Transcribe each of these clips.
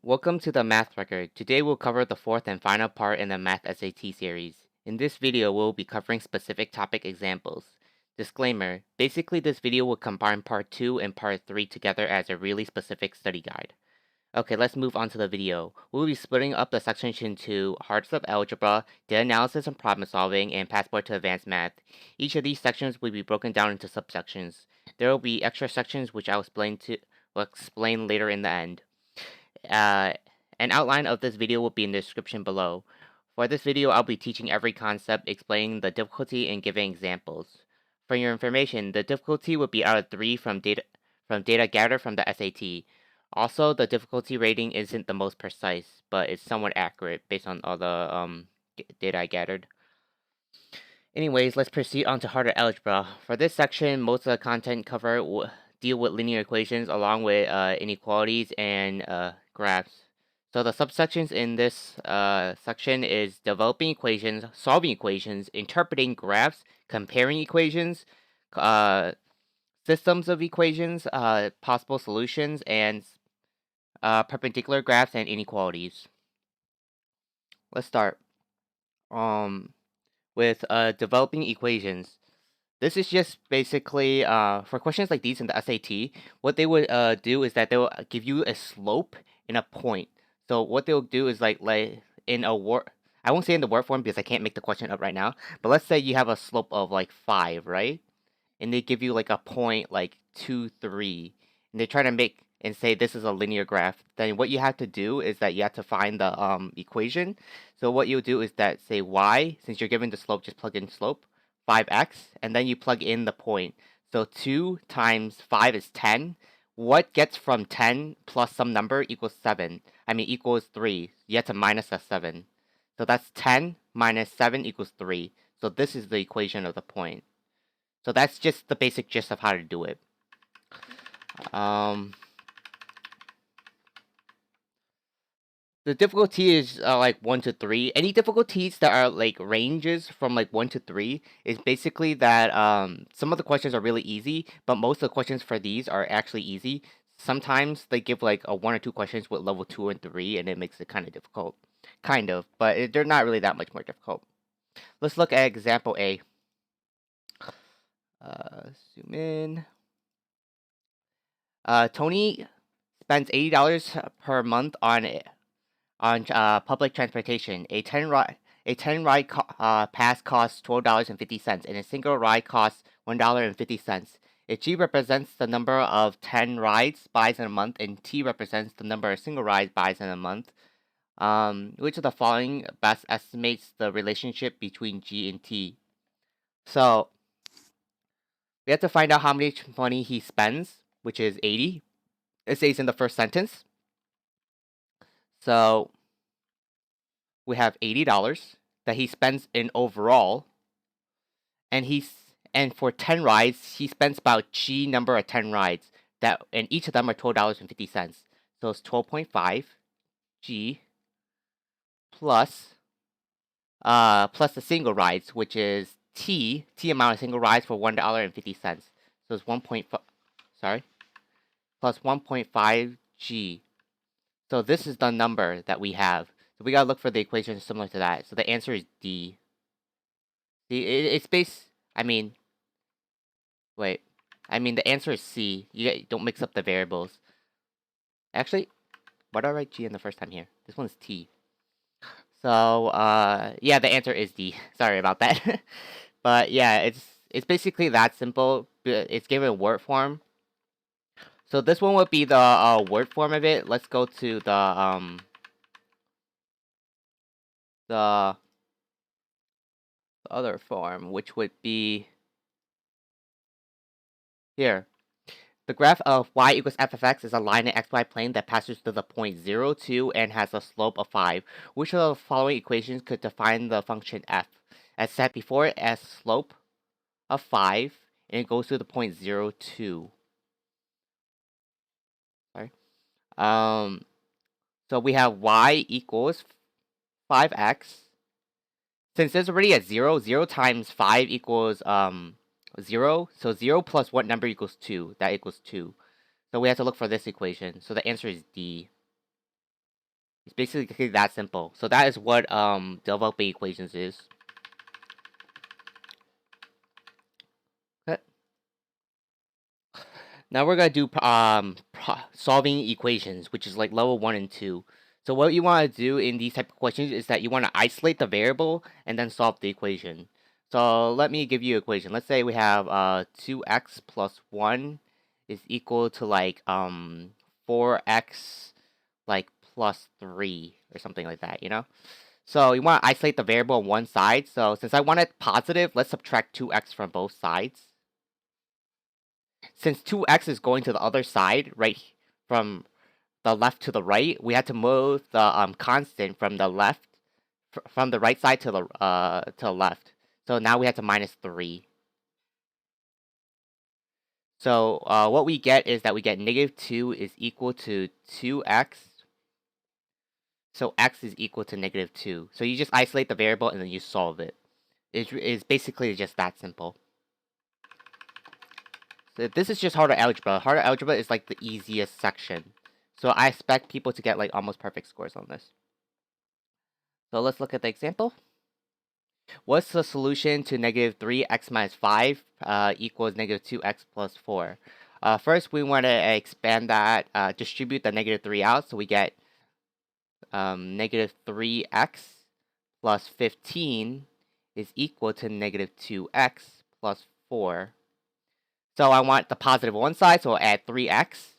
Welcome to the Math Record. Today we'll cover the fourth and final part in the Math SAT series. In this video, we'll be covering specific topic examples. Disclaimer, basically this video will combine part 2 and part 3 together as a really specific study guide. Okay, let's move on to the video. We'll be splitting up the sections into Hearts of Algebra, Data Analysis and Problem Solving, and Passport to Advanced Math. Each of these sections will be broken down into subsections. There will be extra sections which will explain later in the end. Uh, an outline of this video will be in the description below. For this video, I'll be teaching every concept, explaining the difficulty, and giving examples. For your information, the difficulty would be out of 3 from data gathered from the SAT. Also, the difficulty rating isn't the most precise, but it's somewhat accurate based on all the data I gathered. Anyways, let's proceed on to harder algebra. For this section, most of the content covered will deal with linear equations along with inequalities and graphs. So the subsections in this section is developing equations, solving equations, interpreting graphs, comparing equations, systems of equations, possible solutions, and perpendicular graphs and inequalities. Let's start with developing equations. This is just basically for questions like these in the SAT. What they would do is that they will give you a slope and a point. So what they'll do is like in a word, I won't say in the word form because I can't make the question up right now. But let's say you have a slope of like 5, right? And they give you like a point like 2, 3, and they try to make and say this is a linear graph. Then what you have to do is that you have to find the equation. So what you'll do is that say y, since you're given the slope, just plug in slope 5x, and then you plug in the point. So 2 times 5 is 10. What gets from 10 plus some number equals 7? Equals 3. You have to minus that 7. So that's 10 minus 7 equals 3. So this is the equation of the point. So that's just the basic gist of how to do it. The difficulty is like 1 to 3. Any difficulties that are like ranges from like 1 to 3 is basically that some of the questions are really easy, but most of the questions for these are actually easy. Sometimes they give like a 1 or 2 questions with level 2 and 3, and it makes it kind of difficult. Kind of, but they're not really that much more difficult. Let's look at example A. Zoom in. Tony spends $80 per month on public transportation. A 10 ride pass costs $12.50, and a single ride costs $1.50. If G represents the number of 10 rides buys in a month, and T represents the number of single rides buys in a month, which of the following best estimates the relationship between G and T? So we have to find out how much money he spends, which is 80. It says in the first sentence. So we have $80 that he spends in overall, and for 10 rides, he spends about G number of 10 rides and each of them are $12.50. So it's 12.5 G plus the single rides, which is T amount of single rides for $1.50. So it's 1.5 plus 1.5 G. So this is the number that we have. So we gotta look for the equation similar to that. So the answer is D. See, it's based. Wait. The answer is C. You don't mix up the variables. Actually, why did I write G in the first time here? This one's T. So, yeah, the answer is D. Sorry about that. But yeah, it's basically that simple. It's given word form. So this one would be the word form of it. Let's go to the other form, which would be here. The graph of y equals f of x is a line in xy plane that passes through the point 0, 2, and has a slope of 5. Which of the following equations could define the function f? As said before, it has slope of 5, and it goes through the point 0, 2. Sorry. So we have y equals 5x. Since there's already a 0, 0 times 5 equals 0. So 0 plus what number equals 2? That equals 2. So we have to look for this equation. So the answer is D. It's basically that simple. So that is what developing equations is. Okay. Now we're gonna do solving equations, which is like level 1 and 2. So what you want to do in these type of questions is that you want to isolate the variable and then solve the equation. So let me give you an equation. Let's say we have 2x plus 1 is equal to like 4x like plus 3 or something like that, you know? So you want to isolate the variable on one side. So since I want it positive, let's subtract 2x from both sides. Since 2x is going to the other side, right, from the left to the right, we had to move the constant from the left, from the right side to the left. So now we have to minus 3. So what we get is that we get negative 2 is equal to 2x. So x is equal to negative 2. So you just isolate the variable and then you solve it. It's basically just that simple. So this is just harder algebra. Harder algebra is like the easiest section. So I expect people to get like almost perfect scores on this. So let's look at the example. What's the solution to negative 3x minus 5 equals negative 2x plus 4? First, we want to expand that, distribute the negative 3 out, so we get negative 3x plus 15 is equal to negative 2x plus 4. So I want the positive on one side, so I'll add 3x.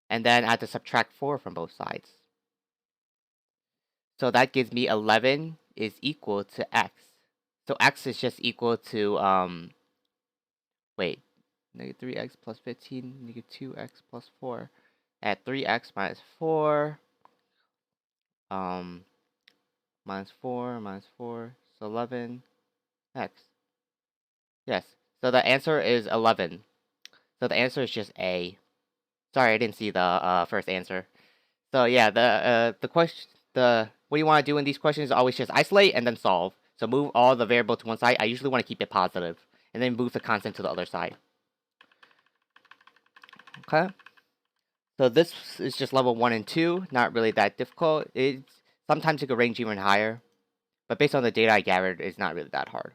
And then I have to subtract 4 from both sides. So that gives me 11 is equal to x. So x is just equal to, negative 3x plus 15, negative 2x plus 4. Add 3x minus 4, minus 4, so 11x. Yes, so the answer is 11. So the answer is just A. Sorry, I didn't see the first answer. So yeah, the question, what you want to do in these questions is always just isolate and then solve. So move all the variable to one side. I usually want to keep it positive, and then move the constant to the other side. Okay. So this is just level 1 and 2. Not really that difficult. Sometimes it could range even higher, but based on the data I gathered, it's not really that hard.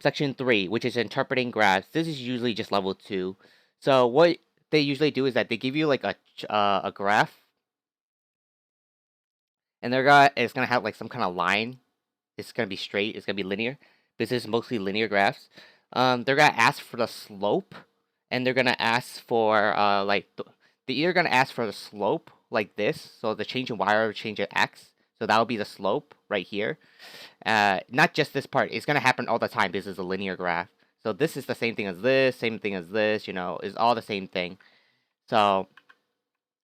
Section 3, which is interpreting graphs. This is usually just level 2. So what they usually do is that they give you like a graph, and it's gonna have like some kind of line. It's gonna be straight. It's gonna be linear. This is mostly linear graphs. They're gonna ask for the slope, and they're gonna ask for they're either gonna ask for the slope like this, so the change in y or change in x. So that will be the slope right here. Not just this part. It's gonna happen all the time. This is a linear graph. So this is the same thing as this, same thing as this. You know, is all the same thing. So,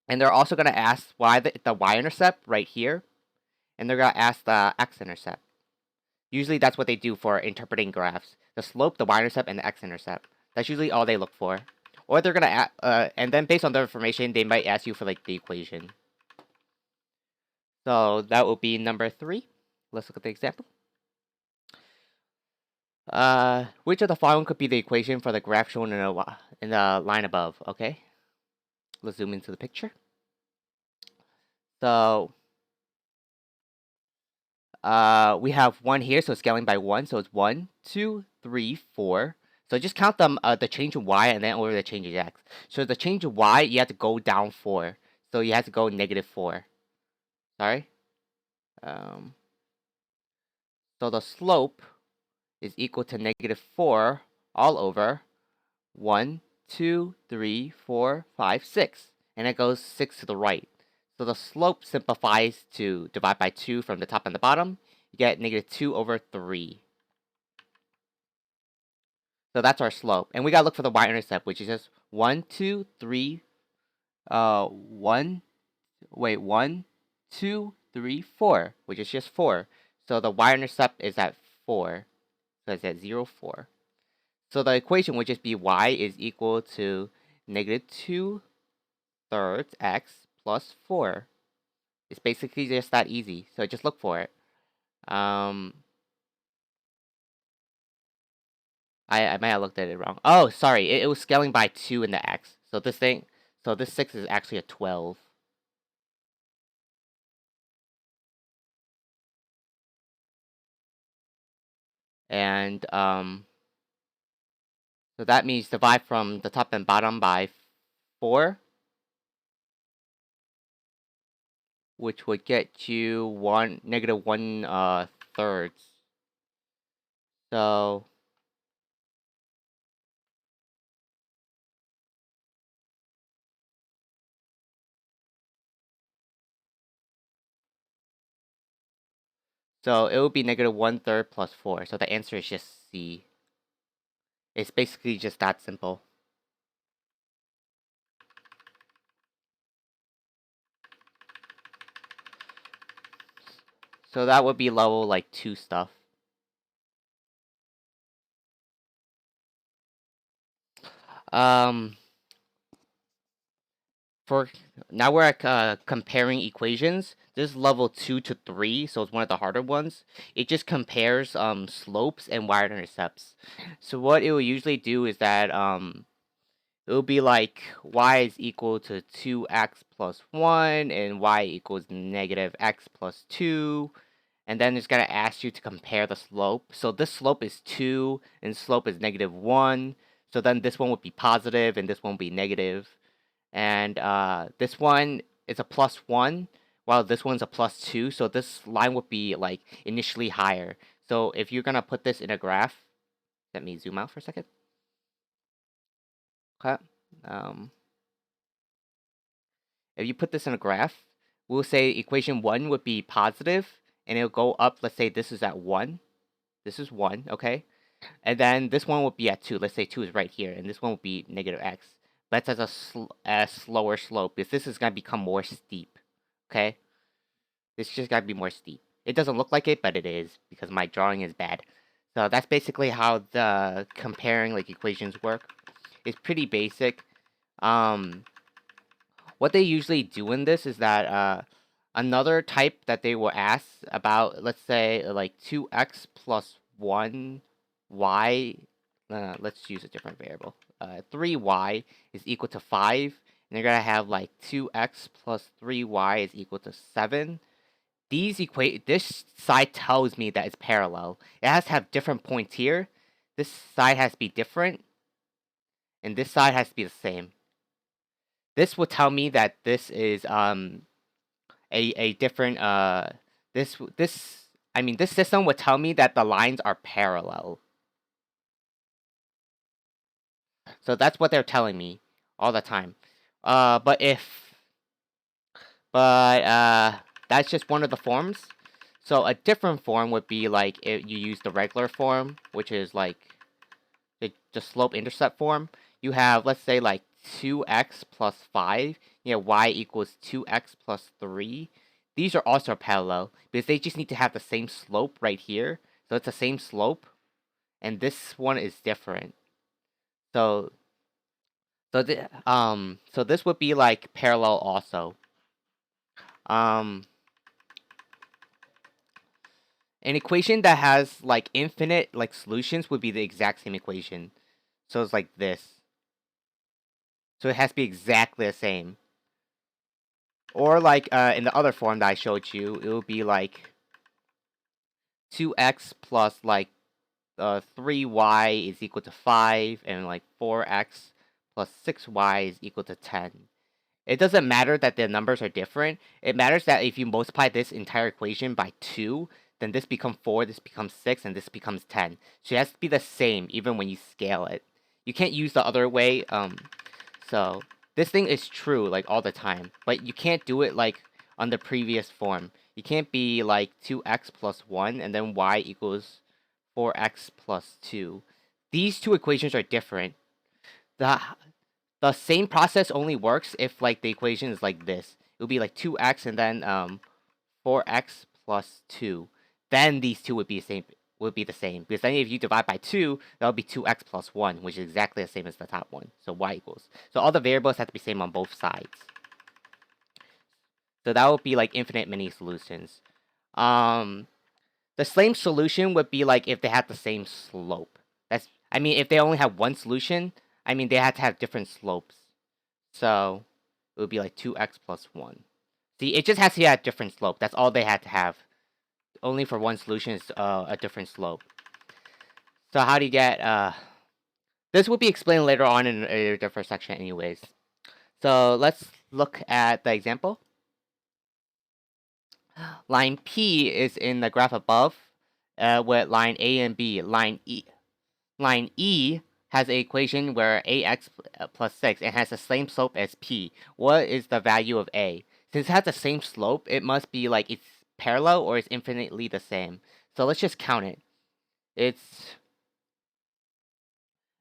and they're also gonna ask why the y-intercept right here, and they're gonna ask the x-intercept. Usually that's what they do for interpreting graphs. The slope, the y-intercept, and the x-intercept. That's usually all they look for. Or they're gonna and then based on the information, they might ask you for like the equation. So that will be number 3. Let's look at the example. Which of the following could be the equation for the graph shown in the line above? Okay. Let's zoom into the picture. So we have 1 here, so scaling by 1. So it's 1, 2, 3, 4. So just count them, the change in y and then over the change in x. So the change in y, you have to go down 4. So you have to go negative 4. Sorry. So the slope is equal to negative 4 all over 1, 2, 3, 4, 5, 6. And it goes 6 to the right. So the slope simplifies to divide by 2 from the top and the bottom. You get negative 2 over 3. So that's our slope. And we gotta look for the y-intercept, which is just 1, 2, 3, 1, 2, 3, 4, which is just 4. So the y-intercept is at 4. So it's at 0, 4. So the equation would just be y is equal to negative 2 thirds x plus 4. It's basically just that easy. So just look for it. I might have looked at it wrong. Oh, sorry. It was scaling by 2 in the x. So this thing. So this 6 is actually a 12. And so that means divide from the top and bottom by 4, which would get you negative 1/3. So it would be negative 1/3 plus 4. So the answer is just C. It's basically just that simple. So that would be level like 2 stuff. For now we're at comparing equations. This is level 2 to 3, so it's one of the harder ones. It just compares slopes and y-intercepts. So what it will usually do is that it will be like y is equal to 2x plus 1 and y equals negative x plus 2. And then it's going to ask you to compare the slope. So this slope is 2 and slope is negative 1. So then this one would be positive and this one would be negative. And this one is a plus 1, while this one's a plus 2. So this line would be like initially higher. So if you're going to put this in a graph, let me zoom out for a second. Okay. If you put this in a graph, we'll say equation 1 would be positive, and it'll go up. Let's say this is at 1. This is 1, okay? And then this one would be at 2. Let's say 2 is right here, and this one would be negative x. But that's a slower slope, because this is going to become more steep, okay? This just got to be more steep. It doesn't look like it, but it is, because my drawing is bad. So that's basically how the comparing like equations work. It's pretty basic. What they usually do in this is that another type that they will ask about, let's say like 2x plus 1y, let's use a different variable. 3y is equal to 5, and they're going to have like 2x plus 3y is equal to 7. This side tells me that it's parallel. It has to have different points here. This side has to be different, and this side has to be the same. This will tell me that this is a different this system would tell me that the lines are parallel. So that's what they're telling me all the time. But that's just one of the forms. So a different form would be like if you use the regular form, which is like the slope intercept form. You have, let's say, like 2x plus 5, y equals 2x plus 3. These are also parallel because they just need to have the same slope right here. So it's the same slope, and this one is different. So this would be like parallel also. An equation that has like infinite like solutions would be the exact same equation. So it's like this. So it has to be exactly the same. Or like in the other form that I showed you, it would be like 2x plus like 3y is equal to 5, and like 4x plus 6y is equal to 10. It doesn't matter that the numbers are different. It matters that if you multiply this entire equation by 2, then this becomes 4, this becomes 6, and this becomes 10. So it has to be the same even when you scale it. You can't use the other way. So this thing is true like all the time, but you can't do it like on the previous form. You can't be like 2x plus 1 and then y equals 4x plus 2. These two equations are different. The same process only works if like the equation is like this. It would be like 2x and then 4x plus 2. Then these two would be the same. Because then if you divide by 2, that would be 2x plus 1, which is exactly the same as the top one. So y equals. So all the variables have to be same on both sides. So that would be like infinite many solutions. The same solution would be like if they had the same slope. If they only have one solution, they had to have different slopes. So it would be like 2x plus 1. See, it just has to have a different slope. That's all they had to have. Only for one solution is a different slope. So how do you get... this will be explained later on in a different section anyways. So let's look at the example. Line P is in the graph above with line A and B. Line E has an equation where ax plus 6 and has the same slope as P. What is the value of A? Since it has the same slope, it must be like it's parallel or it's infinitely the same. So let's just count it. It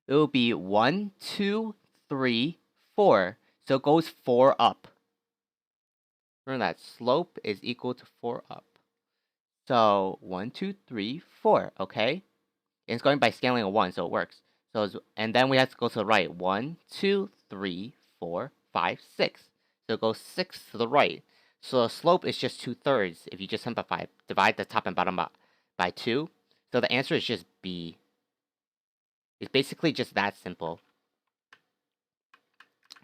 will be 1, 2, 3, 4. So it goes 4 up. Remember that slope is equal to 4 up. So 1, 2, 3, 4. Okay, and it's going by scaling of 1, so it works. So and then we have to go to the right. 1, 2, 3, 4, 5, 6. So it goes 6 to the right. So the slope is just 2/3. If you just simplify, divide the top and bottom by 2. So the answer is just B. It's basically just that simple.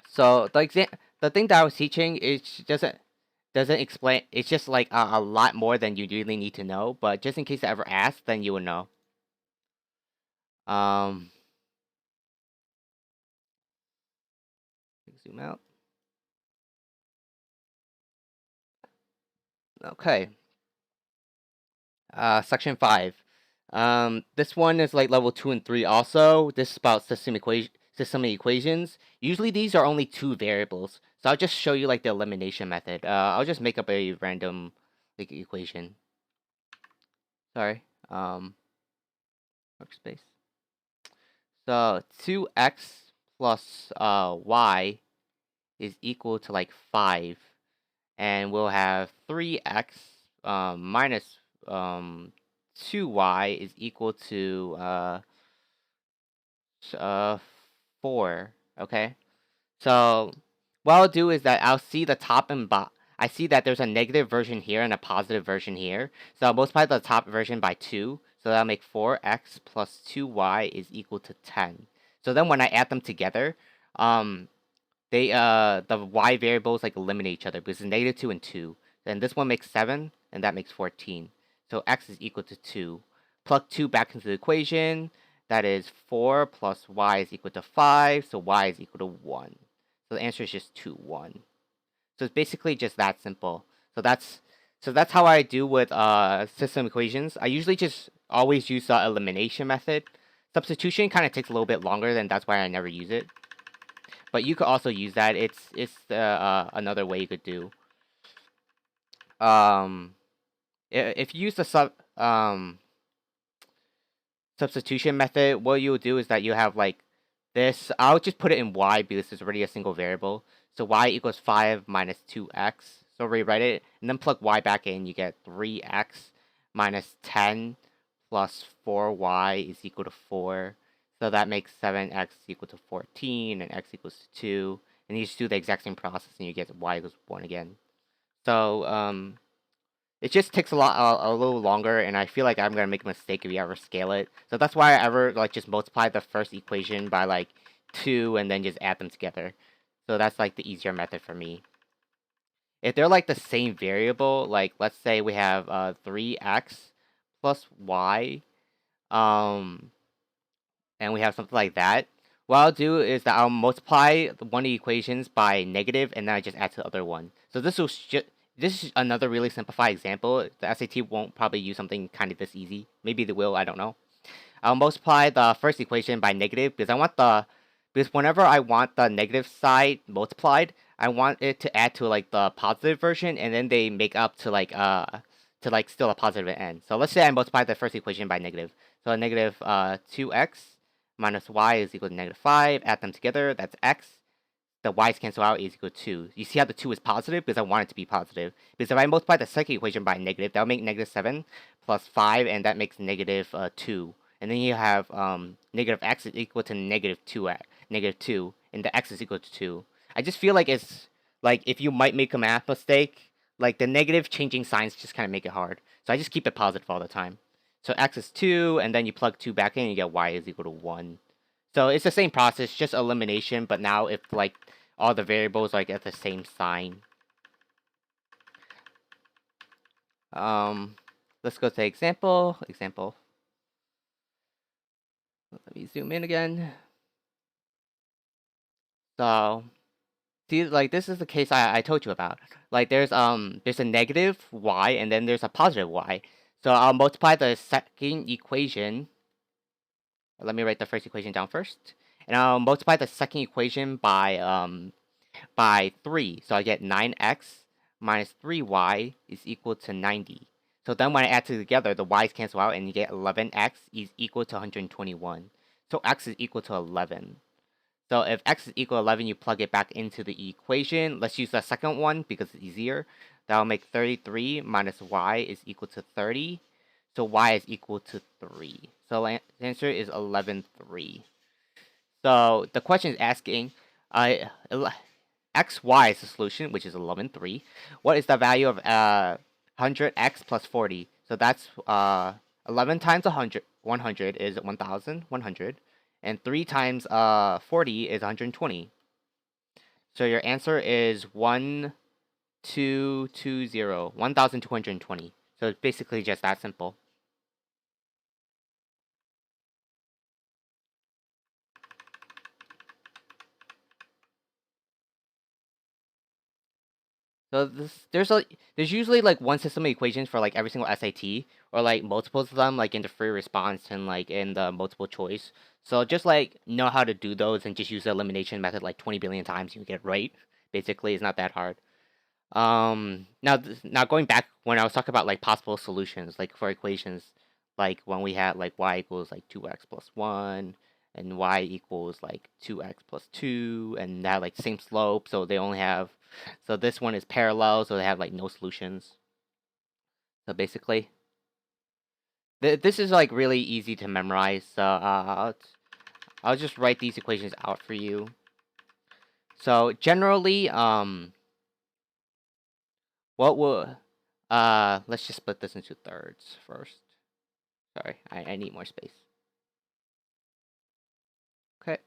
So the thing that I was teaching is doesn't explain. It's just like a lot more than you really need to know. But just in case I ever ask, then you will know. Zoom out. Okay. Section 5. This one is like level 2 and 3 also. This is about system equations. Usually these are only 2 variables. So I'll just show you like the elimination method. I'll just make up a random like equation. Sorry. Workspace. So 2x plus y is equal to like 5. And we'll have 3x minus 2y is equal to 4. Okay, so what I'll do is that I'll see the top and bottom. I see that there's a negative version here and a positive version here. So I'll multiply the top version by 2. So that'll make 4x plus 2y is equal to 10. So then when I add them together, the y variables like eliminate each other because it's negative 2 and 2. Then this one makes 7 and that makes 14. So x is equal to 2. Plug 2 back into the equation. That is 4 plus y is equal to 5. So y is equal to 1. So the answer is just 2, 1. So it's basically just that simple. So that's how I do with system equations. I usually just always use the elimination method. Substitution kind of takes a little bit longer, and that's why I never use it. But you could also use that. It's another way you could do. If you use the substitution method, what you'll do is that you have like this. I'll just put it in y because it's already a single variable. So y equals 5 minus 2x. So rewrite it and then plug y back in. You get 3x minus 10 plus 4y is equal to 4. So that makes 7x equal to 14 and x equals to 2. And you just do the exact same process and you get y equals 1 again. So it just takes a little longer, and I feel like I'm gonna make a mistake if you ever scale it. So that's why I ever like just multiply the first equation by like 2 and then just add them together. So that's like the easier method for me. If they're like the same variable, like let's say we have 3x plus y, and we have something like that, what I'll do is that I'll multiply one of the equations by negative, and then I just add to the other one. So this is another really simplified example. The SAT won't probably use something kind of this easy. Maybe they will, I don't know. I'll multiply the first equation by negative because whenever I want the negative side multiplied, I want it to add to like the positive version, and then they make up to like still a positive at end. So let's say I multiply the first equation by negative. So negative 2x minus y is equal to negative 5. Add them together, that's x. The y's cancel out, is equal to 2. You see how the 2 is positive? Because I want it to be positive. Because if I multiply the second equation by negative, that'll make negative 7 plus 5, and that makes negative 2. And then you have negative x is equal to negative 2, and the x is equal to 2. I just feel like it's, like, if you might make a math mistake, like, the negative changing signs just kind of make it hard. So I just keep it positive all the time. So x is 2, and then you plug 2 back in, and you get y is equal to 1. So it's the same process, just elimination, but now if, like, all the variables like at the same sign. Let's go to example. Let me zoom in again. So, see, like this is the case I told you about. Like there's a negative y and then there's a positive y. So I'll multiply the second equation. Let me write the first equation down first, and I'll multiply the second equation by 3. So I get 9x minus 3y is equal to 90. So then when I add together, the y's cancel out and you get 11x is equal to 121. So x is equal to 11. So if x is equal to 11, you plug it back into the equation. Let's use the second one because it's easier. That'll make 33 minus y is equal to 30. So y is equal to 3. So the answer is 11, 3. So the question is asking, xy is the solution, which is 11, 3. What is the value of 100x plus 40? So that's 11 times 100 is 1,100. And 3 times 40 is 120. So your answer is 1,220. So it's basically just that simple. So there's usually like one system of equations for like every single SAT, or like multiples of them, like in the free response and like in the multiple choice. So just like know how to do those and just use the elimination method like 20 billion times, you get it right. Basically, it's not that hard. Now going back when I was talking about like possible solutions, like for equations, like when we had like y equals like 2x plus 1 and y equals like 2x plus 2, and they have like same slope, so they only have, so this one is parallel, so they have like no solutions. So basically, this is like really easy to memorize. So I'll just write these equations out for you. So generally, what will let's just split this into thirds first. Sorry, I need more space. Okay.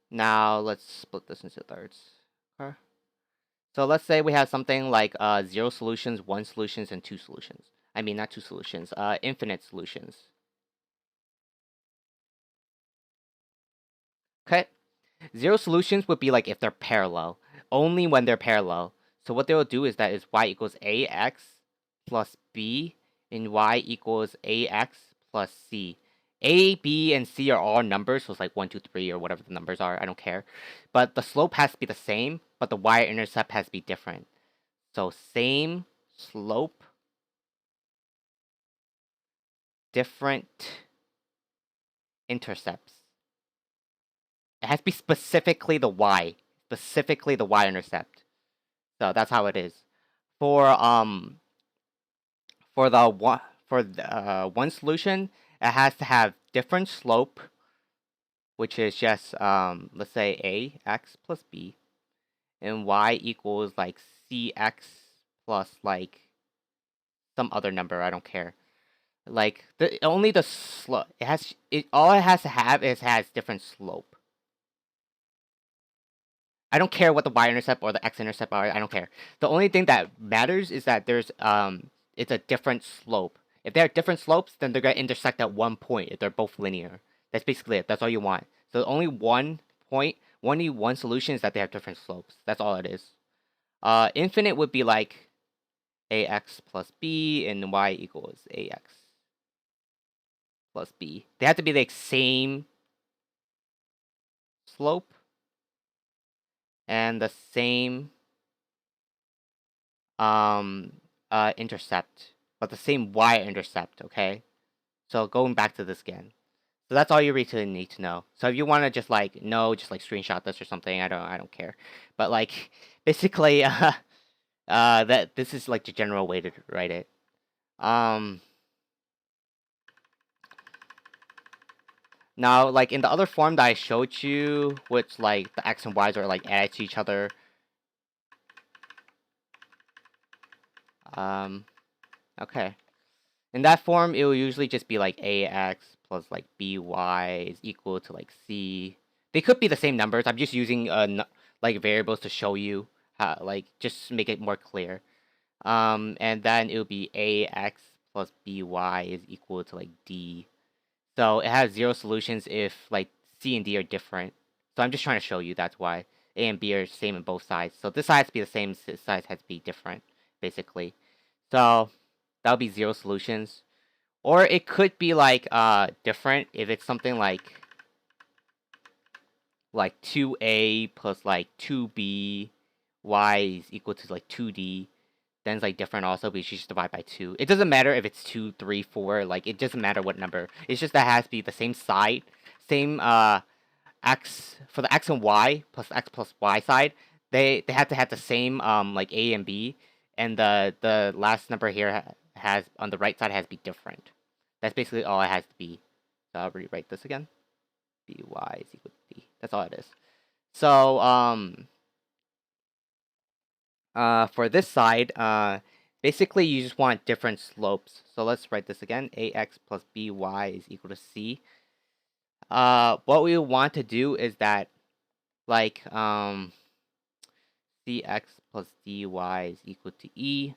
Now let's split this into thirds. Okay. So let's say we have something like 0 solutions, 1 solutions, and 2 solutions. I mean, not 2 solutions, infinite solutions. Okay. 0 solutions would be like if they're parallel, only when they're parallel. So what they will do is that is y equals ax plus b and y equals ax plus c. A, B, and C are all numbers, so it's like 1, 2, 3, or whatever the numbers are, I don't care. But the slope has to be the same, but the y-intercept has to be different. So same slope, different intercepts. It has to be specifically the y-intercept. So that's how it is. For one solution, it has to have different slope, which is just let's say ax plus b, and y equals like cx plus like some other number, I don't care. Like only the slope, all it has to have is has different slope. I don't care what the y-intercept or the x-intercept are. I don't care. The only thing that matters is that there's it's a different slope. If they're different slopes, then they're gonna intersect at one point if they're both linear. That's basically it. That's all you want. So only one point, only one solution is that they have different slopes. That's all it is. Infinite would be like ax plus b and y equals ax plus b. They have to be the same slope and the same intercept, but the same y-intercept, okay? So going back to this again. So that's all you really need to know. So if you want to just like know, just like screenshot this or something, I don't care. But like basically that this is like the general way to write it. Now like in the other form that I showed you, which like the x and y's are like added to each other. Okay. In that form, it will usually just be like ax plus like by is equal to like c. They could be the same numbers. I'm just using like variables to show you how, like, just make it more clear. And then it would be ax plus by is equal to like d. So it has 0 solutions if like c and d are different. So I'm just trying to show you that's why a and b are same on both sides. So this side has to be the same, this side has to be different, basically. So that'll be 0 solutions. Or it could be like different if it's something like 2a plus like 2b y is equal to like 2d. Then it's like different also, but you should just divide by 2. It doesn't matter if it's 2, 3, 4. Like, it doesn't matter what number. It's just that it has to be the same side, same x for the x and y plus y side. They have to have the same like a and b, and the last number here has on the right side has to be different. That's basically all it has to be. So I'll rewrite this again. By is equal to d. That's all it is. So for this side, basically you just want different slopes. So let's write this again. Ax plus by is equal to c. What we want to do is that, like, cx plus dy is equal to e.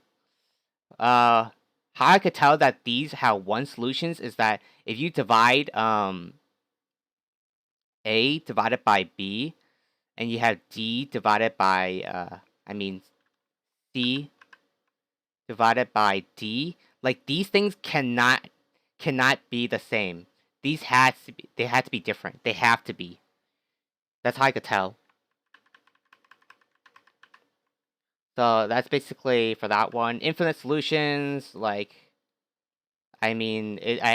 How I could tell that these have one solutions is that if you divide a divided by b, and you have d divided by c divided by d, like, these things cannot be the same. These they have to be different. They have to be. That's how I could tell. So that's basically for that one. Infinite solutions, like, I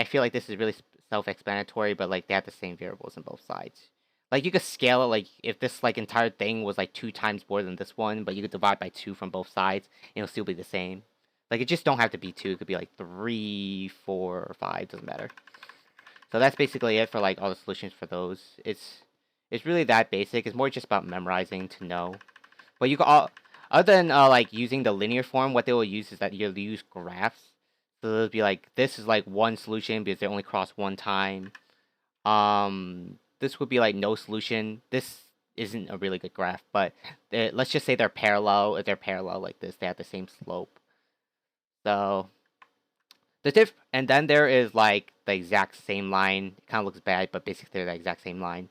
feel like this is really self-explanatory, but like they have the same variables on both sides. Like, you could scale it, like, if this like entire thing was like 2 times more than this one, but you could divide by 2 from both sides, and it'll still be the same. Like, it just don't have to be 2. It could be like 3, 4, or 5. Doesn't matter. So that's basically it for like all the solutions for those. It's really that basic. It's more just about memorizing to know. But you can all, other than like using the linear form, what they will use is that you'll use graphs. So it'll be like, this is like one solution because they only cross one time. This would be like no solution. This isn't a really good graph, but let's just say they're parallel. If they're parallel like this, they have the same slope. So and then there is like the exact same line. It kind of looks bad, but basically they're the exact same line.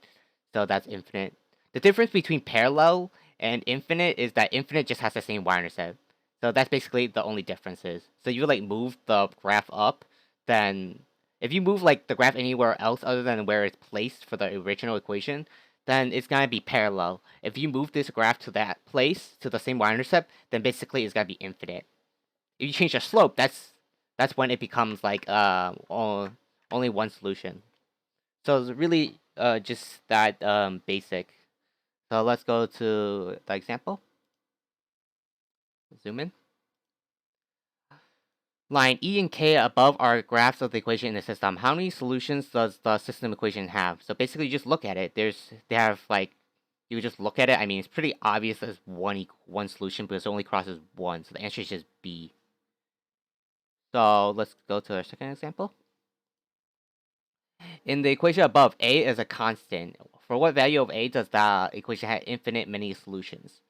So that's infinite. The difference between parallel and infinite is that infinite just has the same y-intercept. So that's basically the only differences. So you like move the graph up, then if you move like the graph anywhere else other than where it's placed for the original equation, then it's gonna be parallel. If you move this graph to that place, to the same y-intercept, then basically it's gonna be infinite. If you change the slope, that's when it becomes like only one solution. So it's really just that basic. So let's go to the example. Zoom in. Line E and K above are graphs of the equation in the system. How many solutions does the system equation have? So basically, you just look at it. They have like, you just look at it. I mean, it's pretty obvious there's one solution because it only crosses one. So the answer is just B. So let's go to our second example. In the equation above, A is a constant. For what value of A does the equation have infinite many solutions?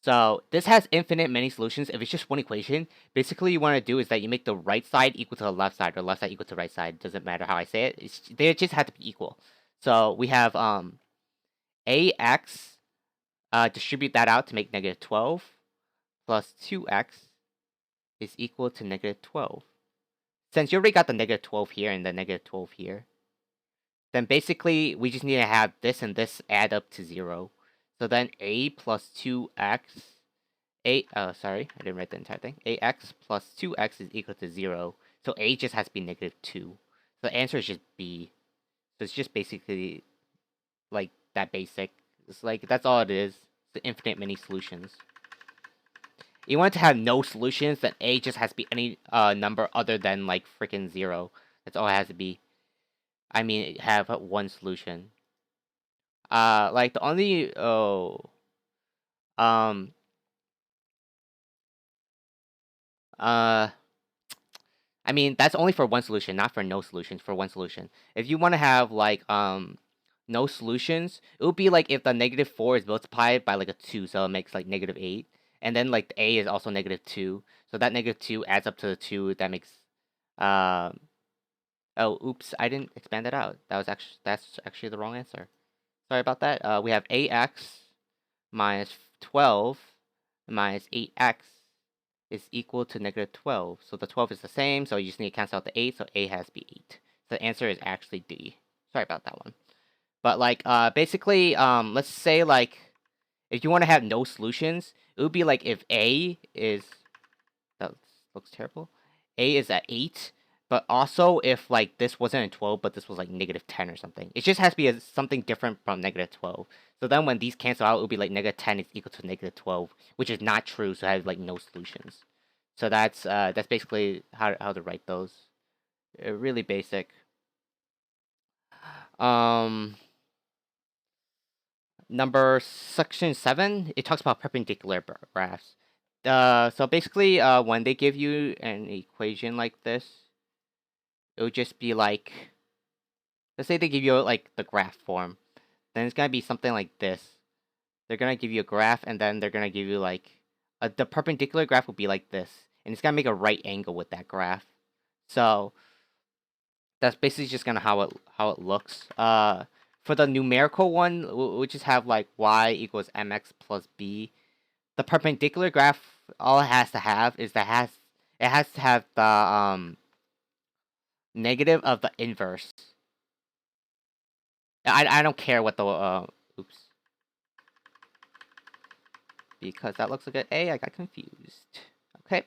So this has infinite many solutions. If it's just one equation, basically you want to do is that you make the right side equal to the left side, or left side equal to the right side. Doesn't matter how I say it. They just have to be equal. So we have ax, distribute that out to make negative 12, plus 2x is equal to negative 12. Since you already got the negative 12 here and the negative 12 here, then basically we just need to have this and this add up to 0. So then a plus 2x, sorry, I didn't write the entire thing. Ax plus 2x is equal to 0. So a just has to be negative 2. So the answer is just B. So it's just basically like that basic. It's like, that's all it is. The infinite many solutions. You want to have no solutions, then a just has to be any number other than like freaking 0. That's all it has to be. I mean, have one solution. Like the only I mean, that's only for one solution, not for no solutions. For one solution. If you want to have like no solutions, it would be like if the -4 is multiplied by like a 2, so it makes like -8. And then like the a is also -2. So that -2 adds up to the 2. That makes oh, oops, I didn't expand that out. That's actually the wrong answer. Sorry about that. We have ax minus 12 minus 8x is equal to -12. So the 12 is the same, so you just need to cancel out the 8, so a has to be 8. So the answer is actually D. Sorry about that one. But like basically let's say like if you want to have no solutions, it would be like if a is that looks terrible. A is at 8, but also if like this wasn't a 12, but this was like -10 or something. It just has to be something different from -12. So then when these cancel out, it would be like -10 is equal to -12, which is not true. So I have like no solutions. So that's basically how to write those. Really basic. Number section 7, it talks about perpendicular graphs. So basically, when they give you an equation like this, it would just be like, let's say they give you like the graph form, then it's gonna be something like this. They're gonna give you a graph, and then they're gonna give you like the perpendicular graph will be like this, and it's gonna make a right angle with that graph. So that's basically just gonna how it looks. For the numerical one, we just have like y equals mx plus b. The perpendicular graph, all it has to have is it has to have the negative of the inverse. I don't care what the oops, because that looks like an A. I got confused. Okay,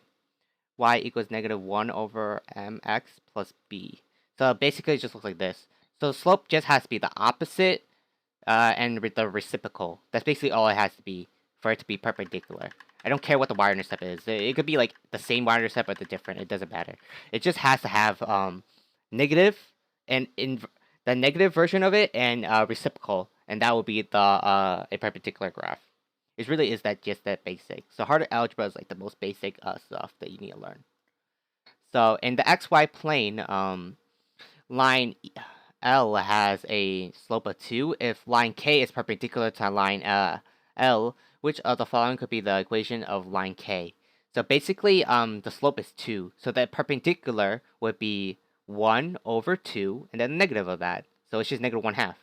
y equals -1 over mx plus b. So basically, it just looks like this. So the slope just has to be the opposite and the reciprocal. That's basically all it has to be for it to be perpendicular. I don't care what the y-intercept is. It could be like the same y-intercept but the different. It doesn't matter. It just has to have negative and in the negative version of it and reciprocal, and that will be the a perpendicular graph. It really is just that basic. So harder algebra is like the most basic stuff that you need to learn. So in the xy plane, line L has a slope of 2 if line K is perpendicular to line L, which of the following could be the equation of line K. So basically, the slope is 2, so the perpendicular would be 1 over 2, and then the negative of that. So it's just -1/2.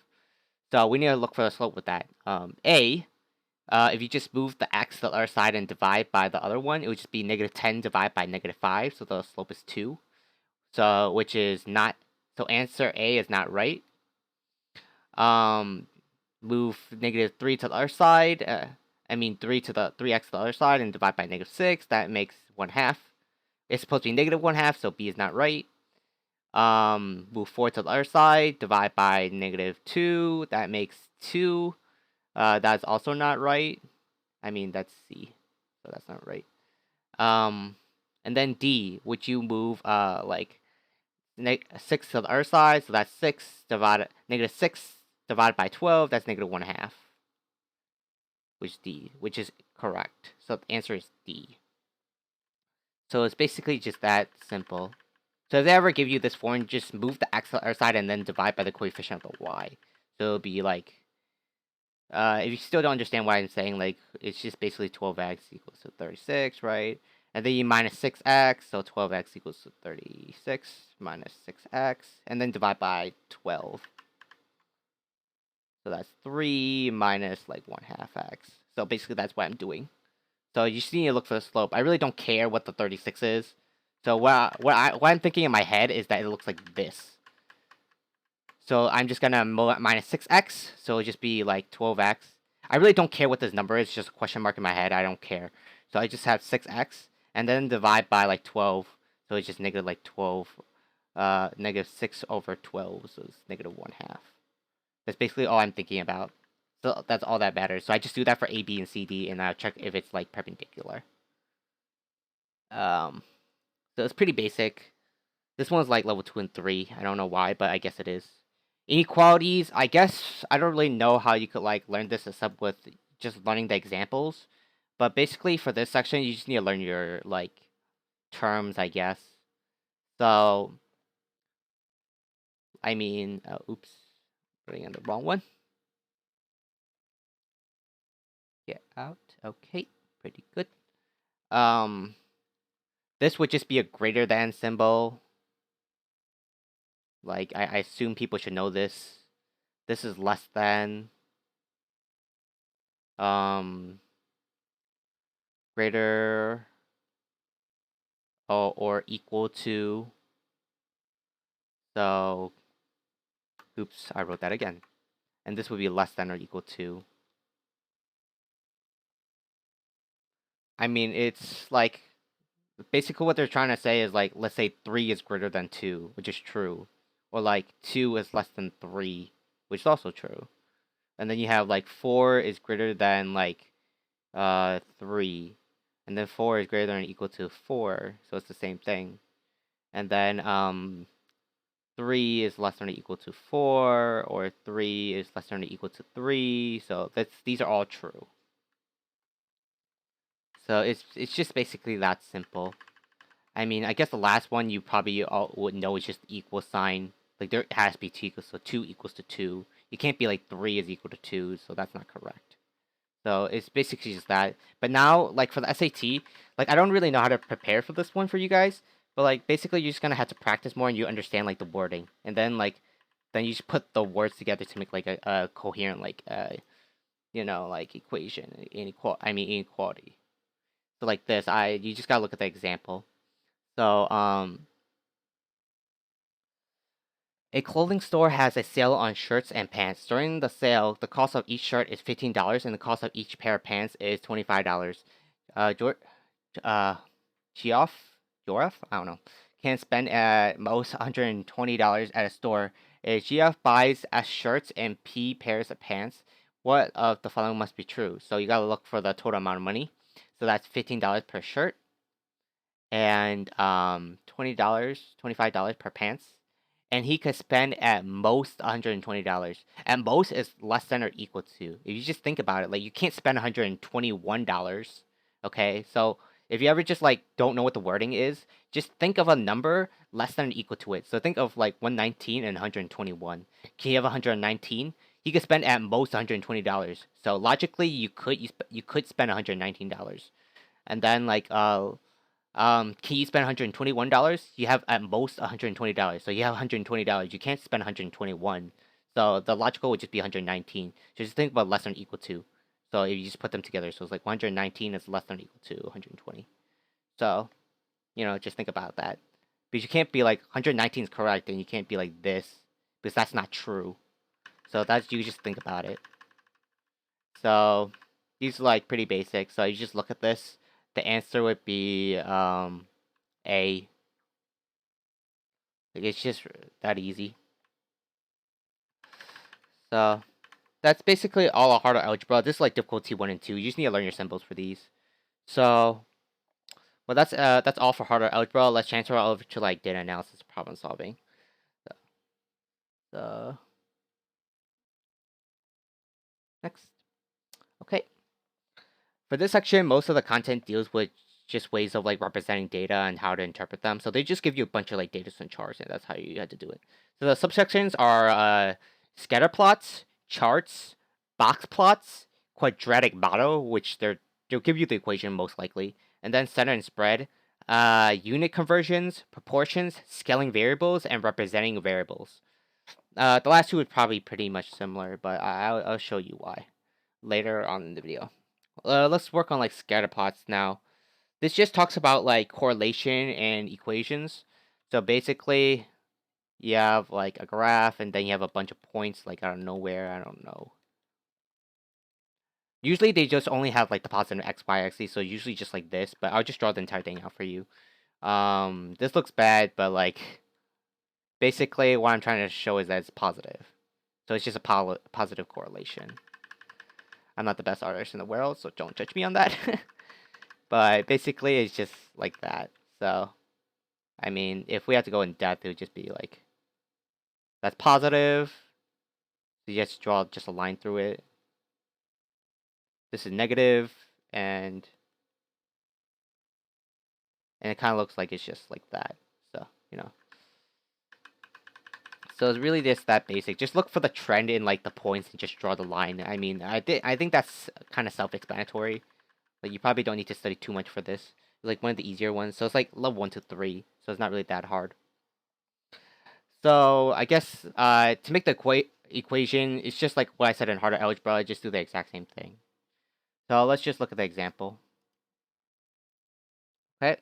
So we need to look for the slope with that. If you just move the x to the other side and divide by the other one, it would just be -10 divided by -5, so the slope is 2. So, which is not, so answer A is not right. Move -3 to the other side, 3 to the 3x to the other side and divide by -6, that makes 1/2. It's supposed to be -1/2, so B is not right. Move 4 to the other side, divide by -2, that makes 2. That's also not right. That's C, so that's not right. And then D, which you move like 6 to the other side, so that's 6 divided -6 divided by 12, that's -1/2. Which is correct. So the answer is D. So it's basically just that simple. So if they ever give you this form, just move the x to the other side and then divide by the coefficient of the y. So it'll be like, if you still don't understand why I'm saying, like, it's just basically 12x equals to 36, right? And then you minus 6x, so 12x equals to 36 minus 6x, and then divide by 12. So that's 3 minus, like, 1/2 x. So basically that's what I'm doing. So you just need to look for the slope. I really don't care what the 36 is. So what I'm thinking in my head is that it looks like this. So I'm just gonna minus 6x, so it'll just be like 12x. I really don't care what this number is, it's just a question mark in my head, I don't care. So I just have 6x, and then divide by like 12, so it's just negative like 12, negative 6 over 12, so it's -1/2. That's basically all I'm thinking about. So that's all that matters. So I just do that for A, B, and C, D, and I'll check if it's like perpendicular. So it's pretty basic. This one's like level 2 and 3. I don't know why, but I guess it is. Inequalities, I guess I don't really know how you could like learn this except with just learning the examples. But basically for this section, you just need to learn your like terms, I guess. So, oops, Putting in the wrong one. Get out. Okay, pretty good. This would just be a greater than symbol. Like, I assume people should know this. This is less than. Greater or equal to. So, oops, I wrote that again. And this would be less than or equal to. I mean, it's like, basically what they're trying to say is like, let's say 3 is greater than 2, which is true. Or like 2 is less than 3, which is also true. And then you have like 4 is greater than like 3. And then 4 is greater than or equal to 4, so it's the same thing. And then 3 is less than or equal to 4, or 3 is less than or equal to 3. So these are all true. So it's just basically that simple. I mean, I guess the last one you probably all would know is just equal sign. Like, there has to be 2 equals, so 2 equals to 2. You can't be like 3 is equal to 2, so that's not correct. So it's basically just that. But now, like for the SAT, like I don't really know how to prepare for this one for you guys. But like basically you're just gonna have to practice more and you understand like the wording. And then then you just put the words together to make like a coherent like like equation, inequality. So like this, you just gotta look at the example. So a clothing store has a sale on shirts and pants. During the sale, the cost of each shirt is $15 and the cost of each pair of pants is $25. Geoff, I don't know, can spend at most $120 at a store. If Geoff buys S shirts and P pairs of pants, what of the following must be true? So you gotta look for the total amount of money. So that's $15 per shirt and $25 per pants. And he could spend at most $120. At most is less than or equal to. If you just think about it, like you can't spend $121. Okay, so if you ever just like don't know what the wording is, just think of a number less than or equal to it. So think of like 119 and 121. Can you have 119? He could spend at most $120. So logically, you could spend $119. And then can you spend $121? You have at most $120. So you have $120. You can't spend 121. So the logical would just be 119. So just think about less than or equal to. So if you just put them together, so it's like 119 is less than or equal to 120. So, just think about that. Because you can't be like 119 is correct and you can't be like this. Because that's not true. So you just think about it. So these are like pretty basic. So you just look at this. The answer would be A. Like, it's just that easy. So that's basically all of harder algebra. This is like difficulty 1 and 2. You just need to learn your symbols for these. So, well, that's all for harder algebra. Let's transfer over to like data analysis, problem solving. So next, okay. For this section, most of the content deals with just ways of like representing data and how to interpret them. So they just give you a bunch of like data and charts, and that's how you had to do it. So the subsections are scatter plots, charts, box plots, quadratic model, which they'll give you the equation most likely, and then center and spread, unit conversions, proportions, scaling variables, and representing variables. The last two are probably pretty much similar, but I'll show you why later on in the video. Let's work on like scatter plots now. This just talks about like correlation and equations. So basically, you have like a graph and then you have a bunch of points like out of nowhere. I don't know. Usually they just only have like the positive x, y axis, so usually just like this, but I'll just draw the entire thing out for you. This looks bad, but like basically what I'm trying to show is that it's positive. So it's just a positive correlation. I'm not the best artist in the world, so don't judge me on that. But basically it's just like that. So I mean, if we had to go in depth, it would just be like that's positive. So you just draw just a line through it. This is negative, and it kind of looks like it's just like that. So So it's really just that basic. Just look for the trend in like the points and just draw the line. I mean, I think that's kind of self-explanatory. Like you probably don't need to study too much for this. It's like one of the easier ones. So it's like level 1 to 3. So it's not really that hard. So I guess to make the equation, it's just like what I said in harder algebra. Just do the exact same thing. So let's just look at the example. Okay.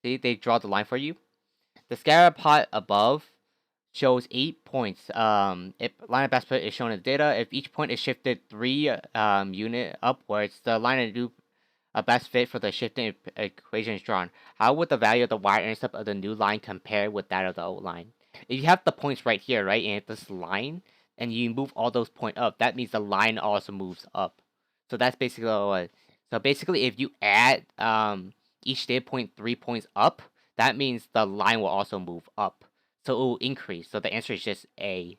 See, they draw the line for you. The scatter plot above shows 8 points. If line of best fit is shown in the data, if each point is shifted 3 unit upwards, the line of new best fit for the shifting equation is drawn. How would the value of the y-intercept of the new line compare with that of the old line? If you have the points right here, right, and this line, and you move all those points up, that means the line also moves up. So that's basically what. So basically, if you add each data point 3 points up, that means the line will also move up. So it will increase. So the answer is just A.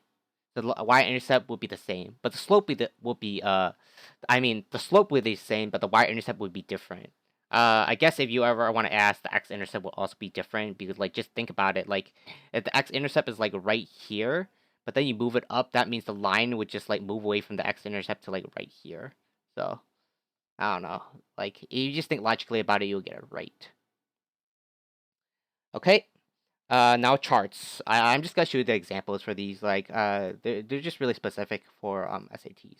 The y-intercept will be the same, but the slope will be the slope would be the same, but the y-intercept would be different. I guess if you ever want to ask, the x-intercept will also be different because, like, just think about it. Like, if the x-intercept is like right here, but then you move it up, that means the line would just like move away from the x-intercept to like right here. So I don't know. Like, if you just think logically about it, you'll get it right. Okay. Now charts. I'm just gonna show you the examples for these. Like, they're just really specific for SATs.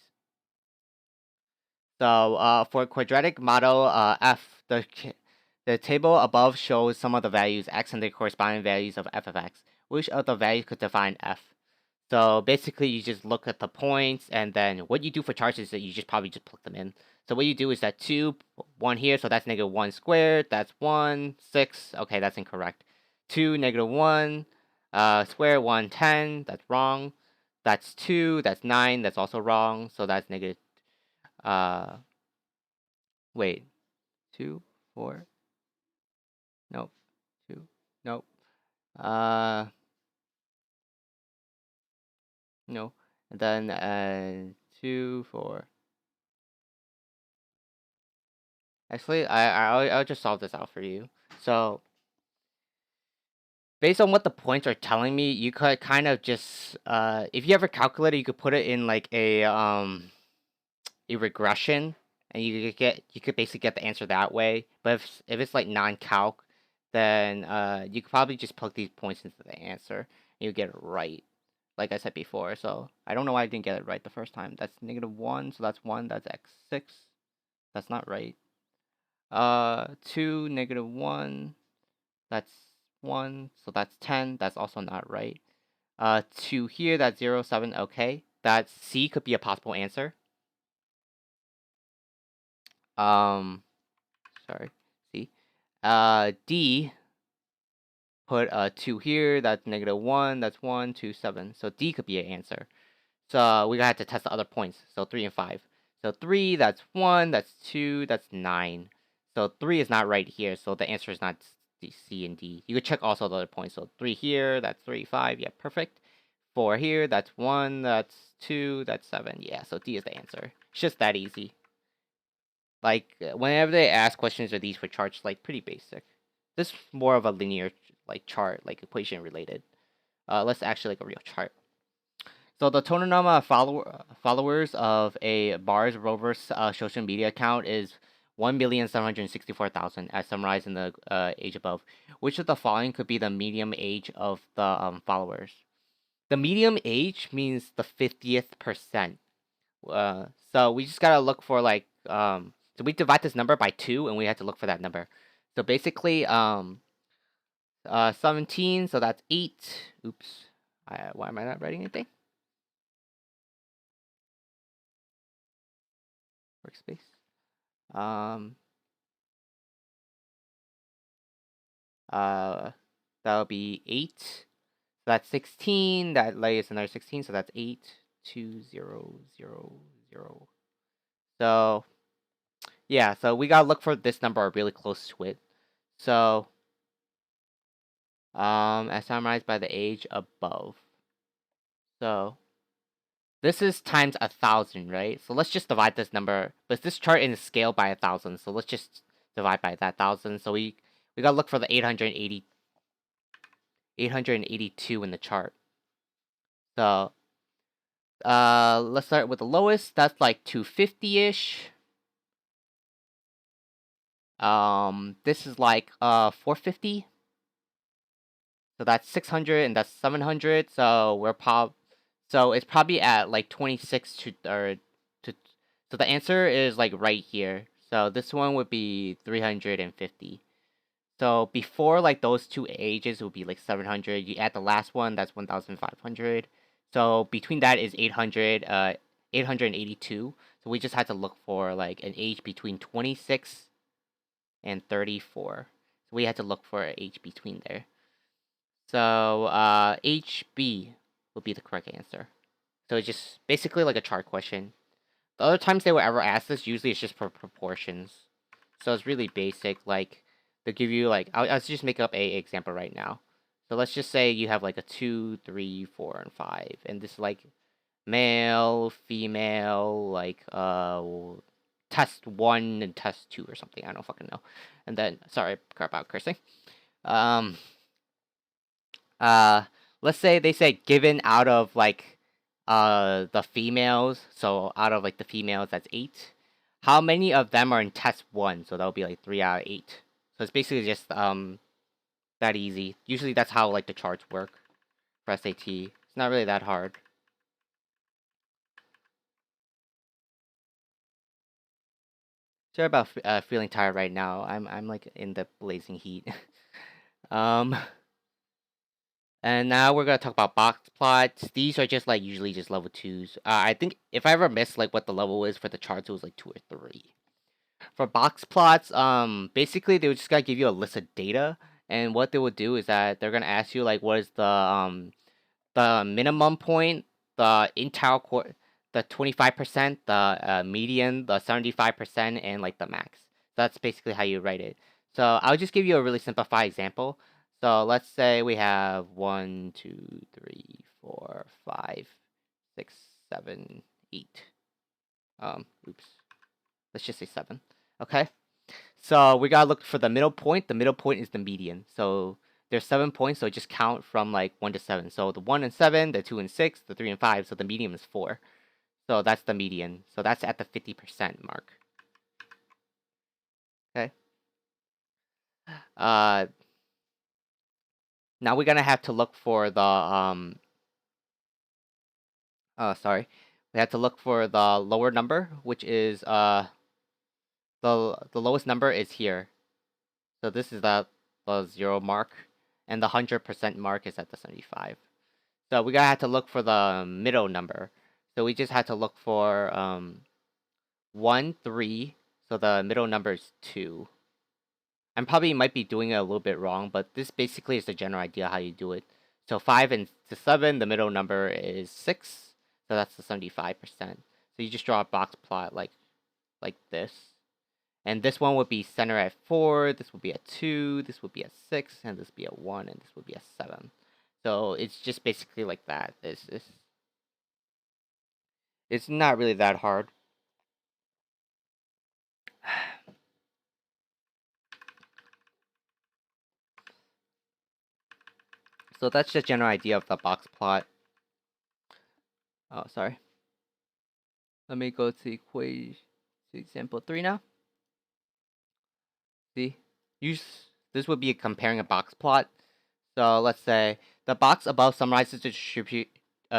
So, for quadratic model f, the table above shows some of the values x and the corresponding values of f of x. Which of the values could define f? So basically, you just look at the points, and then what you do for charts is that you just probably just plug them in. So what you do is that 2, 1 here, so that's negative 1 squared, that's 1, 6, okay, that's incorrect. 2, negative 1, square 1, 10, that's wrong. That's 2, that's 9, that's also wrong, so that's negative, wait, 2, 4, nope, 2, nope, no, and then 2, 4. Actually, I'll just solve this out for you. So, based on what the points are telling me, you could kind of just if you have a calculator, you could put it in like a regression, and you could basically get the answer that way. But if it's like non-calc, then you could probably just plug these points into the answer, and you get it right. Like I said before, so I don't know why I didn't get it right the first time. That's negative 1, so that's 1, that's x6. That's not right. 2, negative 1, that's 1, so that's 10, that's also not right. 2 here, that's 0, 7, okay. That C could be a possible answer. Sorry, C. D, put 2 here, that's negative 1, that's 1, 2, 7. So D could be an answer. So we got to test the other points. So 3 and 5. So 3, that's 1, that's 2, that's 9. So 3 is not right here, so the answer is not C and D. You could check also the other points. So 3 here, that's 3, 5, yeah, perfect. 4 here, that's 1, that's 2, that's 7. Yeah, so D is the answer. It's just that easy. Like, whenever they ask questions of these for charts, like, pretty basic. This is more of a linear, like, chart, like, equation related. Let's actually, like, a real chart. So the total number of followers of a Bars Rovers social media account is 1,764,000, as summarized in the age above. Which of the following could be the medium age of the followers? The medium age means the 50th percent. So we just gotta look for like so we divide this number by 2, and we have to look for that number. So basically 17, so that's 8. Oops, why am I not writing anything? Workspace. That'll be 8. So that's 16. That lays another 16. So that's 8, 2, 0, 0, 0. So yeah, so we gotta look for this number really close to it. So as summarized by the age above. So this is times 1,000, right? So let's just divide this number. But this chart is scaled by 1,000, so let's just divide by that 1,000. So we gotta look for the 882 in the chart. So let's start with the lowest. That's like 250-ish. This is like 450. So that's 600 and that's 700. So it's probably at like 26 to so the answer is like right here. So this one would be 350. So before like those two ages would be like 700. You add the last one, that's 1,500. So between that is 800, 882. So we just had to look for like an age between 26 and 34. So we had to look for an age between there. So HB would be the correct answer. So it's just basically like a chart question. The other times they will ever ask this, usually it's just for proportions. So it's really basic. Like they'll give you like I'll just make up a example right now. So let's just say you have like a 2, 3, 4, and 5, and this is like male, female, like test 1 and test 2 or something. I don't fucking know. And then sorry about cursing. Um let's say they say given out of like the females, so out of like the females that's 8. How many of them are in test 1? So that would be like 3 out of 8. So it's basically just that easy. Usually that's how like the charts work for SAT. It's not really that hard. Sorry about feeling tired right now. I'm like in the blazing heat. um And now we're gonna talk about box plots. These are just like usually just level 2s. I think if I ever missed like what the level is for the charts, it was like 2 or 3. For box plots, basically they would just gotta give you a list of data, and what they would do is that they're gonna ask you like what is the minimum point, the the 25%, the median, the 75%, and like the max. That's basically how you write it. So I'll just give you a really simplified example. So let's say we have 1, 2, 3, 4, 5, 6, 7, 8. Oops. Let's just say 7. Okay. So we gotta look for the middle point. The middle point is the median. So there's 7 points, so just count from like 1 to 7. So the 1 and 7, the 2 and 6, the 3 and 5, so the median is 4. So that's the median. So that's at the 50% mark. Okay. Now we're gonna have to look for the sorry. We have to look for the lower number, which is the lowest number is here. So this is the 0 mark, and the 100% mark is at the 75. So we gotta have to look for the middle number. So we just had to look for 1, 3. So the middle number is 2. I probably might be doing it a little bit wrong, but this basically is the general idea how you do it. So 5 and to 7, the middle number is 6. So that's the 75%. So you just draw a box plot like this. And this one would be center at 4, this would be a 2, this would be a 6, and this would be a 1, and this would be a 7. So it's just basically like that. It's not really that hard. So that's the general idea of the box plot. Oh, sorry. Let me go to example 3 now. See? This would be comparing a box plot. So let's say the box above summarizes the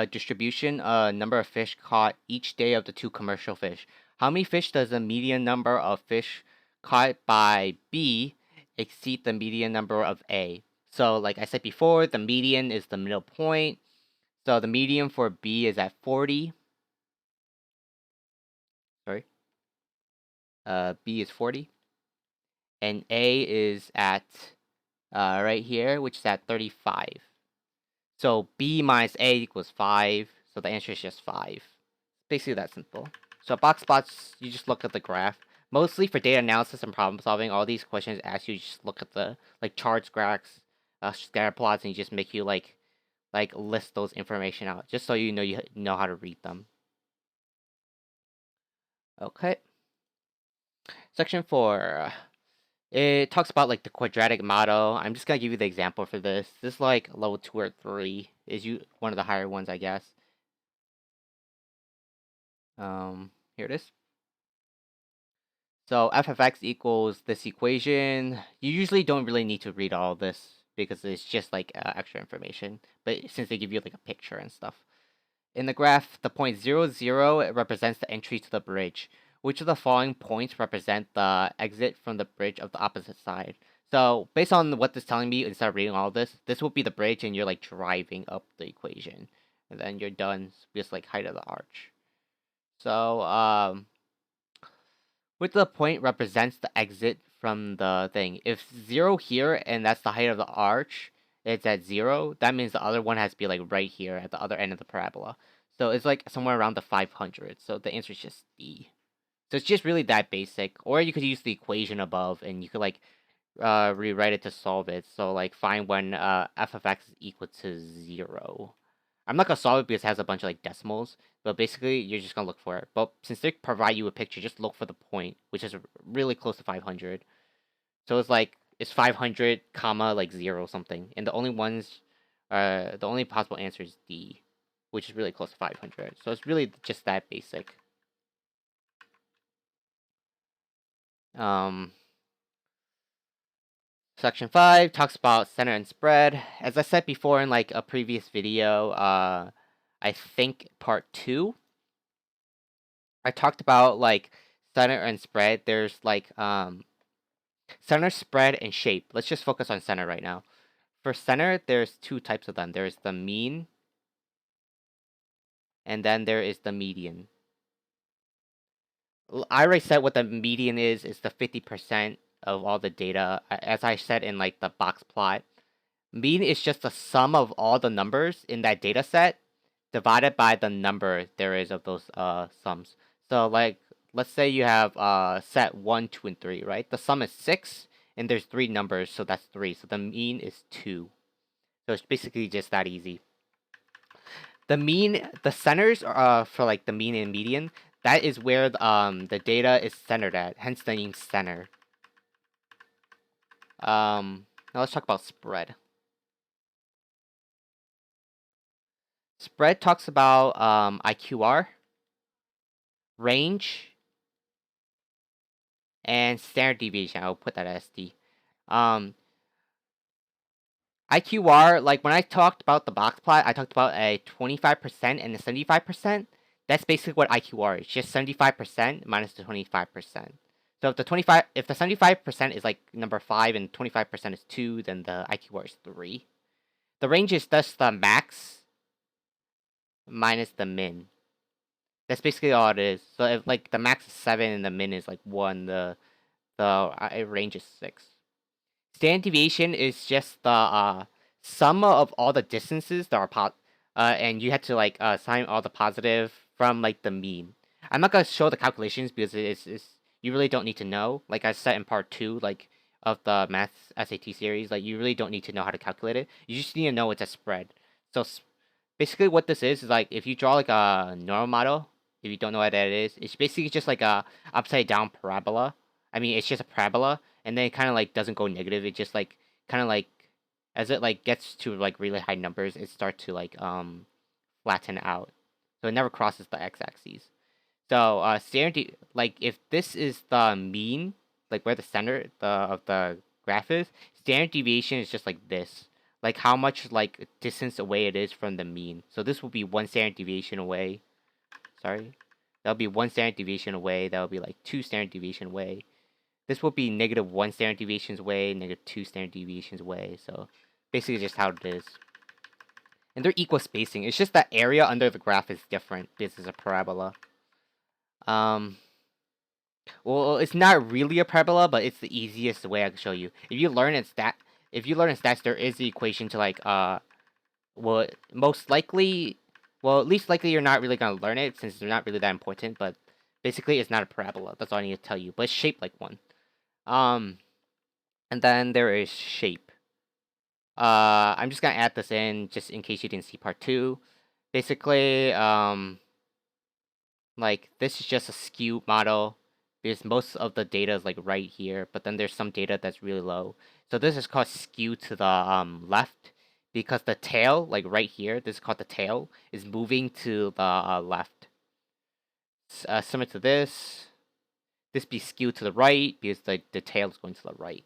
distribution number of fish caught each day of the 2 commercial fish. How many fish does the median number of fish caught by B exceed the median number of A? So like I said before, the median is the middle point. So the median for B is at 40. Sorry. B is 40. And A is at right here, which is at 35. So B minus A equals 5. So the answer is just 5. Basically that simple. So box plots, you just look at the graph. Mostly for data analysis and problem solving, all these questions ask you just look at the like charts, graphs, scatter plots, and you just make you like list those information out, just so you know how to read them. Okay. Section 4. It talks about like the quadratic model. I'm just gonna give you the example for this. This is like level 2 or 3. is one of the higher ones, I guess. Here it is. So f of x equals this equation. You usually don't really need to read all of this because it's just like extra information. But since they give you like a picture and stuff. In the graph, the point 0, 0 represents the entry to the bridge. Which of the following points represent the exit from the bridge of the opposite side? So based on what this is telling me, instead of reading all this, this will be the bridge and you're like driving up the equation. And then you're done with like height of the arch. So which of the point represents the exit from the thing? If 0 here and that's the height of the arch, it's at 0, that means the other one has to be like right here at the other end of the parabola. So it's like somewhere around the 500. So the answer is just D. So it's just really that basic. Or you could use the equation above and you could like rewrite it to solve it. So like find when f of x is equal to 0. I'm not gonna solve it because it has a bunch of like decimals, but basically you're just gonna look for it. But since they provide you a picture, just look for the point, which is really close to 500. So it's like it's 500 comma like 0 something, and the only possible answer is D, which is really close to 500. So it's really just that basic. Section 5 talks about center and spread. As I said before in like a previous video, I think part 2, I talked about like center and spread. There's like center, spread, and shape. Let's just focus on center right now. For center, there's 2 types of them. There's the mean, and then there is the median. I already said what the median is the 50% of all the data. As I said in like the box plot, mean is just the sum of all the numbers in that data set divided by the number there is of those sums. So like let's say you have set 1, 2, and 3, right? The sum is 6 and there's 3 numbers, so that's 3. So the mean is 2. So it's basically just that easy. The centers for like the mean and median, that is where the data is centered at, hence the name center. Now let's talk about spread. Spread talks about IQR, range, and standard deviation. I'll put that as SD. IQR, like when I talked about the box plot, I talked about a 25% and a 75%. That's basically what IQR is, just 75% minus the 25%. So if the 75% is like number 5 and 25% is 2, then the IQR is 3. The range is thus the max minus the min. That's basically all it is. So if like the max is 7 and the min is like 1, the range is 6. Standard deviation is just the sum of all the distances that are and you have to like assign all the positive from like the mean. I'm not gonna show the calculations because it's you really don't need to know. Like I said in part 2, like of the math SAT series, like you really don't need to know how to calculate it. You just need to know it's a spread. So basically, what this is like if you draw like a normal model. If you don't know what that is, it's basically just like a upside down parabola. I mean, it's just a parabola, and then it kind of like doesn't go negative. It just like kind of like as it like gets to like really high numbers, it starts to like flatten out. So it never crosses the x-axis. So standard like if this is the mean, like where the center of the graph is, standard deviation is just like this. Like how much like distance away it is from the mean. So this will be 1 standard deviation away. Sorry. That'll be 1 standard deviation away. That'll be like 2 standard deviation away. This will be -1 standard deviations away, -2 standard deviations away. So basically just how it is. And they're equal spacing. It's just that area under the graph is different. This is a parabola. Well, it's not really a parabola, but it's the easiest way I can show you. If you learn in stats, there is the equation to like well, most likely, well, at least likely you're not really gonna learn it since they're not really that important. But basically, it's not a parabola. That's all I need to tell you. But it's shaped like one. And then there is shape. I'm just gonna add this in just in case you didn't see part 2. Basically, like this is just a skew model because most of the data is like right here, but then there's some data that's really low. So this is called skew to the left because the tail, like right here, this is called the tail, is moving to the left. Similar to this be skewed to the right because the tail is going to the right.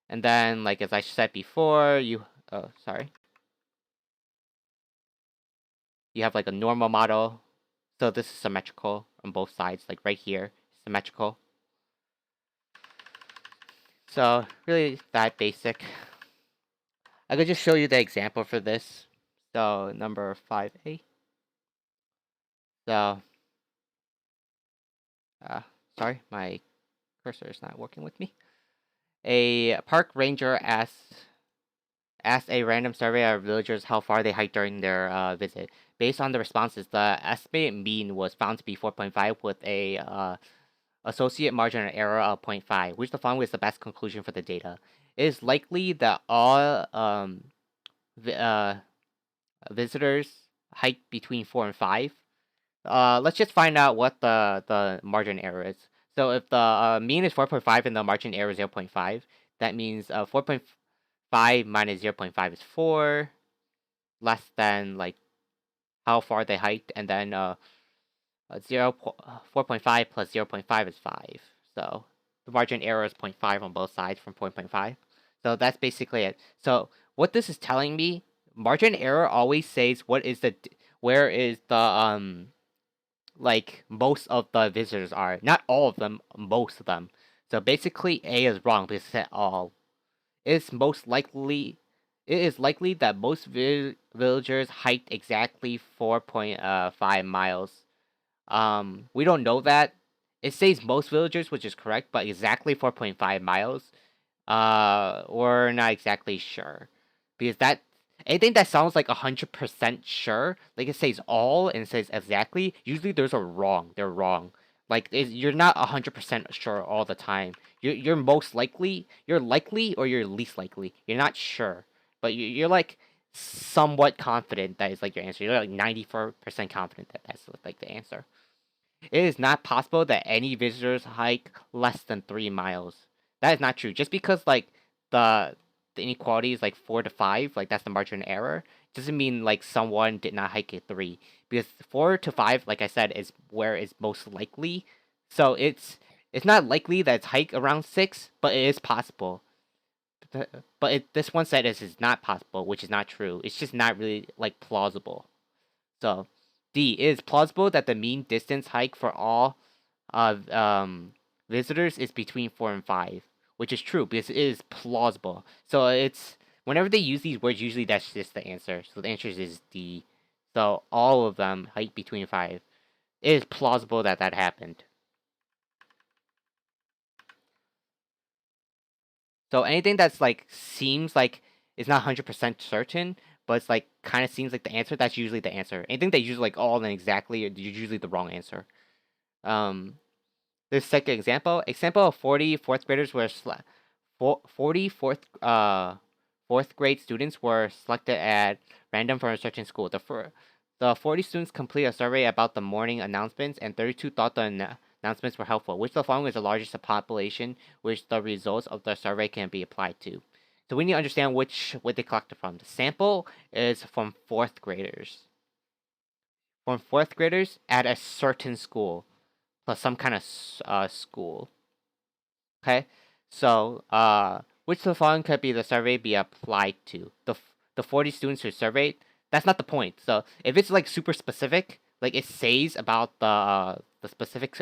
And then, like as I said before, you have like a normal model. So this is symmetrical on both sides, like right here, symmetrical. So really that basic. I could just show you the example for this. So number 5A. So, sorry, my cursor is not working with me. A park ranger asked a random survey of villagers how far they hiked during their visit. Based on the responses, the estimated mean was found to be 4.5 with a associate margin of error of 0.5, which the following is the best conclusion for the data. It is likely that all visitors hiked between 4 and 5. Let's just find out what the margin error is. So if the mean is 4.5 and the margin error is 0.5, that means 4.5 minus 0.5 is 4, less than like how far they hiked, and then 4.5 plus 0.5 is 5. So the margin error is 0.5 on both sides from 4.5. So that's basically it. So what this is telling me, margin error always says where is the like most of the visitors are. Not all of them, most of them. So basically A is wrong because it said all. It is likely that most villagers hiked exactly 4.5 miles. We don't know that. It says most villagers, which is correct, but exactly 4.5 miles, we're not exactly sure. Because anything that sounds like 100% sure, like it says all and it says exactly, usually those are wrong. They're wrong. Like, you're not 100% sure all the time. You're most likely, you're likely or you're least likely. You're not sure. But you're like somewhat confident that is like your answer. You're like 94% confident that that's like the answer. It is not possible that any visitors hike less than 3 miles. That is not true. Just because like the inequality is like 4 to 5, like that's the margin of error, doesn't mean like someone did not hike at 3. Because 4 to 5, like I said, is where it's most likely. So it's not likely that it's hike around 6, but it is possible. But this one said is not possible, which is not true. It's just not really like plausible. So D, it is plausible that the mean distance hike for all visitors is between 4 and 5, which is true because it is plausible. So it's whenever they use these words, usually that's just the answer. So the answer is D. So all of them hike between 5. It is plausible that that happened. So anything that's like seems like it's not 100% certain, but it's like kind of seems like the answer, that's usually the answer. Anything that usually like all and exactly are usually the wrong answer. This second example of 40 fourth graders were 40 fourth grade students were selected at random from a certain school. The 40 students completed a survey about the morning announcements, and 32 thought the announcements were helpful. Which the following is the largest population which the results of the survey can be applied to? So we need to understand what they collected from. The sample is from fourth graders. From fourth graders at a certain school, plus some kind of school. Okay, so which of the following could be the survey be applied to? The 40 students who surveyed. That's not the point. So if it's like super specific, like it says about the specific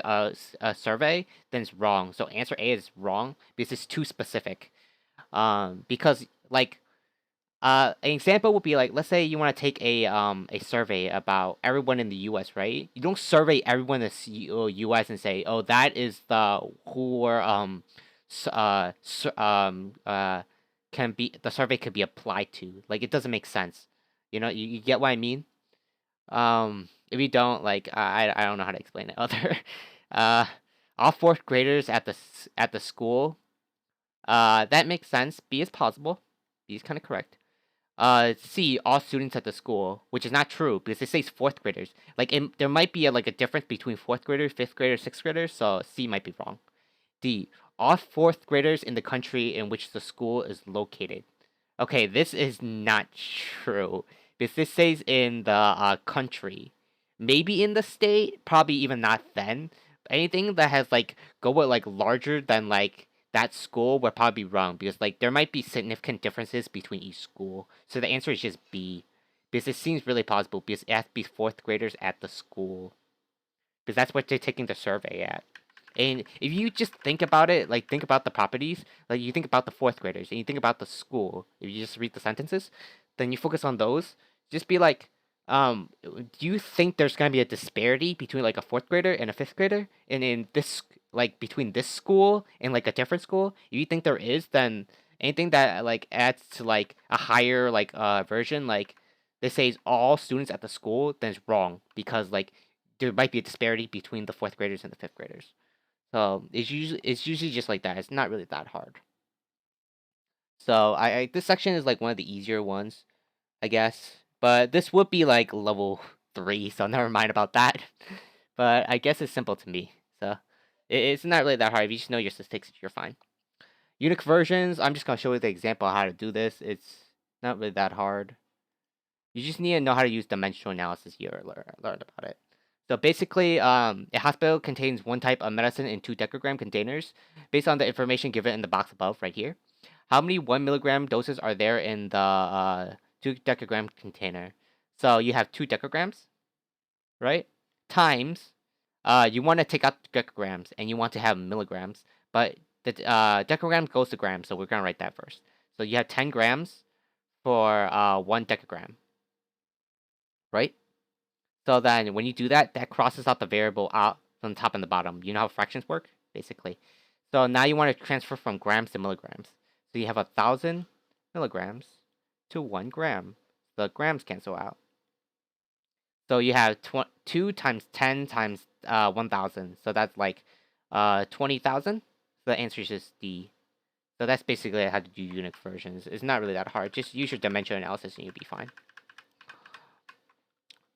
survey, then it's wrong. So answer A is wrong because it's too specific. Because like an example would be like, let's say you want to take a survey about everyone in the U.S., right? You don't survey everyone in the U.S. and say, oh, that is the who were can be the survey could be applied to. Like it doesn't make sense. You get what I mean? If you don't, like I don't know how to explain it. Other, all fourth graders at the school. That makes sense. B is possible. B is kind of correct. C, all students at the school, which is not true because it says fourth graders. Like there might be a difference between fourth graders, fifth graders, sixth graders, so C might be wrong. D, all fourth graders in the country in which the school is located. Okay, this is not true because this says in the country, maybe in the state, probably even not then. Anything that has like go with like larger than like that school would probably be wrong because like there might be significant differences between each school. So the answer is just B because it seems really possible because it has to be fourth graders at the school because that's what they're taking the survey at. And if you just think about it, like think about the properties, like you think about the fourth graders and you think about the school, if you just read the sentences, then you focus on those. Just be like, do you think there's gonna be a disparity between like a fourth grader and a fifth grader? And in this like between this school and like a different school, if you think there is, then anything that like adds to like a higher like version, like this says all students at the school, then it's wrong because like there might be a disparity between the fourth graders and the fifth graders. So it's usually just like that. It's not really that hard. So I this section is like one of the easier ones, I guess. But this would be like level 3, so never mind about that. But I guess it's simple to me. So it's not really that hard. If you just know your statistics, you're fine. Unit conversions, I'm just gonna show you the example of how to do this. It's not really that hard. You just need to know how to use dimensional analysis here. Learn about it. So basically, a hospital contains one type of medicine in 2 decagram containers, based on the information given in the box above, right here. How many 1 milligram doses are there in the 2 decagram container? So you have 2 decagrams, right? Times, you want to take out decagrams and you want to have milligrams, but the decagram goes to grams, so we're gonna write that first. So you have 10 grams for 1 decagram, right? So then when you do that, that crosses out the variable out from the top and the bottom. You know how fractions work, basically. So now you want to transfer from grams to milligrams. So you have 1,000 milligrams to 1 gram. The grams cancel out. So you have 2 times 10 times 1,000. So that's like 20,000. So the answer is just D. So that's basically how to do unit conversions. It's not really that hard. Just use your dimensional analysis and you'll be fine.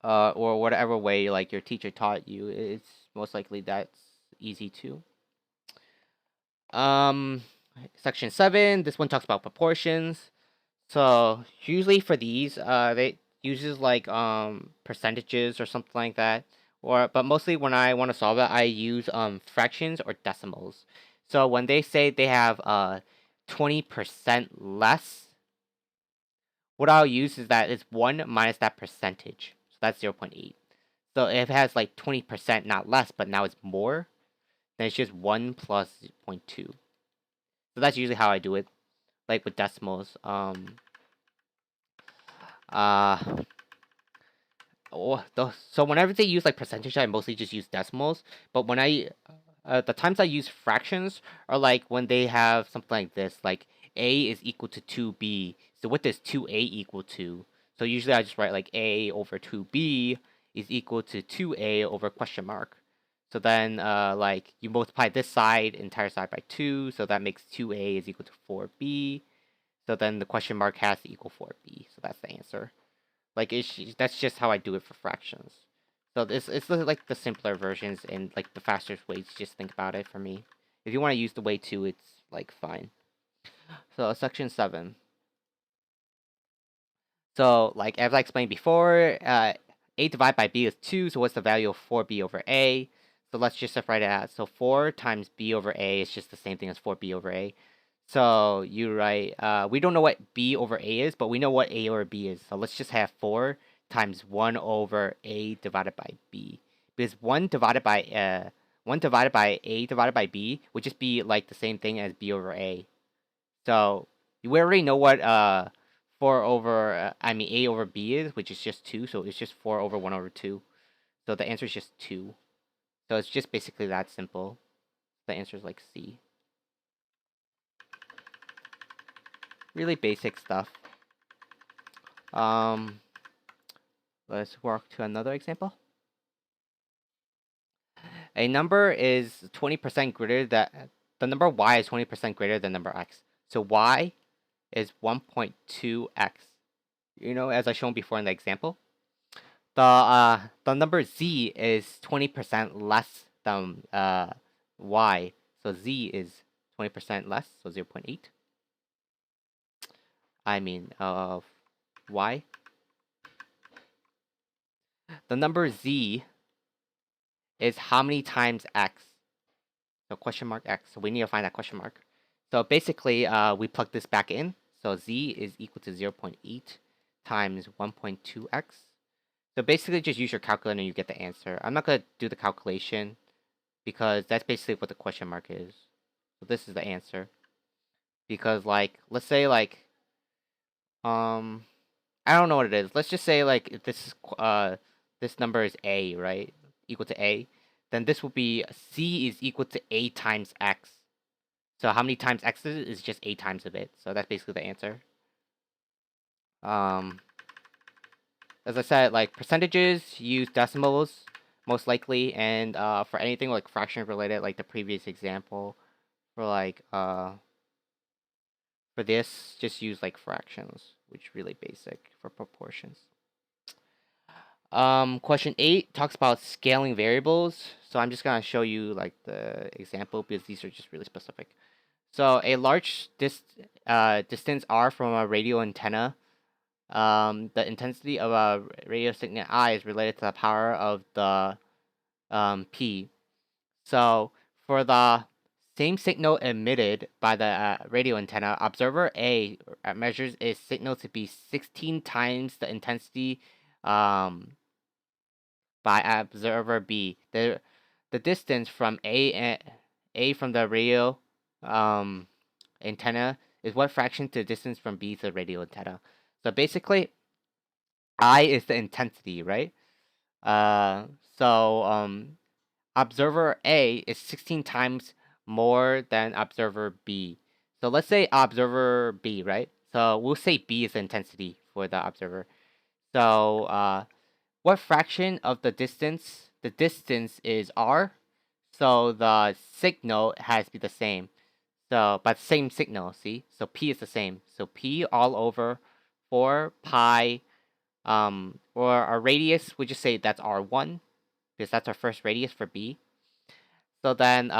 Or whatever way like your teacher taught you, it's most likely that's easy too. Um, Section 7. This one talks about proportions. So usually for these, they uses like percentages or something like that. But mostly when I want to solve it, I use fractions or decimals. So when they say they have 20% less, what I'll use is that it's 1 minus that percentage. So that's 0.8. So if it has like 20%, not less, but now it's more, then it's just 1 plus 0.2. So that's usually how I do it, like with decimals. Uh, so whenever they use like percentage, I mostly just use decimals. But when the times I use fractions are like when they have something like this, like a is equal to 2b. So what does 2a equal to? So usually I just write like a over 2b is equal to 2a over question mark. So then like you multiply this side, entire side by 2, so that makes 2a is equal to 4b. So then the question mark has to equal 4b. So that's the answer. Like that's just how I do it for fractions. So this it's like the simpler versions and like the faster ways. Just think about it for me. If you want to use the way 2, it's like fine. So section 7. So like as I explained before, a divided by b is 2. So what's the value of 4b over a? So let's just separate it out. So 4 times b over a is just the same thing as 4b over a. So you write, we don't know what b over a is, but we know what a over b is. So let's just have 4 times 1 over a divided by b. Because 1 divided by a divided by b would just be like the same thing as b over a. So we already know what 4 over, a over b is, which is just 2. So it's just 4 over 1 over 2. So the answer is just 2. So it's just basically that simple. The answer is like C. Really basic stuff. Let's work to another example. A number is 20% greater than the number y is 20% greater than number x. So y is 1.2x. You know, as I shown before in the example, the number z is 20% less than y. So z is 20% less, so 0.8. of y. The number z is how many times x. So question mark x. So we need to find that question mark. So basically, we plug this back in. So z is equal to 0.8 times 1.2x. So basically, just use your calculator and you get the answer. I'm not gonna do the calculation because that's basically what the question mark is. So this is the answer. Because like, let's say like, I don't know what it is. Let's just say like if this number is a, right? Equal to a, then this will be c is equal to a times x. So how many times x is just a times of it. So that's basically the answer. As I said, like percentages use decimals most likely, and for anything like fraction related, like the previous example, for like for this, just use like fractions, which is really basic for proportions. Question 8 talks about scaling variables. So I'm just gonna show you like the example because these are just really specific. So a large distance r from a radio antenna. The intensity of a radio signal I is related to the power of the P. So for the same signal emitted by the radio antenna, observer A measures its signal to be 16 times the intensity by observer B. The distance from A from the radio antenna is what fraction to the distance from B to the radio antenna. So basically, I is the intensity, right? Uh, so observer A is 16 times more than observer B. So let's say observer B, right? So we'll say B is the intensity for the observer. So what fraction of the distance? The distance is r, so the signal has to be the same. So, but same signal, see? So p is the same. So p all over 4 pi, or our radius, we just say that's r1, because that's our first radius for b. So then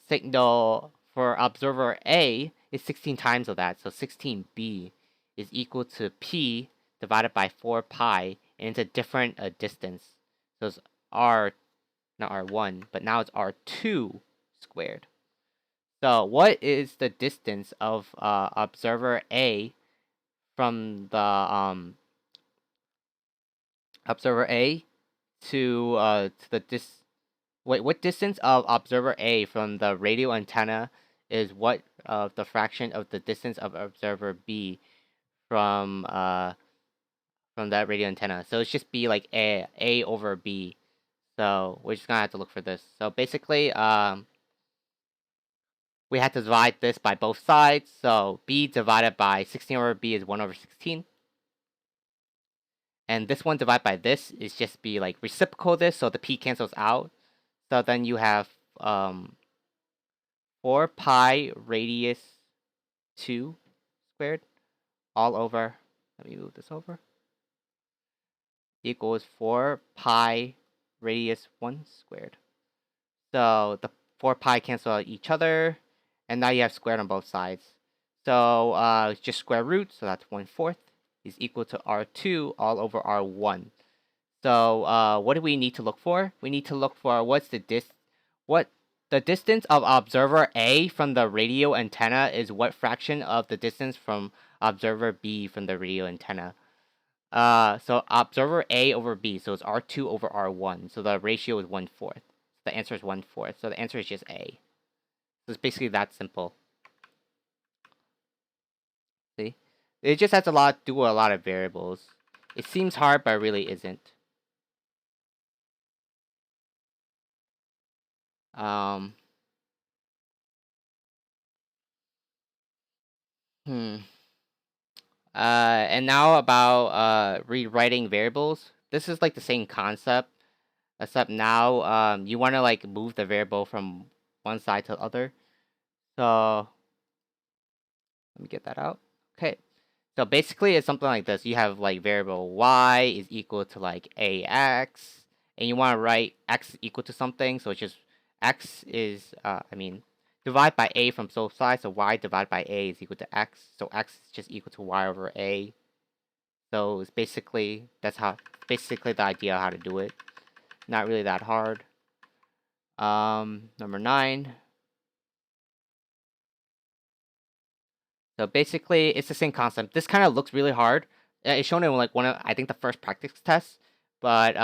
signal for observer A is 16 times of that. So 16b is equal to p divided by 4 pi, and it's a different distance. So it's r, not r1, but now it's r2 squared. So what is the distance of observer A from the observer A to the what distance of observer A from the radio antenna is what the fraction of the distance of observer B from that radio antenna. So it's just be like A over B. So we're just gonna have to look for this. So basically, we had to divide this by both sides. So B divided by 16 over B is 1 over 16. And this one divided by this is just be like reciprocal this, so the P cancels out. So then you have 4 pi radius 2 squared all over, let me move this over, equals 4 pi radius 1 squared. So the 4 pi cancel out each other, and now you have squared on both sides. So just square root, so that's 1/4 is equal to r2 all over r1. So what do we need to look for? We need to look for what's the distance of observer A from the radio antenna is what fraction of the distance from observer B from the radio antenna. So observer A over B, so it's R2 over R1. So the ratio is 1/4. The answer is 1/4. So the answer is just A. So it's basically that simple. See? It just has to do a lot of variables. It seems hard, but it really isn't. Um. And now about rewriting variables. This is like the same concept, except now you want to like move the variable from one side to the other. So let me get that out. Okay. So basically it's something like this. You have like variable y is equal to like ax, and you want to write x equal to something. So it's just x is, divide by a from both sides, so y divided by a is equal to x, so x is just equal to y over a. So it's basically, basically the idea of how to do it. Not really that hard. Number 9. So basically, it's the same concept. This kind of looks really hard. It's shown in like one of, I think, the first practice test. But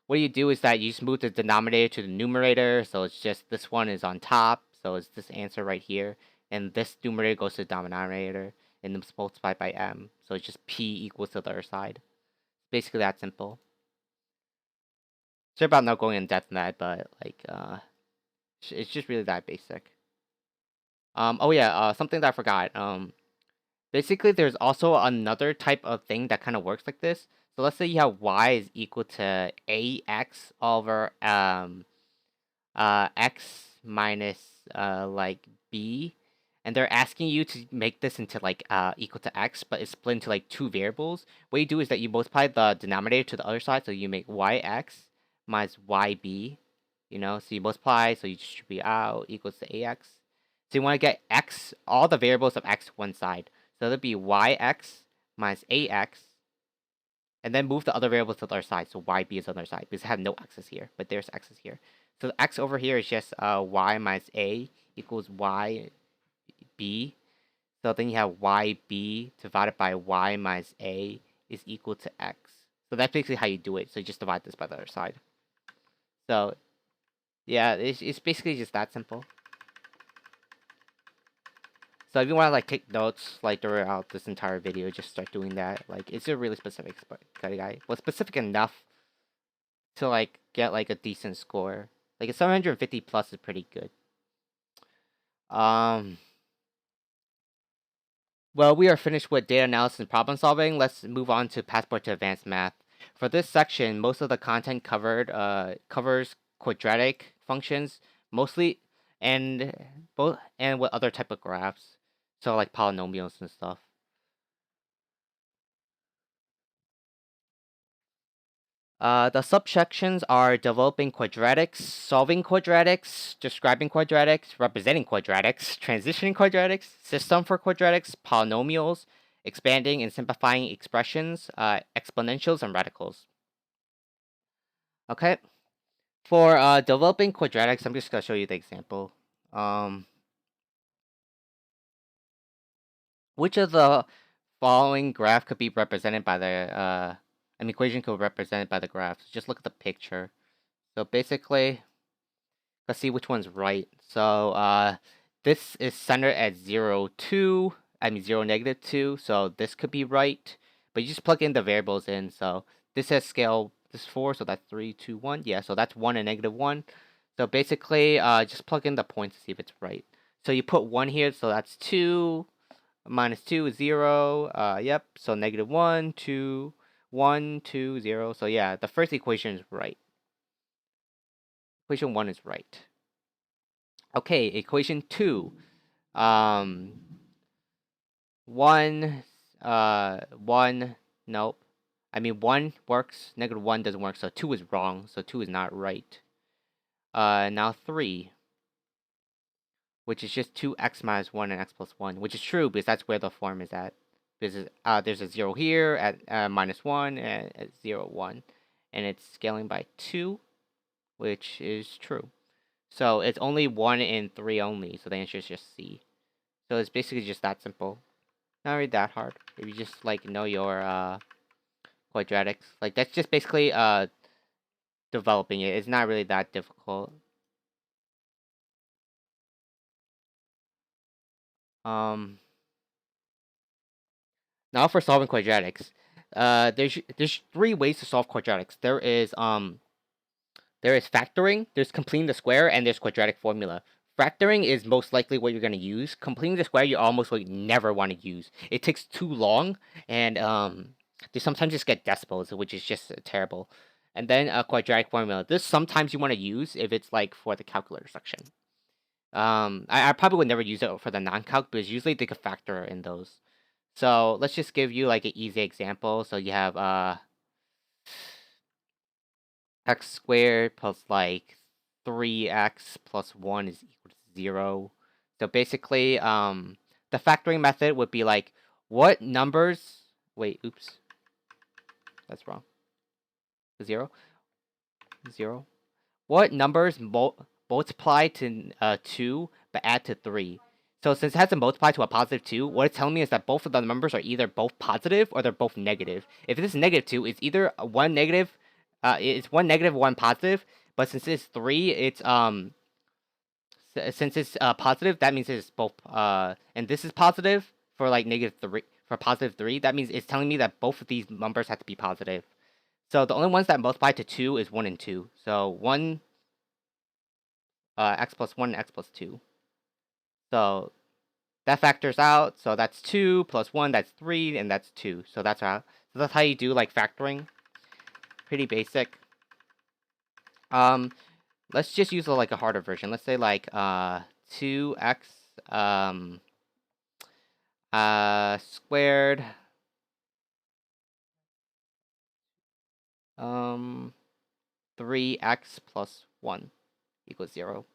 what you do is that you just move the denominator to the numerator. So it's just this one is on top. So it's this answer right here, and this numerator goes to the denominator, and it's multiplied by m. So it's just p equals to the other side. Basically that simple. Sorry about not going in depth in that, but like it's just really that basic. Oh yeah, something that I forgot. Basically, there's also another type of thing that kind of works like this. So let's say you have y is equal to ax over x minus like b, and they're asking you to make this into like equal to x, but it's split into like two variables. What you do is that you multiply the denominator to the other side, so you make yx minus yb. So you multiply, so you distribute out equals to ax. So you want to get x, all the variables of x to one side. So that'd be yx minus ax, and then move the other variables to the other side. So yb is on the other side because it had no x's here, but there's x's here. So the x over here is just y minus a equals yb. So then you have yb divided by y minus a is equal to x. So that's basically how you do it. So you just divide this by the other side. So yeah, it's basically just that simple. So if you want to like take notes like throughout this entire video, just start doing that. Like it's a really specific guy. Well, specific enough to like get like a decent score. Like a 750 plus is pretty good. Well, we are finished with data analysis and problem solving. Let's move on to Passport to Advanced Math. For this section, most of the content covered covers quadratic functions mostly, and with other type of graphs, so like polynomials and stuff. The subsections are developing quadratics, solving quadratics, describing quadratics, representing quadratics, transitioning quadratics, system for quadratics, polynomials, expanding and simplifying expressions, exponentials, and radicals. Okay, for developing quadratics, I'm just going to show you the example. Which of the following graph could be represented by the an equation could be represented by the graph? So just look at the picture. So basically, let's see which one's right. So this is centered at 0, 2. I mean 0, negative 2. So this could be right. But you just plug in the variables in. So this has scale, this is 4, so that's 3, 2, 1. Yeah, so that's 1 and negative 1. So basically, just plug in the points to see if it's right. So you put 1 here, so that's 2. Minus 2 is 0. Yep, so negative 1, 2, 1, 2, 0. So yeah, the first equation is right. Equation 1 is right. Okay, equation 2. 1, 1, nope. I mean, 1 works, negative 1 doesn't work, so 2 is wrong, so 2 is not right. Now 3, which is just 2x minus 1 and x plus 1, which is true because that's where the form is at. Because there's a 0 here at minus 1 and at 0, 1. And it's scaling by 2, which is true. So it's only 1 and 3 only, so the answer is just C. So it's basically just that simple. Not really that hard. If you just like know your quadratics. Like that's just basically developing it. It's not really that difficult. Now for solving quadratics. There's 3 ways to solve quadratics. There is factoring, there's completing the square, and there's quadratic formula. Factoring is most likely what you're going to use. Completing the square, you almost like never want to use. It takes too long, and they sometimes just get decimals, which is just terrible. And then a quadratic formula. This sometimes you want to use if it's like for the calculator section. I probably would never use it for the non-calc because usually they could factor in those. So let's just give you like an easy example. So you have x squared plus like 3x plus 1 is equal to 0. So basically, the factoring method would be like, what numbers, wait, oops, that's wrong, 0, 0. What numbers multiply to 2 but add to 3? So since it has to multiply to a positive 2, what it's telling me is that both of the numbers are either both positive or they're both negative. If this is negative 2, it's either one negative, it's one negative, one positive. But since it's 3, it's since it's positive, that means it's both. And this is positive for like -3 for positive 3. That means it's telling me that both of these numbers have to be positive. So the only ones that multiply to 2 is 1 and 2. So 1 x plus 1 and x plus 2. So that factors out. So that's 2 plus 1, that's 3, and that's 2. So that's how you do like factoring. Pretty basic. Let's just use like a harder version. Let's say like 2x squared 3x plus 1 equals 0.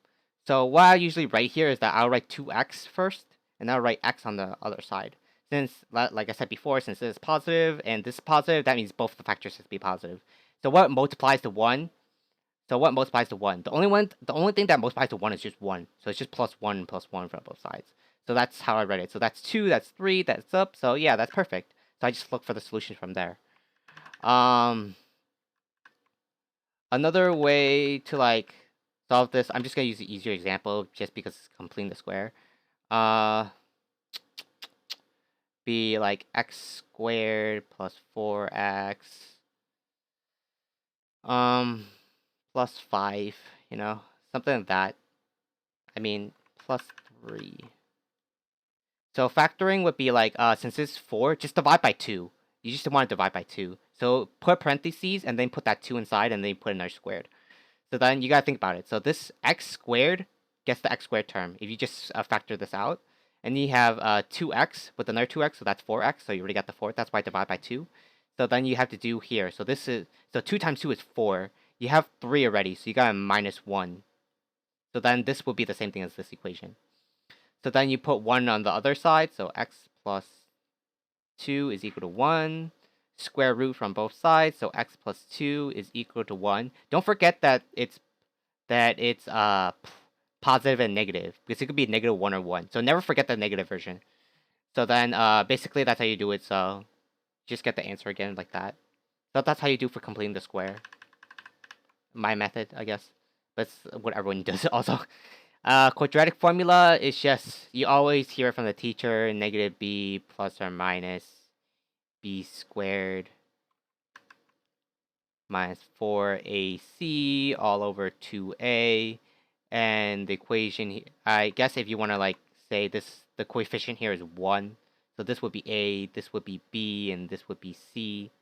So what I usually write here is that I'll write 2x first, and I'll write x on the other side. Since, like I said before, since this is positive and this is positive, that means both the factors have to be positive. So what multiplies to 1? So what multiplies to 1? The only thing that multiplies to 1 is just 1. So it's just plus 1 for both sides. So that's how I write it. So that's 2, that's 3, that's up. So yeah, that's perfect. So I just look for the solution from there. Another way to like solve this, I'm just gonna use the easier example just because it's completing the square. Be like x squared plus 4x plus 5, something like that. I mean plus 3. So factoring would be like since it's 4, just divide by 2. You just want to divide by 2. So put parentheses and then put that 2 inside and then put another squared. So then you gotta think about it. So this x squared gets the x squared term if you just factor this out. And you have 2x with another 2x, so that's 4x. So you already got the 4th. That's why I divide by 2. So then you have to do here. So 2 times 2 is 4. You have 3 already, so you got a minus 1. So then this will be the same thing as this equation. So then you put 1 on the other side. So x plus 2 is equal to 1. Square root from both sides. So x plus 2 is equal to 1. Don't forget that it's positive and negative, because it could be -1 or 1. So never forget the negative version. So then basically that's how you do it. So just get the answer again like that. So that's how you do for completing the square. My method, I guess. That's what everyone does also. Quadratic formula is just, you always hear it from the teacher, -b plus or minus b squared minus 4ac all over 2a. And the equation, I guess if you want to like say this, the coefficient here is 1. So this would be a, this would be b, and this would be c.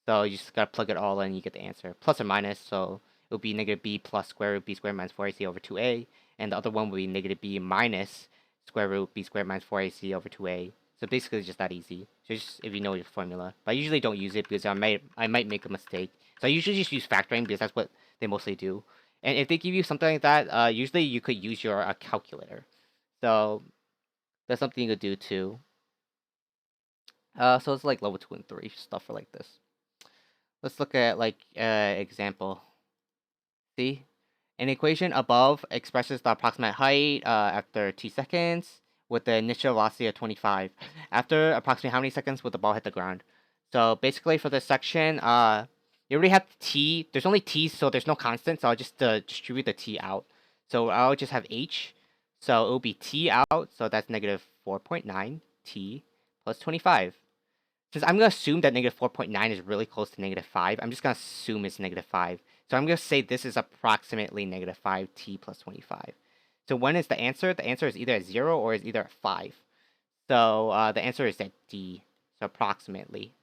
So you just gotta plug it all in, you get the answer. Plus or minus, so it would be -b plus square root b squared minus 4ac over 2a. And the other one would be -b minus square root b squared minus 4ac over 2a. So basically it's just that easy. So just if you know your formula. But I usually don't use it because I might make a mistake. So I usually just use factoring because that's what they mostly do. And if they give you something like that, usually you could use your calculator. So that's something you could do too. So it's like level 2 and 3 stuff for like this. Let's look at like example. See, an equation above expresses the approximate height after t seconds with the initial velocity of 25. After approximately how many seconds will the ball hit the ground? So basically for this section, you already have t. There's only t, so there's no constant. So I'll just distribute the t out. So I'll just have h. So it will be t out. So that's -4.9 t plus 25. Since I'm going to assume that -4.9 is really close to -5, I'm just going to assume it's -5. So I'm going to say this is approximately -5t plus 25. So when is the answer? The answer is either at 0 or is either at 5. So the answer is at D. So approximately.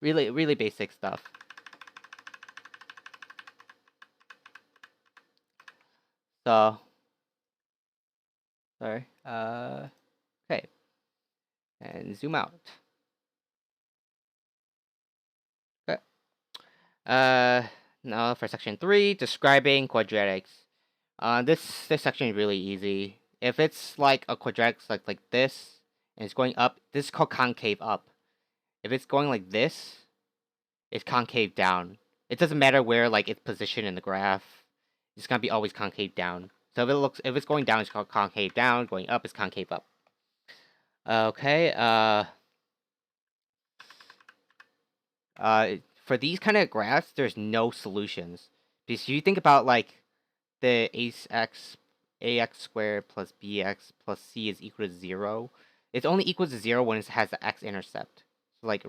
Really, really basic stuff. So, sorry. Okay. And zoom out. Okay. Now for section 3, describing quadratics. This section is really easy. If it's like a quadratic like this, and it's going up, this is called concave up. If it's going like this, it's concave down. It doesn't matter where like its position in the graph. It's gonna be always concave down. So if it's going down, it's called concave down. Going up is concave up. Okay. For these kind of graphs, there's no solutions. Because you think about like the ax squared plus bx plus c is equal to 0. It's only equal to 0 when it has the x-intercept. So like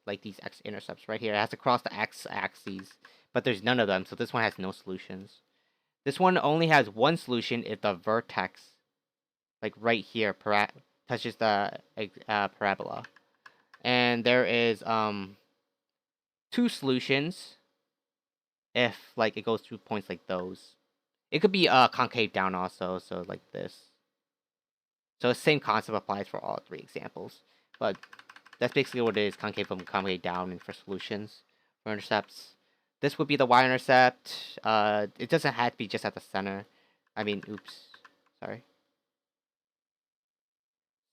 like these x-intercepts right here. It has to cross the x-axes, but there's none of them, so this one has no solutions. This one only has one solution if the vertex, like right here, touches the parabola. And there is two solutions if like it goes through points like those. It could be concave down also, so like this. So the same concept applies for all three examples. But that's basically what it is, concave up and concave down, and for solutions for intercepts. This would be the y-intercept. It doesn't have to be just at the center. I mean, oops, sorry.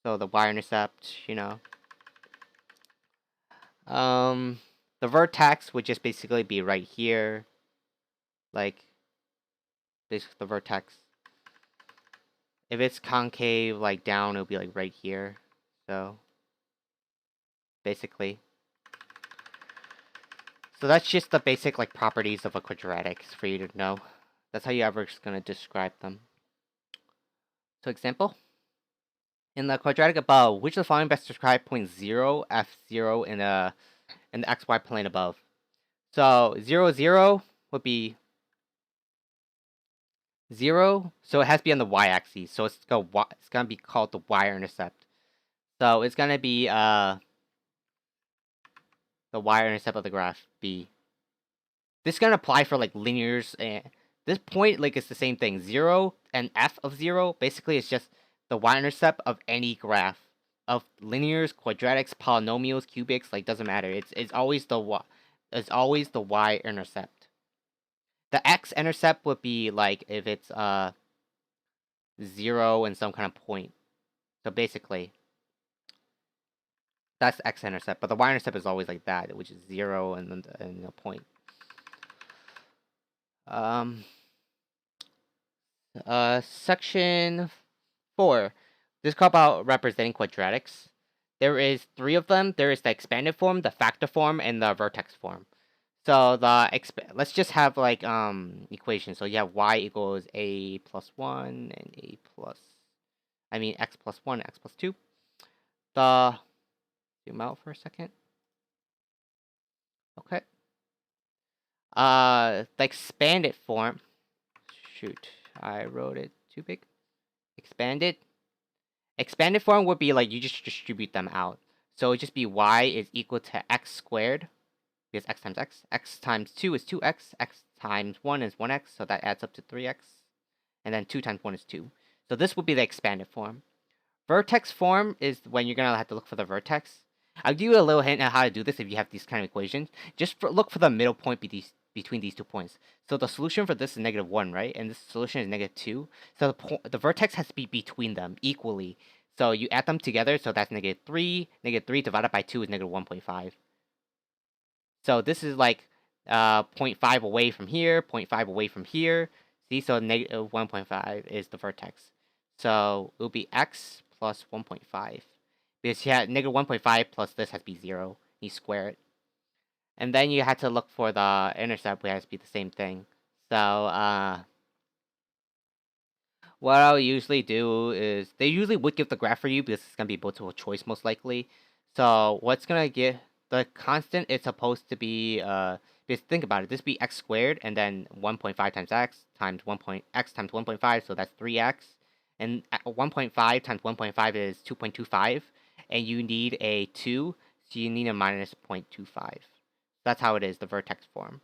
So the y-intercept, you know. The vertex would just basically be right here. Like, this the vertex. If it's concave, like down, it'll be like right here. So, basically. So that's just the basic like properties of a quadratic for you to know. That's how you're ever gonna describe them. So example. In the quadratic above, which of the following best describe point 0, f0 in the xy plane above? So 0, 0 would be 0, so it has to be on the y-axis. So it's gonna be called the y-intercept. So it's gonna be the y-intercept of the graph b. This is gonna apply for like linears, and this point like it's the same thing. 0 and f of 0 basically is just the y-intercept of any graph of linears, quadratics, polynomials, cubics. Like doesn't matter. It's always the y-intercept. The x-intercept would be like if it's 0 and some kind of point. So basically, that's x-intercept. But the y-intercept is always like that, which is 0 and a point. Section 4. This is called about representing quadratics. There is 3 of them. There is the expanded form, the factor form, and the vertex form. So let's just have like equations. So you have y equals a plus 1 and x plus 1, x plus 2. Zoom out for a second. Okay. The expanded form. Shoot, I wrote it too big. Expanded form would be like you just distribute them out. So it would just be y is equal to x squared, because x times 2 is 2x, x times 1 is 1x, so that adds up to 3x, and then 2 times 1 is 2. So this would be the expanded form. Vertex form is when you're going to have to look for the vertex. I'll give you a little hint on how to do this if you have these kind of equations. Just look for the middle point between these 2 points. So the solution for this is -1, right? And this solution is -2. So the vertex has to be between them equally. So you add them together, so that's -3. -3 divided by 2 is -1.5. So this is like 0.5 away from here, 0.5 away from here. See, so -1.5 is the vertex. So it will be x plus 1.5. Because you had -1.5 plus this has to be 0. You square it. And then you had to look for the intercept, which has to be the same thing. So what I'll usually do is, they usually would give the graph for you because it's going to be multiple choice most likely. So what's going to get the constant is supposed to be, because think about it, this would be x squared and then 1.5 times x times x times 1.5, so that's 3x. And 1.5 times 1.5 is 2.25, and you need a 2, so you need a minus 0.25. That's how it is, the vertex form.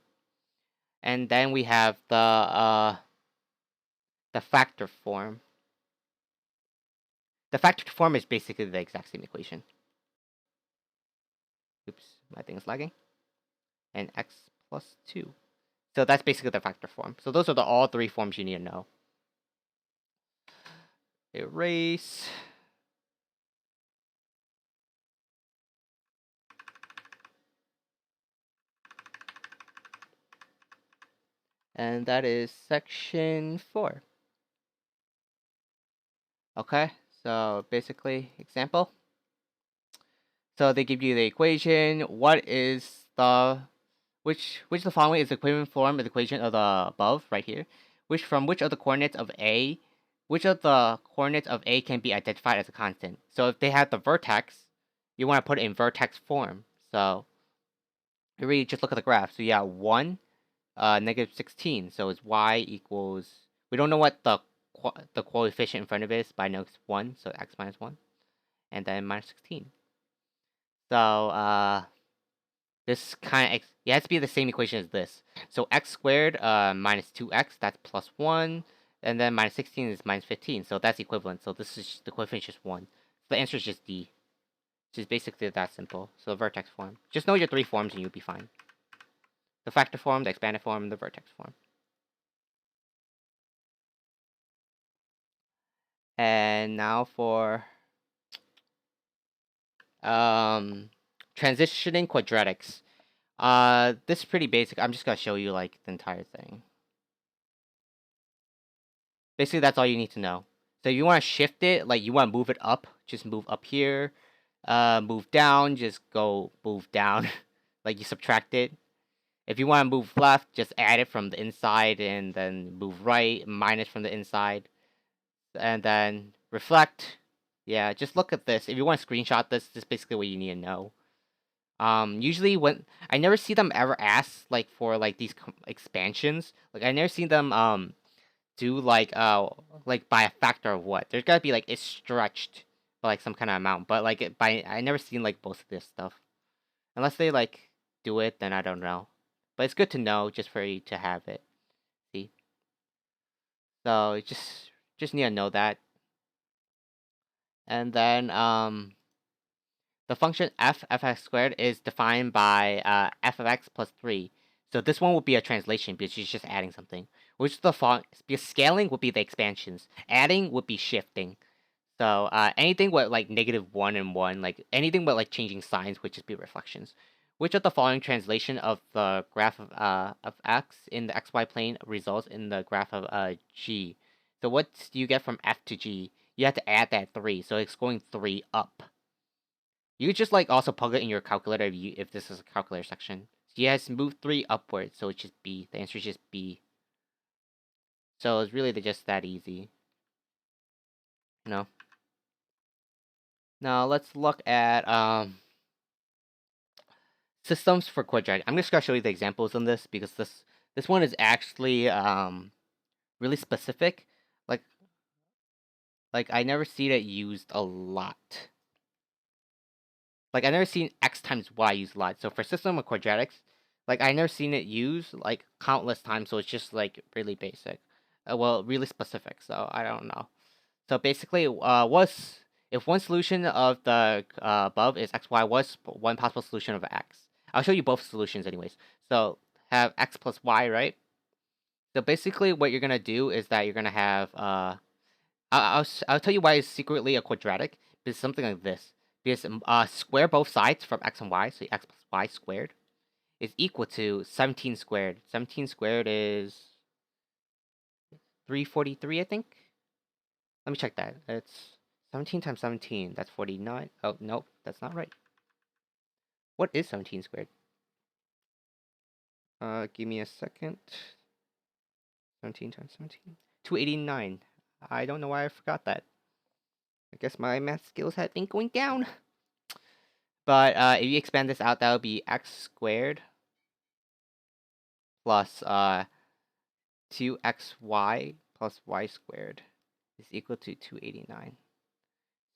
And then we have the factor form. The factor form is basically the exact same equation. Oops, my thing is lagging. And x plus 2. So that's basically the factor form. So those are all 3 forms you need to know. erase. And that is section 4. Okay, so basically, example. So they give you the equation. What is the which of the following is the equivalent form of the equation of the above right here? Which of the coordinates of A, which of the coordinates of A can be identified as a constant? So if they have the vertex, you want to put it in vertex form. So you really just look at the graph. So you have 1, negative 16. So it's y equals. We don't know what the coefficient in front of it is, but I know it's 1. So x minus 1, and then minus 16. So this kind of it has to be the same equation as this. So x squared minus 2x, that's plus 1, and then minus 16 is minus 15. So that's equivalent. So this is the coefficient is just 1. So the answer is just D. Which is basically that simple. So vertex form. Just know your 3 forms and you'll be fine. The factor form, the expanded form, and the vertex form. And now for transitioning quadratics. This is pretty basic. I'm just gonna show you like the entire thing. Basically, that's all you need to know. So if you want to shift it, like you want to move it up, just move up here. Move down, just go move down. Like you subtract it. If you want to move left, just add it from the inside, and then move right, minus from the inside, and then reflect. Yeah, just look at this. If you want to screenshot this, this is basically what you need to know. Usually when I never see them ever ask like for like these expansions. Like I never seen them do like by a factor of what. There's gotta be like it's stretched by like some kind of amount. But like I never seen like both of this stuff. Unless they like do it, then I don't know. But it's good to know just for you to have it. See? So just need to know that. And then the function f of x squared is defined by f of x plus 3. So this one would be a translation because it's just adding something. Which the because scaling would be the expansions. Adding would be shifting. So anything with like -1 and 1, like anything but like changing signs would just be reflections. Which of the following translation of the graph of x in the xy plane results in the graph of g? So what do you get from f to g? You have to add that 3, so it's going 3 up. You could just like also plug it in your calculator if this is a calculator section. So you have to move 3 upwards, so it's just B. The answer is just B. So it's really just that easy. No. Now let's look at systems for quadratic. I'm just gonna show you the examples on this because this one is actually really specific. Like I never see it used a lot. Like I never seen x times y used a lot. So for system of quadratics, like I never seen it used like countless times. So it's just like really basic. Well, really specific. So I don't know. So basically, was if one solution of the above is xy, what's one possible solution of x? I'll show you both solutions anyways. So have x plus y, right? So basically, what you're gonna do is that you're gonna have I'll tell you why it's secretly a quadratic. It's something like this. Because square both sides from x and y, so x plus y squared is equal to 17 squared. 17 squared is 343, I think. Let me check that. It's 17 times 17. That's 49. Oh, nope, that's not right. What is 17 squared? Give me a second. 17 times 17. 289. I don't know why I forgot that. I guess my math skills have been going down. But if you expand this out, that would be x squared plus 2xy plus y squared is equal to 289.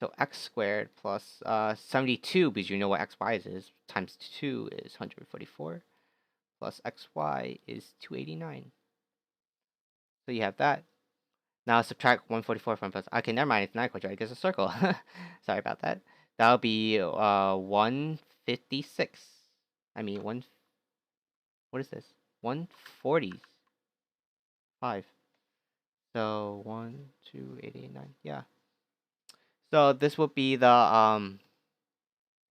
So x squared plus 72, because you know what xy is, times 2 is 144, plus xy is 289. So you have that. Now subtract 144 from plus. Okay, never mind. It's not quadratic. It's a circle. Sorry about that. That'll be 156. I mean What is this? 145. So 1, 2, 8, 8, 9. Yeah. So this would be the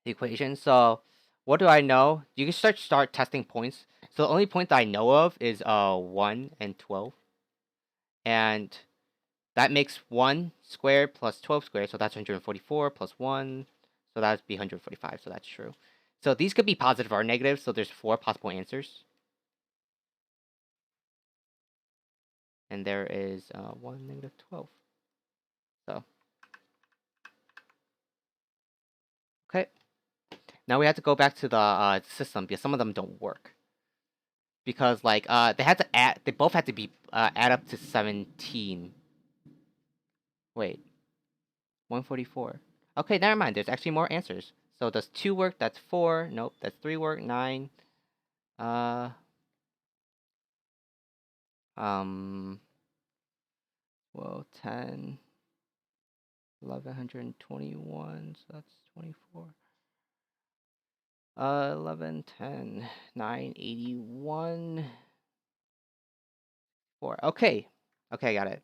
equation. So what do I know? You can start testing points. So the only point that I know of is 1 and 12. And that makes 1 squared plus 12 squared, so that's 144 plus 1, so that would be 145, so that's true. So these could be positive or negative, so there's 4 possible answers. And there is 1, negative 12. So, okay. Now we have to go back to the system, because some of them don't work. Because, like, they both had to be add up to 17. Wait, 144. Okay, never mind, there's actually more answers. So does 2 work? That's 4. Nope, that's 3 work, 9. Well, 10, 1121, so that's 24. 11, 10, 981, 4. Okay. Okay, got it.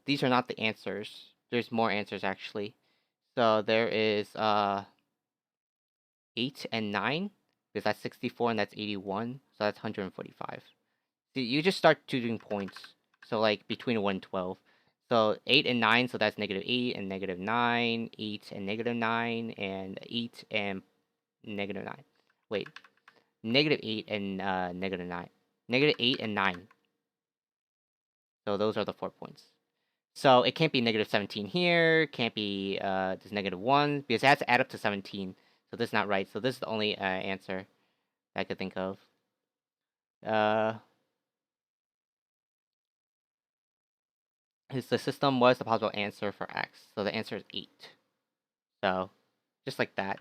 These are not the answers. There's more answers, actually. So there is, 8 and 9, because that's 64 and that's 81, so that's 145. See, you just start choosing points. So, like, between 1 and 12. So, 8 and 9, so that's negative 8 and negative 9, 8 and negative 9, and 8 and negative 9. Wait, negative 8 and negative 9. Negative 8 and 9. So, those are the 4 points. So, it can't be negative 17 here, can't be this negative 1, because it has to add up to 17. So, this is not right. So, this is the only answer I could think of. The system was the possible answer for x. So the answer is 8. So just like that,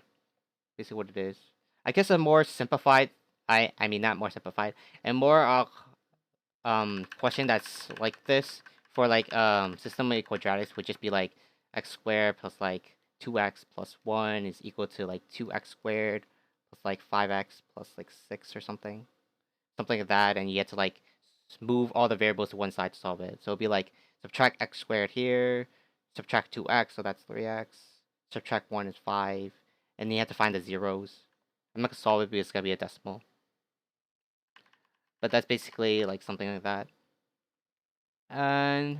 basically what it is. I guess a more simplified, I mean not more simplified, and more question that's like this for like systematic quadratics would just be like x squared plus like 2x plus 1 is equal to like 2x squared plus like 5x plus like 6 or something. Something like that, and you have to like move all the variables to one side to solve it. So it'll be like subtract x squared here, subtract 2x, so that's 3x, subtract 1 is 5, and then you have to find the zeros. I'm not gonna solve it because it's gonna be a decimal. But that's basically like something like that. And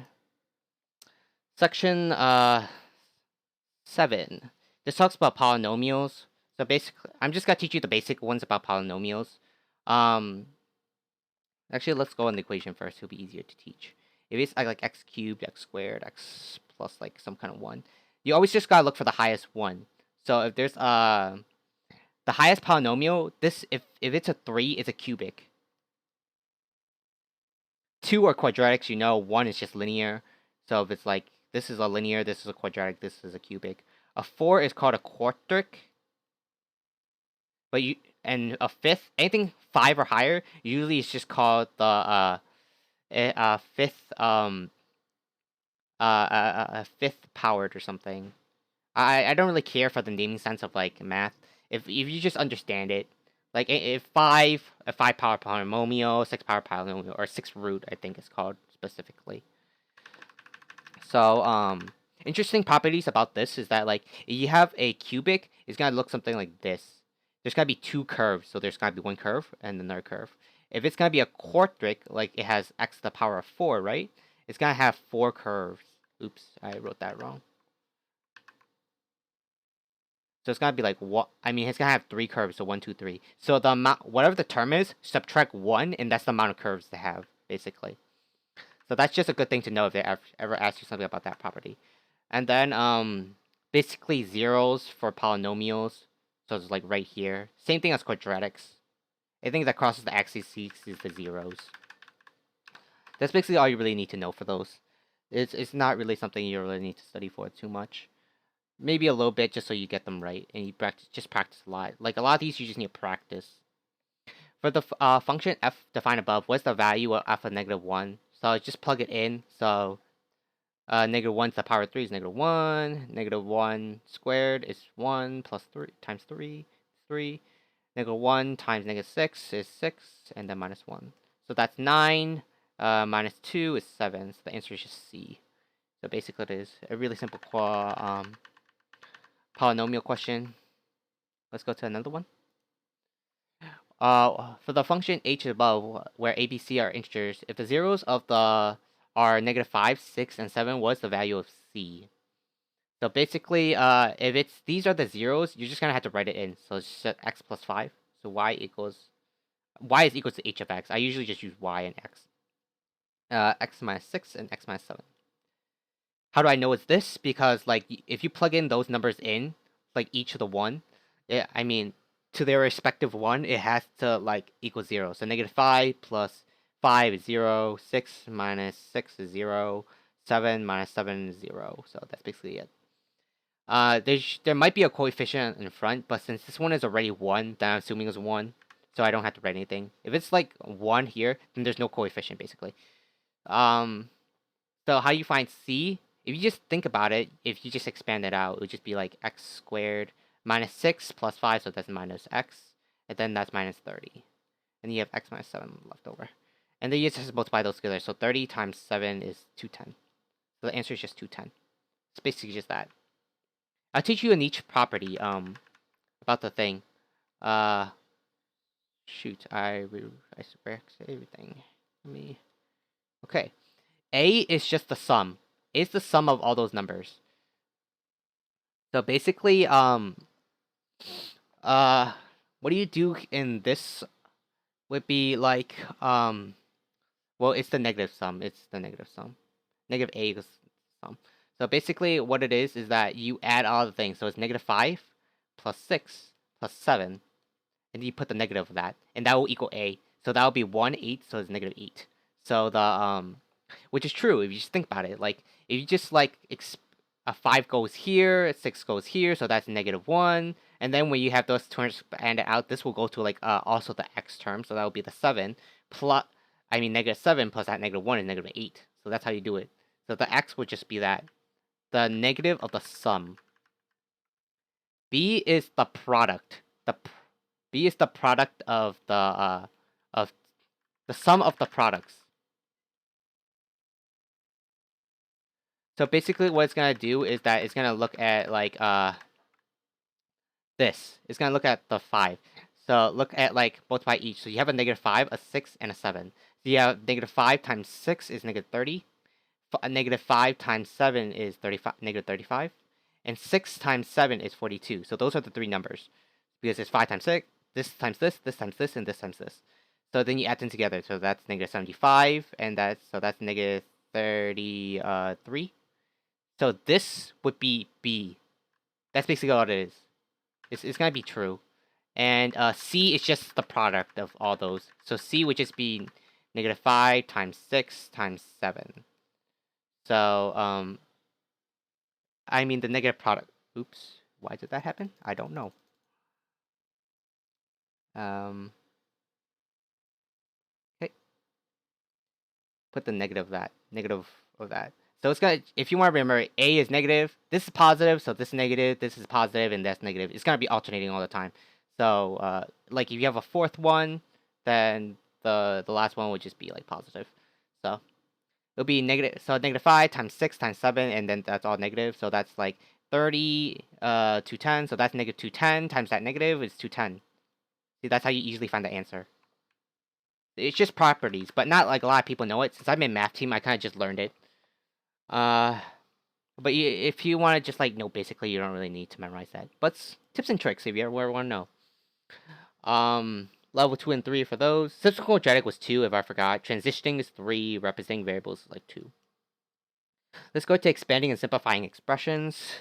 section 7. This talks about polynomials. So basically, I'm just gonna teach you the basic ones about polynomials. Actually, let's go on the equation first. It'll be easier to teach. If it's like x cubed, x squared, x plus like some kind of 1, you always just gotta look for the highest one. So if there's the highest polynomial, this if it's a 3, it's a cubic. 2 are quadratics, 1 is just linear. So if it's like this is a linear, this is a quadratic, this is a cubic. A 4 is called a quartic. But and a fifth, anything 5 or higher, usually it's just called the fifth fifth powered or something. I don't really care for the naming sense of like math. If you just understand it, like if a 5 power polynomial, 6 power polynomial, or 6 root, I think it's called specifically. So interesting properties about this is that like if you have a cubic, it's gonna look something like this. There's gotta be 2 curves, so there's gotta be 1 curve and another curve. If it's gonna be a quartic, like it has x to the power of 4, right? It's gonna have 4 curves. Oops, I wrote that wrong. So it's gonna be like what? I mean, it's gonna have 3 curves, so 1, 2, 3. So the amount, whatever the term is, subtract 1, and that's the amount of curves they have, basically. So that's just a good thing to know if they ever ask you something about that property. And then basically zeros for polynomials. So it's like right here. Same thing as quadratics. Anything that crosses the axis is the zeros. That's basically all you really need to know for those. It's not really something you really need to study for too much. Maybe a little bit just so you get them right and you practice a lot. Like a lot of these you just need to practice. For the function f defined above, what's the value of f of negative 1? So just plug it in. So negative 1 to the power of 3 is negative 1. Negative 1 squared is 1 plus 3 times 3, 3. Negative 1 times negative 6 is 6, and then minus 1. So that's 9. Minus 2 is 7, so the answer is just C. So basically it is a really simple polynomial question. Let's go to another one. For the function h above, where a, b, c are integers, if the zeros of the are -5, 6, and 7, what's the value of c? So basically, if it's these are the zeros, you're just gonna have to write it in. So it's just x plus 5. So y is equal to h of x. I usually just use y and x. X minus 6 and x minus 7. How do I know it's this? Because like if you plug in those numbers in, like each of the one, I mean, to their respective one, it has to like equal 0. So -5 plus 5 is 0, 6 minus 6 is 0, 7 minus 7 is 0. So that's basically it. There might be a coefficient in front, but since this one is already 1, then I'm assuming it's 1, so I don't have to write anything. If it's like 1 here, then there's no coefficient basically. So how you find c? If you just think about it, if you just expand it out, it would just be like x squared minus 6 plus 5, so that's minus x, and then that's minus 30. And you have x minus 7 left over. And then you just multiply those together, so 30 times 7 is 210. So the answer is just 210. It's basically just that. I'll teach you a niche property about the thing. Shoot, I swear everything. Okay. A is just the sum. It's the sum of all those numbers. So basically, what do you do in this would be like, well, it's the negative sum. It's the negative sum. Negative A equals sum. So basically what it is that you add all the things. So it's -5 plus 6 plus 7. And you put the negative of that. And that will equal A. So that will be 1, 8. So it's -8. So the, which is true if you just think about it. Like, if you just like, a 5 goes here, a 6 goes here. So that's -1. And then when you have those terms expanded out, this will go to like, also the x term. So that will be the 7 plus, -7 plus that -1 is -8. So that's how you do it. So the x would just be that. The negative of the sum. B is the product. B is the product of the sum of the products. So basically what it's gonna do is that it's gonna look at like this. It's gonna look at the 5. So look at like multiply each. So you have a -5, a 6, and a 7. So you have -5 times 6 is -30. -5 times 7 is -35. And 6 times 7 is 42. So those are the three numbers. Because it's 5 times 6, this times this times this, and this times this. So then you add them together. So that's -75, and that's -33. So this would be B. That's basically all it is. It's gonna be true. And C is just the product of all those. So C would just be -5 times 6 times 7. So the negative product. Oops. Why did that happen? I don't know. Okay. Put the negative of that. So it's gonna, if you want to remember, A is negative, this is positive, so this is negative, this is positive, and that's negative. It's gonna be alternating all the time. So like if you have a fourth one, then the last one would just be like positive. So it'll be negative. So -5 times 6 times 7, and then that's all negative. So that's like 30 210. So that's -210 times that negative is 210. See, that's how you easily find the answer. It's just properties, but not like a lot of people know it. Since I'm in math team, I kind of just learned it. But if you want to just like know, basically, you don't really need to memorize that. But tips and tricks if you ever want to know. Level 2 and 3 for those. Simple quadratic was 2, if I forgot. Transitioning is 3. Representing variables is like 2. Let's go to expanding and simplifying expressions.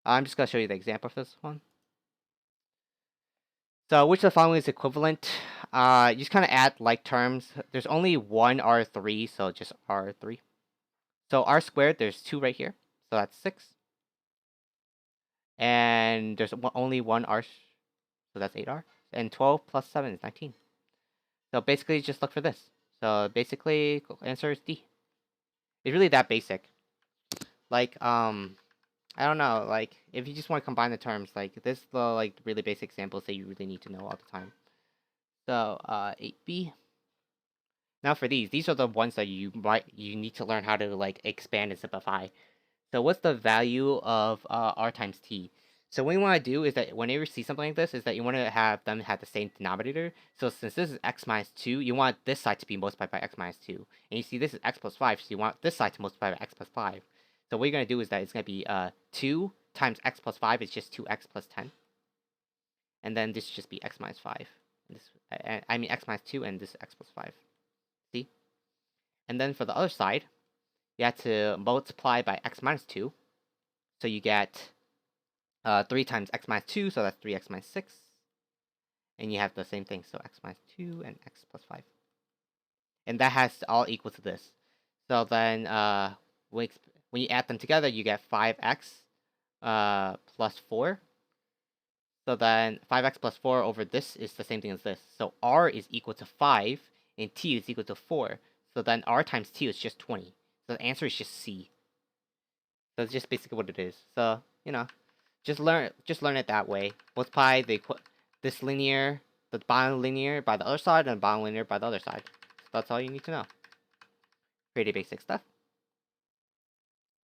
I'm just going to show you the example for this one. So which of the following is equivalent? You just kind of add like terms. There's only one R3, so just R3. So R squared, there's 2 right here. So that's 6. And there's only one R, so that's 8R. And 12 plus 7 is 19. So basically, just look for this. So basically, answer is D. It's really that basic. Like, I don't know, like, if you just want to combine the terms, like, this is the, like, really basic examples that you really need to know all the time. So, 8B. Now for these are the ones that you need to learn how to like expand and simplify. So what's the value of r times t? So what you want to do is that whenever you see something like this, is that you want to have them have the same denominator. So since this is x minus 2, you want this side to be multiplied by x minus 2. And you see this is x plus 5, so you want this side to multiply by x plus 5. So what you're going to do is that it's going to be 2 times x plus 5 is just 2x plus 10. And then this should just be x minus 5. I mean x minus 2, and this is x plus 5. See? And then for the other side, you have to multiply by x minus 2. So you get 3 times x minus 2, so that's 3x minus 6. And you have the same thing, so x minus 2 and x plus 5. And that has all equal to this. So then when you add them together, you get 5x plus 4. So then 5x plus 4 over this is the same thing as this. So r is equal to 5, and t is equal to 4. So then r times t is just 20. So the answer is just C. So it's just basically what it is. So, you know, just learn it that way. Multiply this linear, the bottom linear by the other side, and the bottom linear by the other side. So that's all you need to know. Pretty basic stuff.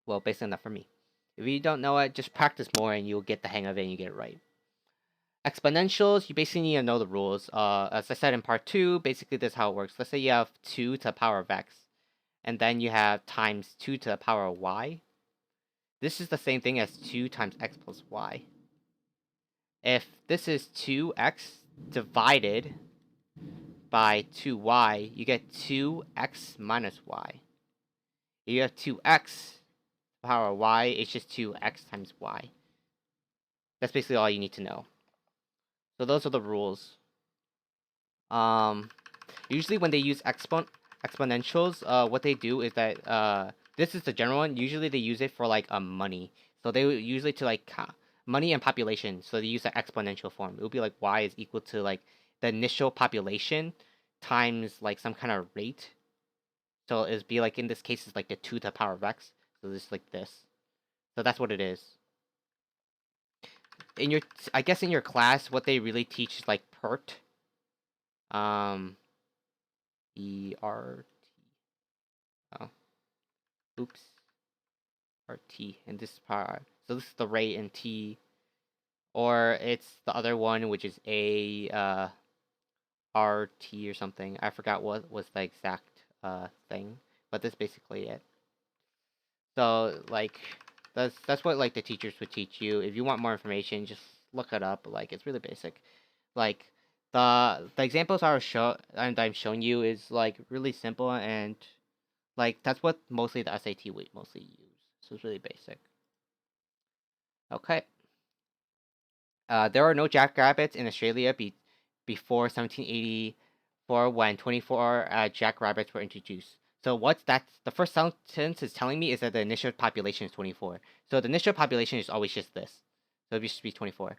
Well, basic enough for me. If you don't know it, just practice more and you'll get the hang of it and you get it right. Exponentials, you basically need to know the rules. As I said in part 2, basically this is how it works. Let's say you have 2 to the power of x, and then you have times 2 to the power of y. This is the same thing as 2 times x plus y. If this is 2x divided by 2y, you get 2x minus y. If you have 2x power of y, it's just 2x times y. That's basically all you need to know. So those are the rules. Usually when they use exponentials, what they do is that this is the general one. Usually they use it for like money. So they usually to like money and population. So they use the exponential form. It would be like y is equal to like the initial population times like some kind of rate. So it'd be like in this case it's like the 2 to the power of x. So it's like this. So that's what it is. I guess in your class, what they really teach is like PERT. ERT. Oh. Oops. RT. And this part. So this is the rate in T. Or it's the other one, which is RT or something. I forgot what was the exact thing. But that's basically it. So like that's what like the teachers would teach you. If you want more information, just look it up. Like it's really basic. Like the examples I'm showing you is like really simple, and like that's what mostly the SAT would mostly use. So it's really basic. Okay. There are no jackrabbits in Australia before 1784 when 24 jackrabbits were introduced. So the first sentence is telling me is that the initial population is 24. So the initial population is always just this. So it should be 24.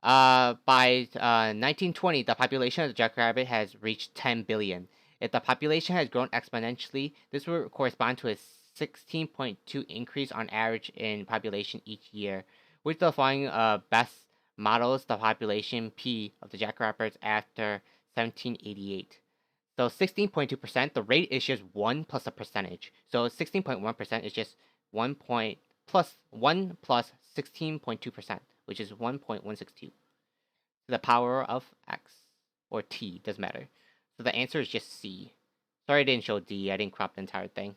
By 1920, the population of the jackrabbit has reached 10 billion. If the population has grown exponentially, this will correspond to a 16.2 increase on average in population each year, which the following best models the population P of the jackrabbits after 1788. So 16.2%, the rate is just 1 plus a percentage. So 16.1% is just 1 plus 16.2%, which is 1.162 to the power of x, or t, doesn't matter. So the answer is just C. Sorry I didn't show D, I didn't crop the entire thing.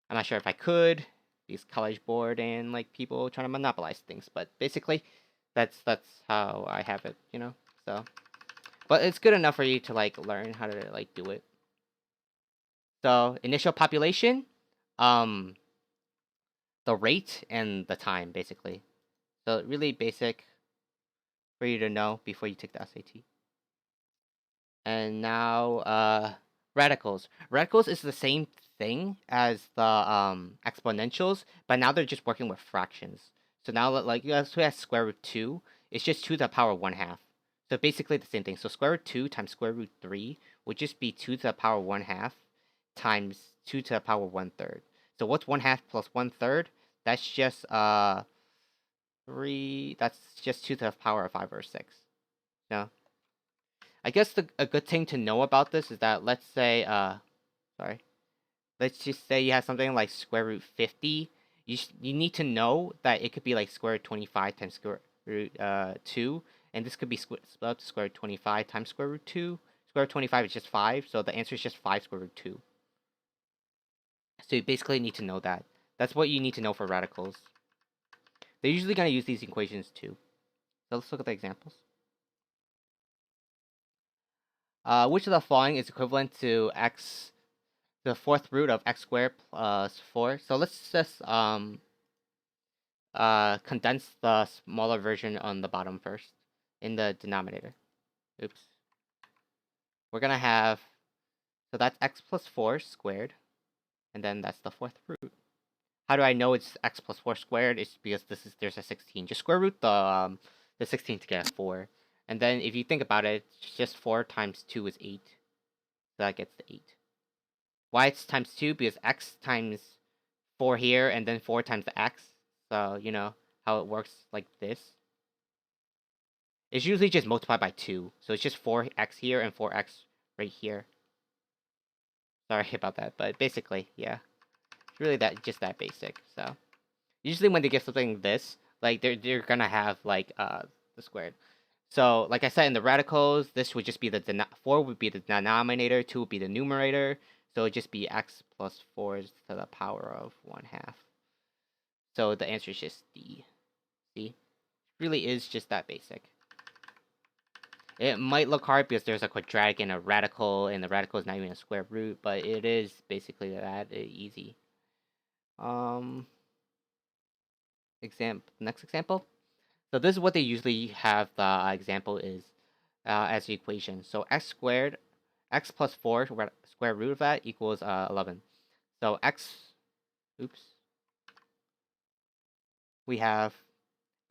I'm not sure if I could, because college board and like people trying to monopolize things, but basically that's how I have it, you know. So, but it's good enough for you to like learn how to like do it. So initial population, the rate and the time basically. So really basic for you to know before you take the SAT. And now radicals. Radicals is the same thing as the exponentials, but now they're just working with fractions. So now like you also have square root 2, it's just 2 to the power 1/2. So basically the same thing. So square root 2 times square root 3 would just be 2 to the power 1/2 times 2 to the power 1/3. So what's 1/2 plus 1/3? That's just 3. That's just 2 to the power of 5 or 6. No. I guess a good thing to know about this is that let's say let's just say you have something like square root 50. You need to know that it could be like square root 25 times square root 2, and this could be split up to square root 25 times square root 2. Square root 25 is just 5, so the answer is just 5 square root 2. So you basically need to know that. That's what you need to know for radicals. They're usually going to use these equations too. So let's look at the examples. Which of the following is equivalent to the fourth root of x squared plus 4? So let's just condense the smaller version on the bottom first in the denominator. Oops. We're going to have, so that's x plus 4 squared, and then that's the fourth root. How do I know it's x plus 4 squared? It's because there's a 16. Just square root the 16 to get a 4. And then if you think about it, just 4 times 2 is 8. So that gets the 8. Why it's times 2? Because x times 4 here, and then 4 times the x. So, you know how it works like this. It's usually just multiplied by 2. So it's just 4x here and 4x right here. Sorry about that, but basically, yeah. It's really just that basic, so. Usually when they give something this, like they're gonna have like the squared. So like I said in the radicals, this would just be the 4 would be the denominator, 2 would be the numerator. So it would just be x plus 4 to the power of 1/2. So the answer is just D. See? It really is just that basic. It might look hard because there's a quadratic and a radical, and the radical is not even a square root, but it is basically that easy. Next example. So this is what they usually have the example is as the equation. So x squared, x plus 4 square root of that equals 11. So we have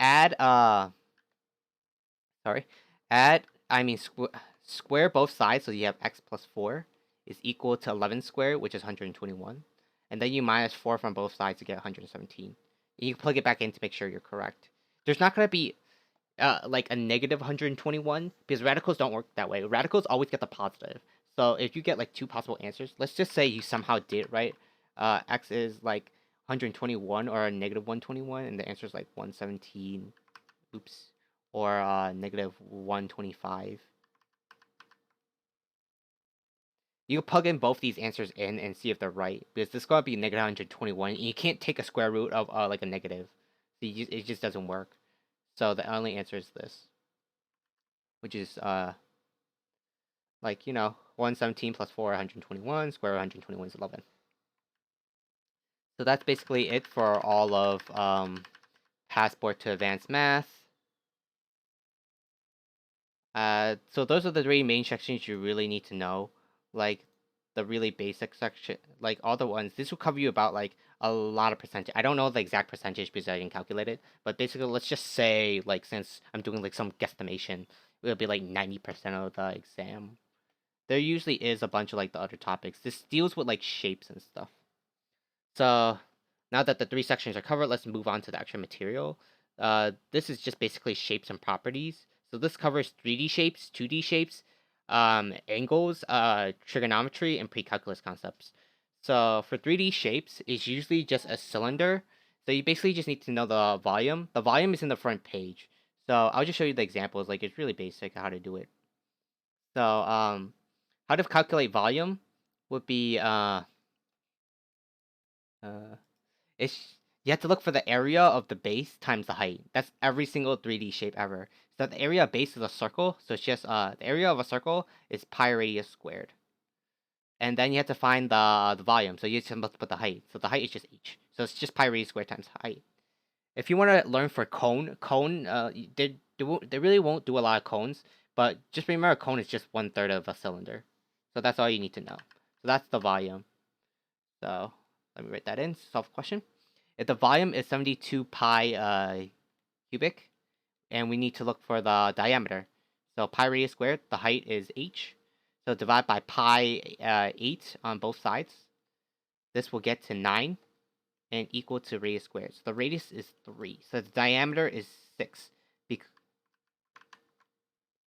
add square both sides, so you have x plus 4 is equal to 11 squared, which is 121. And then you minus 4 from both sides to get 117. And you plug it back in to make sure you're correct. There's not going to be like a negative 121 because radicals don't work that way. Radicals always get the positive. So if you get like two possible answers, let's just say you somehow did right. X is like 121 or a negative 121, and the answer is like 117. Oops. Or negative 125. You can plug in both these answers in and see if they're right, because this is going to be negative 121, and you can't take a square root of like a negative. So it just doesn't work. So the only answer is this, which is like, 117 plus 4, 121, square root of 121 is 11. So that's basically it for all of Passport to Advanced Math. So those are the three main sections you really need to know. Like the really basic section, like all the ones. This will cover you about like a lot of percentage. I don't know the exact percentage because I didn't calculate it, but basically let's just say, like, since I'm doing like some guesstimation, it'll be like 90% of the exam. There usually is a bunch of like the other topics. This deals with like shapes and stuff. So now that the three sections are covered, let's move on to the actual material. This is just basically shapes and properties. So this covers 3D shapes, 2D shapes, angles, trigonometry, and precalculus concepts. So for 3D shapes, it's usually just a cylinder. So you basically just need to know the volume. The volume is in the front page. So I'll just show you the examples. Like, it's really basic how to do it. So how to calculate volume would be it's you have to look for the area of the base times the height. That's every single 3D shape ever. So the area of base is a circle, so it's just the area of a circle is pi radius squared. And then you have to find the volume, so you just multiply the height. So the height is just h. So it's just pi radius squared times height. If you want to learn for cone, they really won't do a lot of cones, but just remember a cone is just 1/3 of a cylinder. So that's all you need to know. So that's the volume. So let me write that in. Solve question. If the volume is 72 pi cubic, and we need to look for the diameter. So pi radius squared, the height is h. So divide by pi 8 on both sides. This will get to 9 and equal to radius squared. So the radius is 3. So the diameter is 6.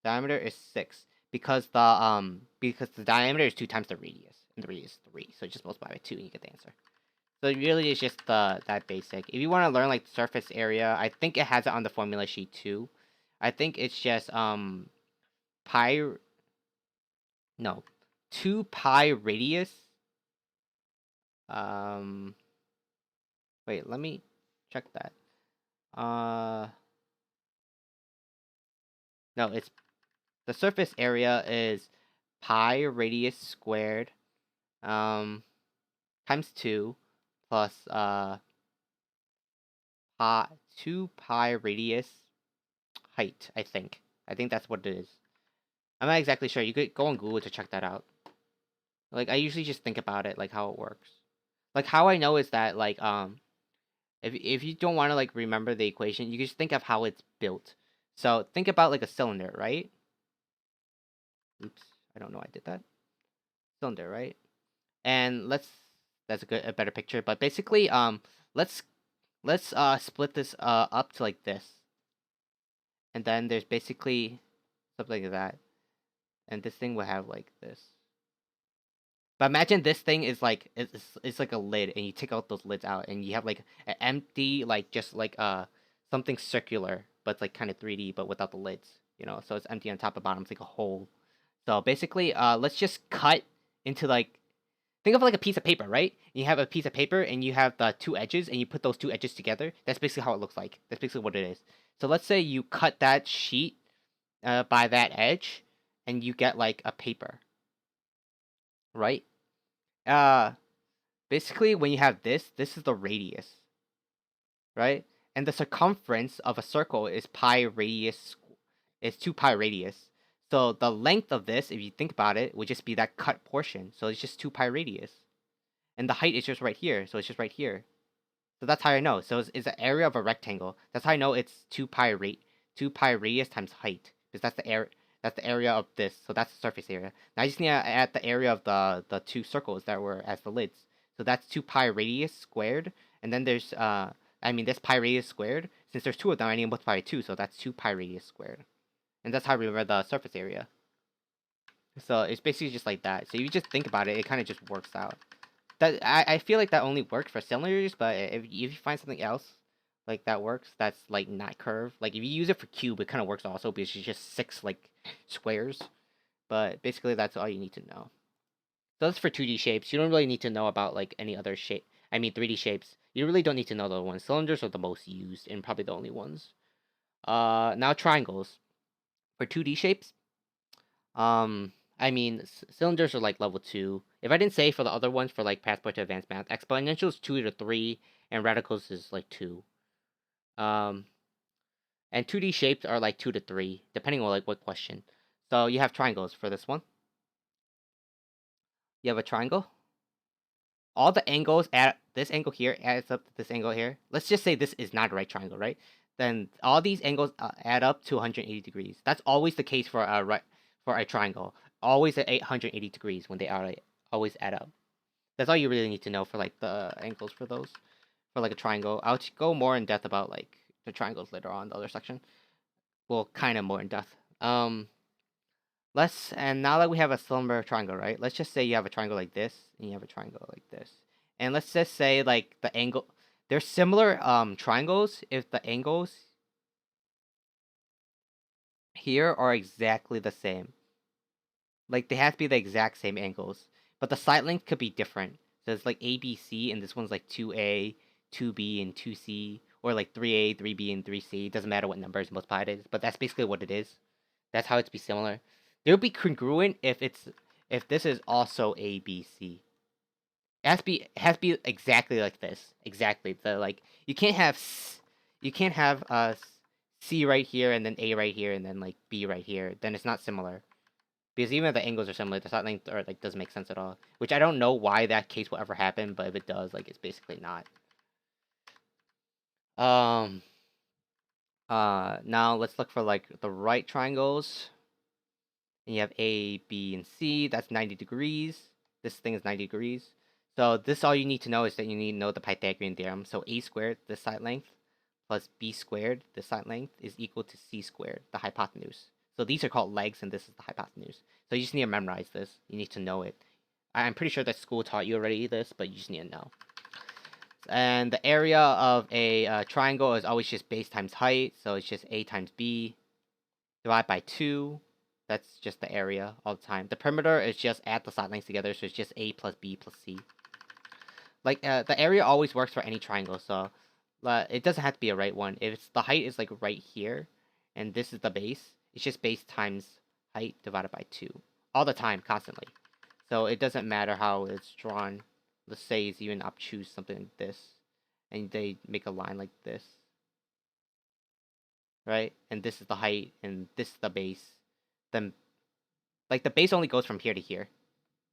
Diameter is 6 because the diameter is 2 times the radius, and the radius is 3, so just multiply by 2 and you get the answer. So it really is just that basic. If you want to learn like the surface area, I think it has it on the formula sheet too. I think it's just pi, no, 2 pi radius. Wait, let me check that. No, it's the surface area is pi radius squared times 2 plus 2 pi radius height, I think. I think that's what it is. I'm not exactly sure. You could go on Google to check that out. Like, I usually just think about it, like, how it works. Like, how I know is that, like, if you don't want to, like, remember the equation, you can just think of how it's built. So, think about, like, a cylinder, right? Oops, I don't know I did that. Cylinder, right? And that's a better picture. But basically, let's split this up to like this, and then there's basically something like that, and this thing will have like this. But imagine this thing is like it's like a lid, and you take out those lids out, and you have like an empty like just like something circular, but it's like kind of 3D, but without the lids, you know. So it's empty on top and bottom. It's like a hole. So basically, let's just cut into like think of like a piece of paper, right? You have a piece of paper and you have the 2 edges, and you put those 2 edges together. That's basically how it looks like. That's basically what it is. So let's say you cut that sheet by that edge, and you get like a paper, right? Basically when you have this is the radius, right? And the circumference of a circle is pi radius, is 2 pi radius. So the length of this, if you think about it, would just be that cut portion. So it's just 2 pi radius. And the height is just right here, so it's just right here. So that's how I know. So it's the area of a rectangle. That's how I know it's 2 pi radius times height, because that's the area of this. So that's the surface area. Now I just need to add the area of the 2 circles that were as the lids. So that's 2 pi radius squared, and then there's this pi radius squared. Since there's 2 of them, I need to multiply by 2, so that's 2 pi radius squared. And that's how I remember the surface area. So it's basically just like that. So if you just think about it, it kind of just works out. That I feel like that only works for cylinders, but if you find something else like that works, that's like not curved. Like if you use it for cube, it kind of works also because it's just 6 like squares. But basically, that's all you need to know. So that's for 2D shapes. You don't really need to know about like any other shape. 3D shapes. You really don't need to know the ones. Cylinders are the most used and probably the only ones. Now triangles. For 2D shapes, cylinders are like level 2. If I didn't say for the other ones, for like Passport to Advanced Math, Exponential is 2 to 3, and Radicals is like 2. And 2D shapes are like 2 to 3, depending on like what question. So you have triangles for this one. You have a triangle. All the angles at this angle here adds up to this angle here. Let's just say this is not a right triangle, right? Then all these angles add up to 180 degrees. That's always the case for a triangle. Always at 880 degrees when they always add up. That's all you really need to know for like the angles for those. For like a triangle, I'll go more in depth about like the triangles later on in the other section. Well, kind of more in depth. And now that we have a cylinder triangle, right? Let's just say you have a triangle like this, and you have a triangle like this. And let's just say like the angle, they're similar triangles if the angles here are exactly the same. Like they have to be the exact same angles, but the side length could be different. So it's like ABC, and this one's like 2A, 2B, and 2C, or like 3A, 3B, and 3C. It doesn't matter what numbers multiplied it is, but that's basically what it is. That's how it's be similar. They would be congruent if this is also ABC. It has to be exactly like this. Exactly. The like you can't have C right here and then A right here and then like B right here. Then it's not similar. Because even if the angles are similar, the side length doesn't make sense at all. Which I don't know why that case will ever happen, but if it does, like it's basically not. Now let's look for like the right triangles. And you have A, B, and C. That's 90 degrees. This thing is 90 degrees. So this all you need to know is that you need to know the Pythagorean theorem. So A squared, this side length, plus B squared, this side length, is equal to C squared, the hypotenuse. So these are called legs, and this is the hypotenuse. So you just need to memorize this. You need to know it. I'm pretty sure that school taught you already this, but you just need to know. And the area of a triangle is always just base times height, so it's just a times b divided by 2. That's just the area all the time. The perimeter is just add the side lengths together, so it's just a plus b plus c. Like, the area always works for any triangle, so it doesn't have to be a right one. If it's, the height is like right here, and this is the base, it's just base times height divided by 2. All the time, constantly. So it doesn't matter how it's drawn. Let's say it's even obtuse, something like this, and they make a line like this, right? And this is the height, and this is the base. Then, like, the base only goes from here to here.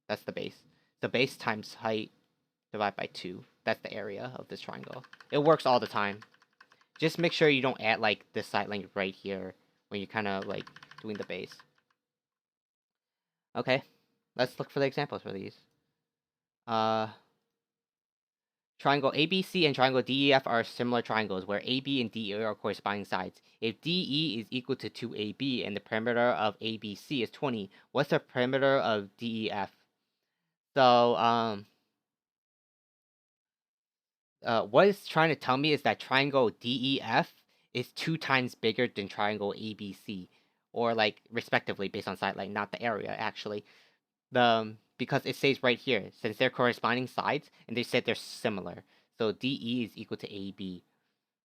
That's the base. So base times height divided by 2. That's the area of this triangle. It works all the time. Just make sure you don't add, like, this side length right here when you're kind of, like, doing the base. Okay, let's look for the examples for these. Triangle ABC and triangle DEF are similar triangles where AB and DE are corresponding sides. If DE is equal to 2AB and the perimeter of ABC is 20, what's the perimeter of DEF? So, what it's trying to tell me is that triangle DEF is 2 times bigger than triangle ABC, or like respectively based on side length, not the area actually. Because it says right here, since they're corresponding sides, and they said they're similar. So DE is equal to AB,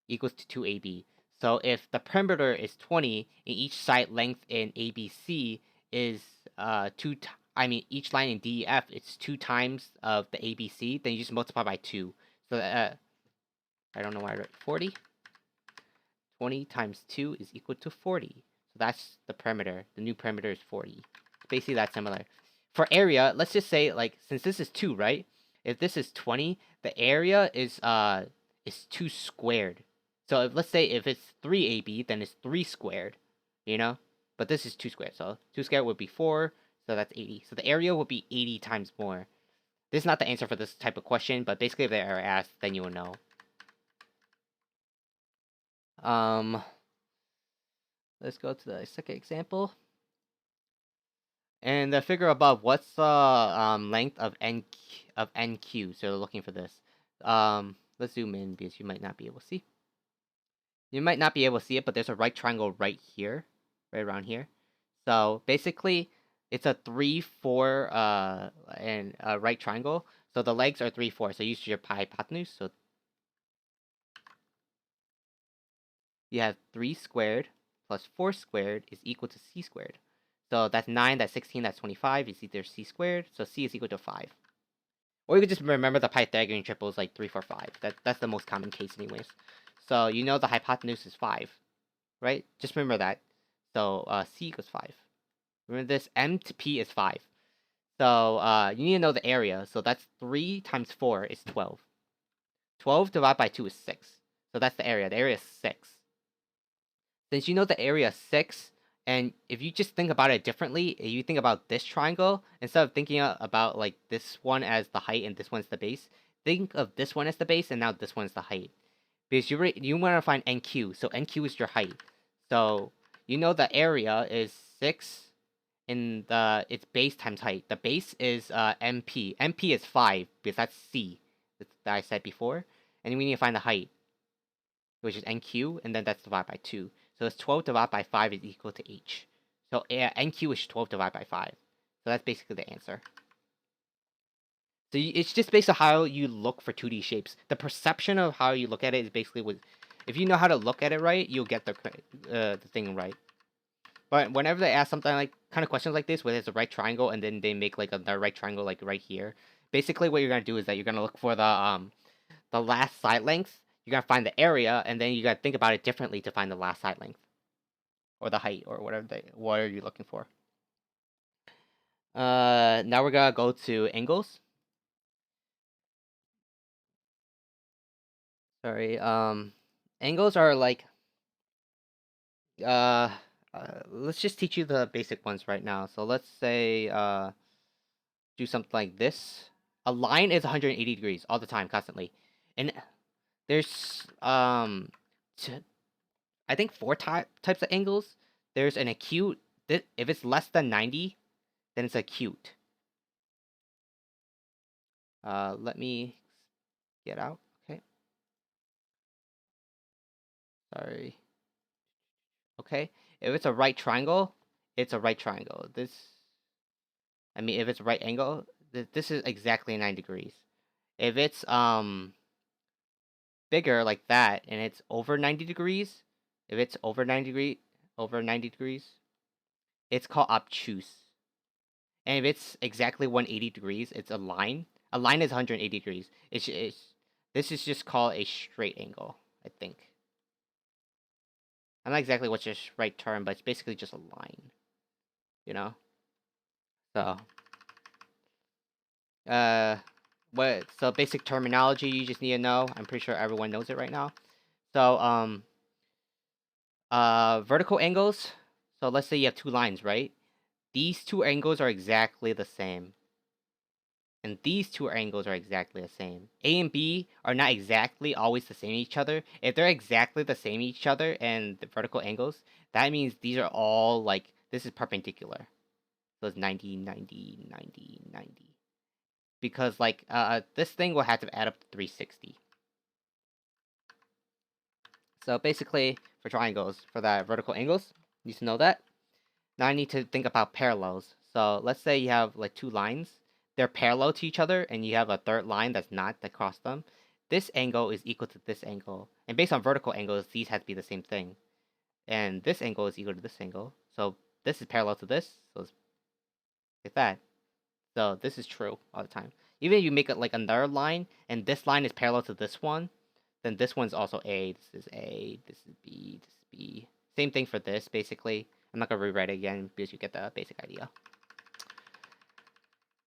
equals to 2AB. So if the perimeter is 20, and each side length in ABC is each line in DEF it's 2 times of the ABC, then you just multiply by 2. So I don't know why I wrote 40. 20 times 2 is equal to 40. So that's the perimeter. The new perimeter is 40. It's basically that similar. For area, let's just say, like, since this is 2, right? If this is 20, the area is 2 squared. So let's say if it's 3AB, then it's 3 squared, you know? But this is 2 squared, so 2 squared would be 4, so that's 80. So the area would be 80 times more. This is not the answer for this type of question, but basically if they are asked, then you will know. Let's go to the second example. And the figure above, what's the length of NQ? So looking for this. Let's zoom in because you might not be able to see. You might not be able to see it, but there's a right triangle right here, right around here. So basically, it's a 3, 4, and a right triangle. So the legs are 3, 4. So use your hypotenuse. So you have 3 squared plus 4 squared is equal to c squared. So that's 9, that's 16, that's 25. Is either c squared. So c is equal to 5. Or you could just remember the Pythagorean triples like 3, 4, 5. That's the most common case anyways. So you know the hypotenuse is 5, right? Just remember that. So c equals 5. Remember this, m to p is 5. So you need to know the area. So that's 3 times 4 is 12. 12 divided by 2 is 6. So that's the area. The area is 6. Since you know the area is 6, and if you just think about it differently, if you think about this triangle, instead of thinking about like this one as the height and this one's the base, think of this one as the base and now this one's the height. Because you want to find NQ, so NQ is your height. So you know the area is 6 and it's base times height. The base is MP. MP is 5 because that's C that I said before. And we need to find the height, which is NQ, and then that's divided by 2. So it's 12 divided by 5 is equal to H. So NQ is 12 divided by 5. So that's basically the answer. So it's just based on how you look for 2D shapes. The perception of how you look at it is basically if you know how to look at it right, you'll get the thing right. But whenever they ask something like kind of questions like this, where there's a right triangle and then they make like another right triangle like right here, basically what you're gonna do is that you're gonna look for the last side length. You're gonna find the area, and then you gotta think about it differently to find the last side length, or the height, or what are you looking for. Now we're gonna go to angles. Sorry, angles are like, let's just teach you the basic ones right now. So let's say, do something like this. A line is 180 degrees all the time, constantly. And there's, I think 4 types of angles. There's an acute, if it's less than 90, then it's acute. Let me get out. Okay. Sorry. Okay. If it's a right triangle, it's a right triangle. If it's a right angle, this is exactly 9 degrees. If it's bigger like that and it's over 90 degrees, if it's over 90 degrees, it's called obtuse. And if it's exactly 180 degrees, it's a line. A line is 180 degrees. This is just called a straight angle, I think. I'm not exactly what's the right term, but it's basically just a line, you know? So, so basic terminology you just need to know. I'm pretty sure everyone knows it right now. So, vertical angles. So let's say you have two lines, right? These two angles are exactly the same. And these two angles are exactly the same. A and B are not exactly always the same each other. If they're exactly the same each other and the vertical angles, that means these are all like, this is perpendicular. So it's 90, 90, 90, 90. Because like, this thing will have to add up to 360. So basically, for triangles, for the vertical angles, you need to know that. Now I need to think about parallels. So let's say you have like two lines. They're parallel to each other, and you have a third line that's not, that cross them. This angle is equal to this angle. And based on vertical angles, these have to be the same thing. And this angle is equal to this angle. So this is parallel to this. So it's like that. So this is true all the time. Even if you make it like another line, and this line is parallel to this one, then this one's also A. This is A. This is B. This is B. Same thing for this, basically. I'm not gonna rewrite it again because you get the basic idea.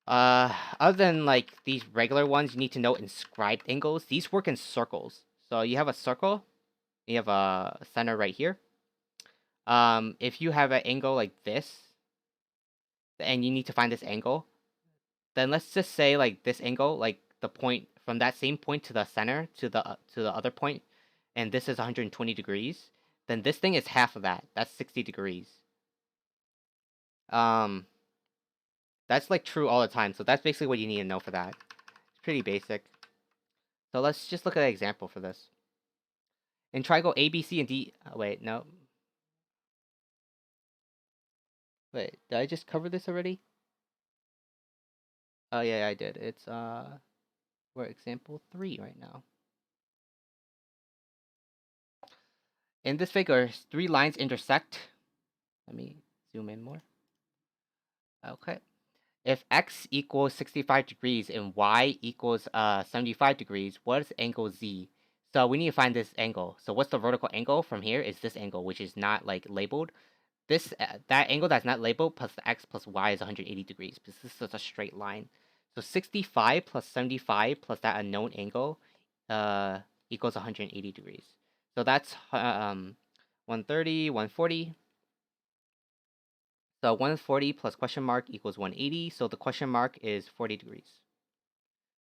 Other than like these regular ones, you need to know inscribed angles. These work in circles. So you have a circle, you have a center right here. If you have an angle like this, and you need to find this angle, then let's just say like this angle, like the point from that same point to the center to the other point, and this is 120 degrees. Then this thing is half of that. That's 60 degrees. That's like true all the time. So that's basically what you need to know for that. It's pretty basic. So let's just look at an example for this. In triangle A, B, C, and D. Wait, no. Wait, did I just cover this already? Oh yeah, I did. It's we're example 3 right now. In this figure, 3 lines intersect. Let me zoom in more. Okay. If x equals 65 degrees and y equals 75 degrees, what is angle z? So we need to find this angle. So what's the vertical angle from here is this angle, which is not like labeled. That angle that's not labeled plus the x plus y is 180 degrees because this is a straight line. So 65 plus 75 plus that unknown angle equals 180 degrees. So that's 130, 140. So 140 plus question mark equals 180. So the question mark is 40 degrees.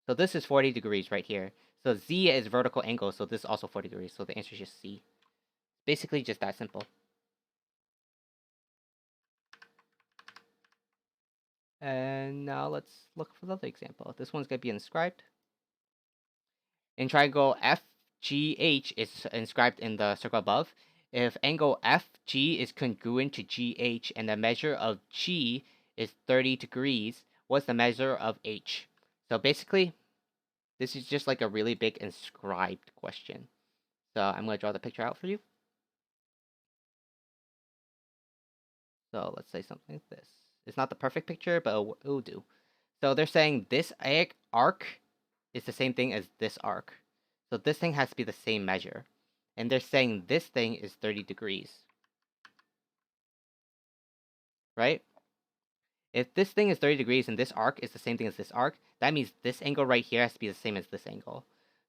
So this is 40 degrees right here. So z is vertical angle, so this is also 40 degrees. So the answer is just C. Basically just that simple. And now let's look for the other example. This one's going to be inscribed. In triangle FGH is inscribed in the circle above. If angle FG is congruent to GH and the measure of G is 30 degrees, what's the measure of H? So basically, this is just like a really big inscribed question. So I'm going to draw the picture out for you. So let's say something like this. It's not the perfect picture, but it'll do. So they're saying this arc is the same thing as this arc. So this thing has to be the same measure. And they're saying this thing is 30 degrees. Right? If this thing is 30 degrees and this arc is the same thing as this arc, that means this angle right here has to be the same as this angle.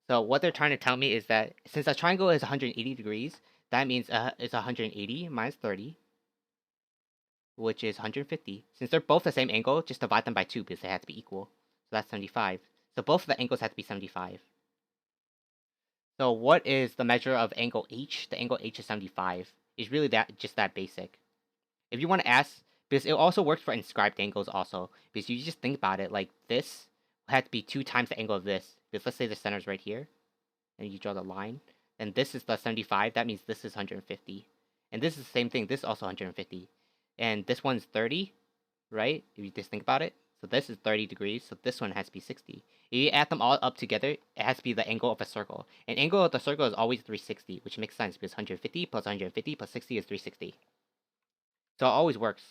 So what they're trying to tell me is that since a triangle is 180 degrees, that means it's 180 minus 30, which is 150. Since they're both the same angle, just divide them by 2 because they have to be equal. So that's 75. So both of the angles have to be 75. So what is the measure of angle H? The angle H is 75. It's really just that basic. If you want to ask, because it also works for inscribed angles also, because you just think about it, like this had to be 2 times the angle of this. Because let's say the center is right here, and you draw the line, and this is the 75, that means this is 150. And this is the same thing, this is also 150. And this one's 30, right? If you just think about it. So this is 30 degrees, so this one has to be 60. If you add them all up together, it has to be the angle of a circle. And angle of the circle is always 360, which makes sense because 150 plus 150 plus 60 is 360. So it always works.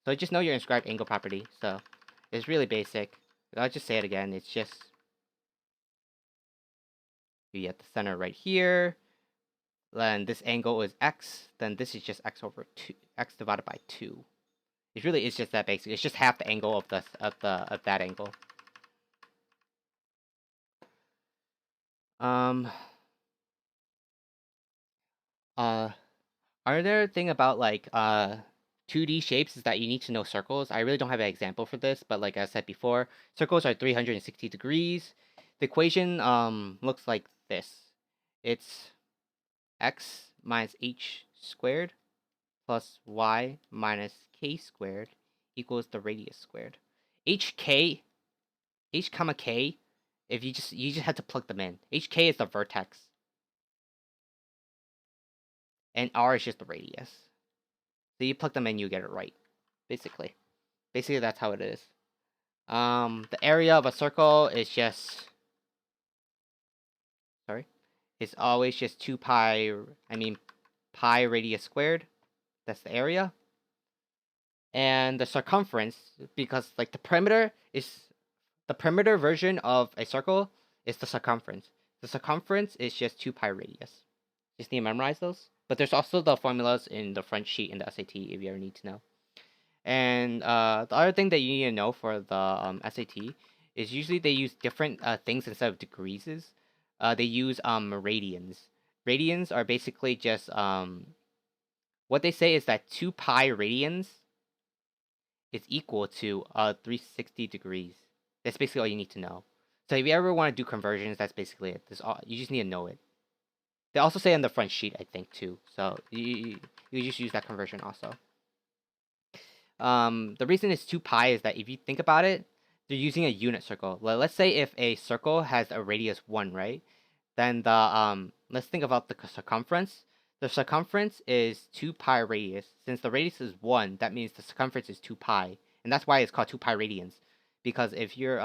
So just know your inscribed angle property. So it's really basic. I'll just say it again. It's just you get the center right here. Then this angle is x. Then this is just x over 2, x divided by 2. It really is just that basic. It's just half the angle of that angle. Another thing about like 2D shapes is that you need to know circles. I really don't have an example for this, but like I said before, circles are 360 degrees. The equation looks like this. It's x minus h squared plus y minus k squared equals the radius squared. H comma k, if you just have to plug them in. HK is the vertex, and r is just the radius. So you plug them in, you get it right. Basically, that's how it is. The area of a circle is just it's always just 2 pi. Pi radius squared. That's the area. And the circumference, because like the perimeter version of a circle is the circumference. The circumference is just 2 pi radius. Just need to memorize those. But there's also the formulas in the front sheet in the SAT if you ever need to know. And the other thing that you need to know for the SAT is usually they use different things instead of degrees. They use radians. Radians are basically just what they say is that 2 pi radians is equal to 360 degrees. That's basically all you need to know. So if you ever want to do conversions, that's basically it. You just need to know it. They also say on the front sheet, I think, too. So you just use that conversion also. The reason it's 2 pi is that if you think about it, they're using a unit circle. Let's say if a circle has a radius 1, right? Then the let's think about the circumference. The circumference is 2 pi radius. Since the radius is 1, that means the circumference is 2 pi. And that's why it's called 2 pi radians. Because if you're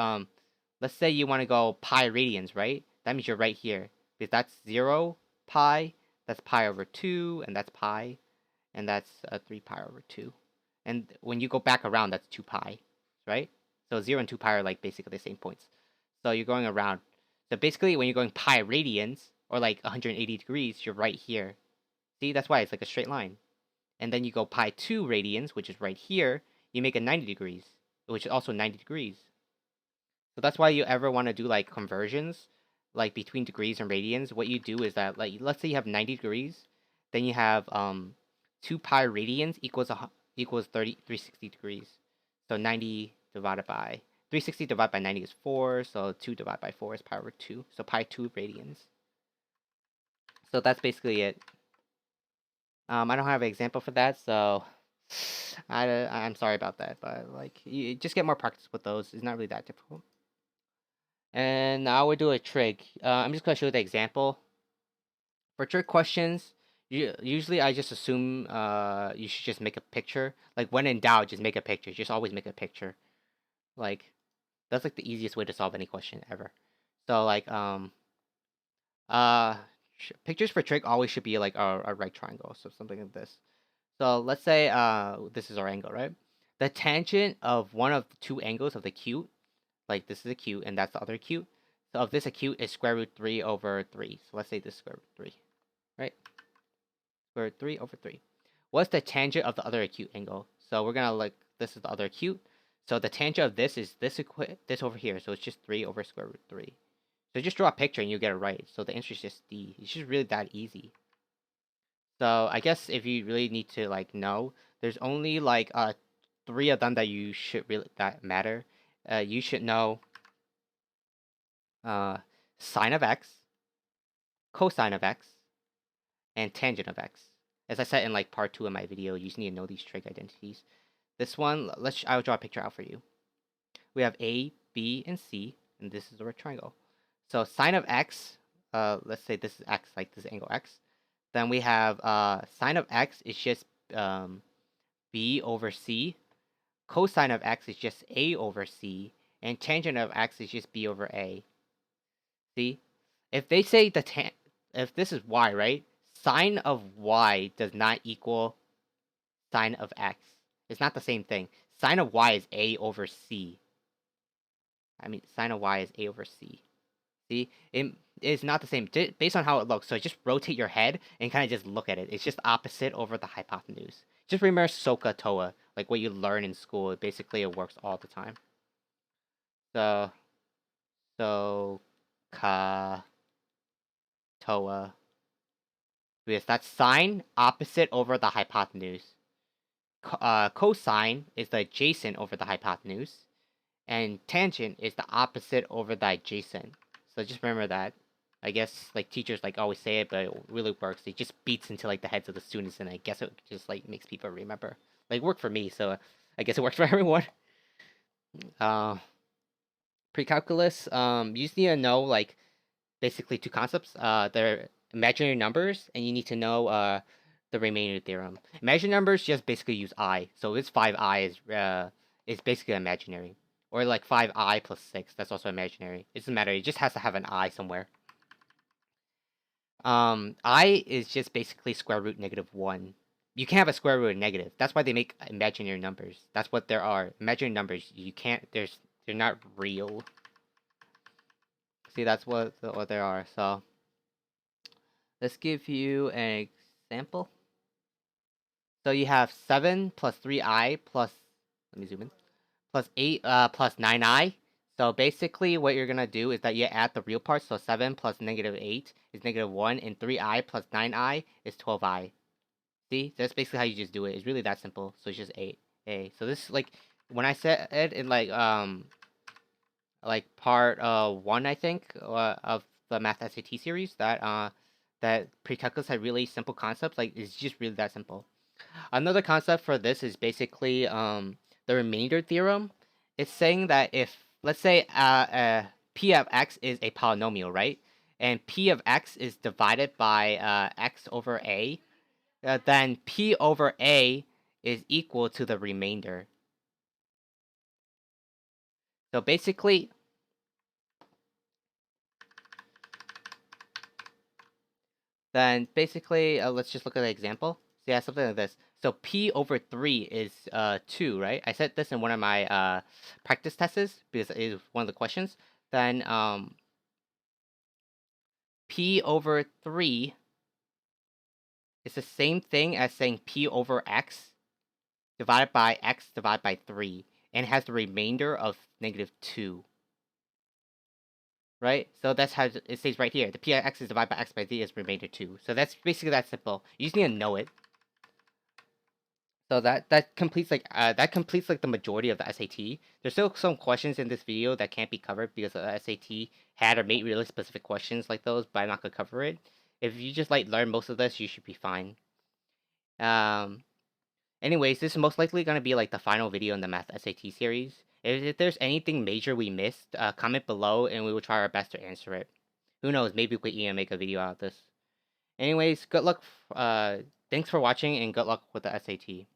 let's say you want to go pi radians, right? That means you're right here. Because that's 0 pi, that's pi over 2, and that's pi, and that's 3 pi over 2. And when you go back around, that's 2 pi, right? So 0 and 2 pi are like basically the same points. So you're going around. So basically, when you're going pi radians, or like 180 degrees, you're right here. See, that's why it's like a straight line. And then you go pi 2 radians, which is right here, you make a 90 degrees, which is also 90 degrees. So that's why you ever want to do like conversions, like between degrees and radians. What you do is that, like, let's say you have 90 degrees, then you have 2 pi radians equals 360 degrees. So 90 divided by 360 divided by 90 is 4, so 2 divided by 4 is pi over 2. So pi 2 radians. So that's basically it. I don't have an example for that, so I'm sorry about that, but like you just get more practice with those. It's not really that difficult. And now we'll do a trig. I'm just gonna show you the example. For trig questions, usually I just assume you should just make a picture. Like when in doubt, just make a picture. Just always make a picture. Like that's like the easiest way to solve any question ever. So like pictures for trig always should be like a right triangle, so something like this. So let's say this is our angle, right? The tangent of one of the two angles of the cute, like this is acute and that's the other acute. So of this acute is square root 3 over 3. So let's say this is square root 3, right? Square root 3 over 3. What's the tangent of the other acute angle? So we're gonna like this is the other acute. So the tangent of this is this over here. So it's just 3 over square root 3. So just draw a picture and you get it right. So the answer is just D. It's just really that easy. So I guess if you really need to like know, there's only like 3 of them that you should really that matter. You should know sine of x, cosine of x, and tangent of x. As I said in like part 2 of my video, you just need to know these trig identities. This one, I'll draw a picture out for you. We have A, B, and C, and this is the rectangle. So sine of x, let's say this is x, like this angle x. Then we have sine of x is just b over c. Cosine of x is just a over c, and tangent of x is just b over a. See, if they say if this is y, right? Sine of y does not equal sine of x. It's not the same thing. Sine of y is a over c. I mean, sine of y is a over c. See, it is not the same based on how it looks. So just rotate your head and kind of just look at it. It's just opposite over the hypotenuse. Just remember SOHCAHTOA, like what you learn in school. Basically, it works all the time. So SOHCAHTOA. Because that's sine opposite over the hypotenuse. Cosine is the adjacent over the hypotenuse. And tangent is the opposite over the adjacent. So just remember that. I guess like teachers like always say it, but it really works. It just beats into like the heads of the students, and I guess it just like makes people remember. Like it worked for me, so I guess it works for everyone. Precalculus, you just need to know like basically two concepts. They're imaginary numbers, and you need to know the remainder theorem. Imaginary numbers just basically use I. So this 5i is basically imaginary. Or like 5i plus 6, that's also imaginary. It doesn't matter, it just has to have an I somewhere. I is just basically square root -1. You can't have a square root of negative. That's why they make imaginary numbers. That's what there are. Imaginary numbers, you can't, they're not real. See, that's what they are. So let's give you an example. So you have 7 plus 3i plus, let me zoom in, plus 8 plus 9i. So basically what you're going to do is that you add the real parts. So 7 plus -8 is -1, and 3i plus 9i is 12i. See, that's basically how you just do it. It's really that simple. So it's just a. So this, like, when I said it in like part 1, I think, of the Math SAT series, that Precalculus had really simple concepts. Like, it's just really that simple. Another concept for this is basically the remainder theorem. It's saying that if, let's say, p of x is a polynomial, right? And p of x is divided by x over a, then p over a is equal to the remainder. So basically, let's just look at the example. So yeah, something like this. So p over 3 is 2, right? I said this in one of my practice tests because it was one of the questions. Then p over 3 is the same thing as saying p over x divided by 3, and has the remainder of -2. Right? So that's how it says right here. The p of x is divided by x by 3 is remainder 2. So that's basically that simple. You just need to know it. So that completes like the majority of the SAT. There's still some questions in this video that can't be covered because the SAT had or made really specific questions like those, but I'm not gonna cover it. If you just like learn most of this, you should be fine. Anyways, this is most likely gonna be like the final video in the Math SAT series. If there's anything major we missed, comment below and we will try our best to answer it. Who knows? Maybe we could even make a video out of this. Anyways, good luck. Thanks for watching and good luck with the SAT.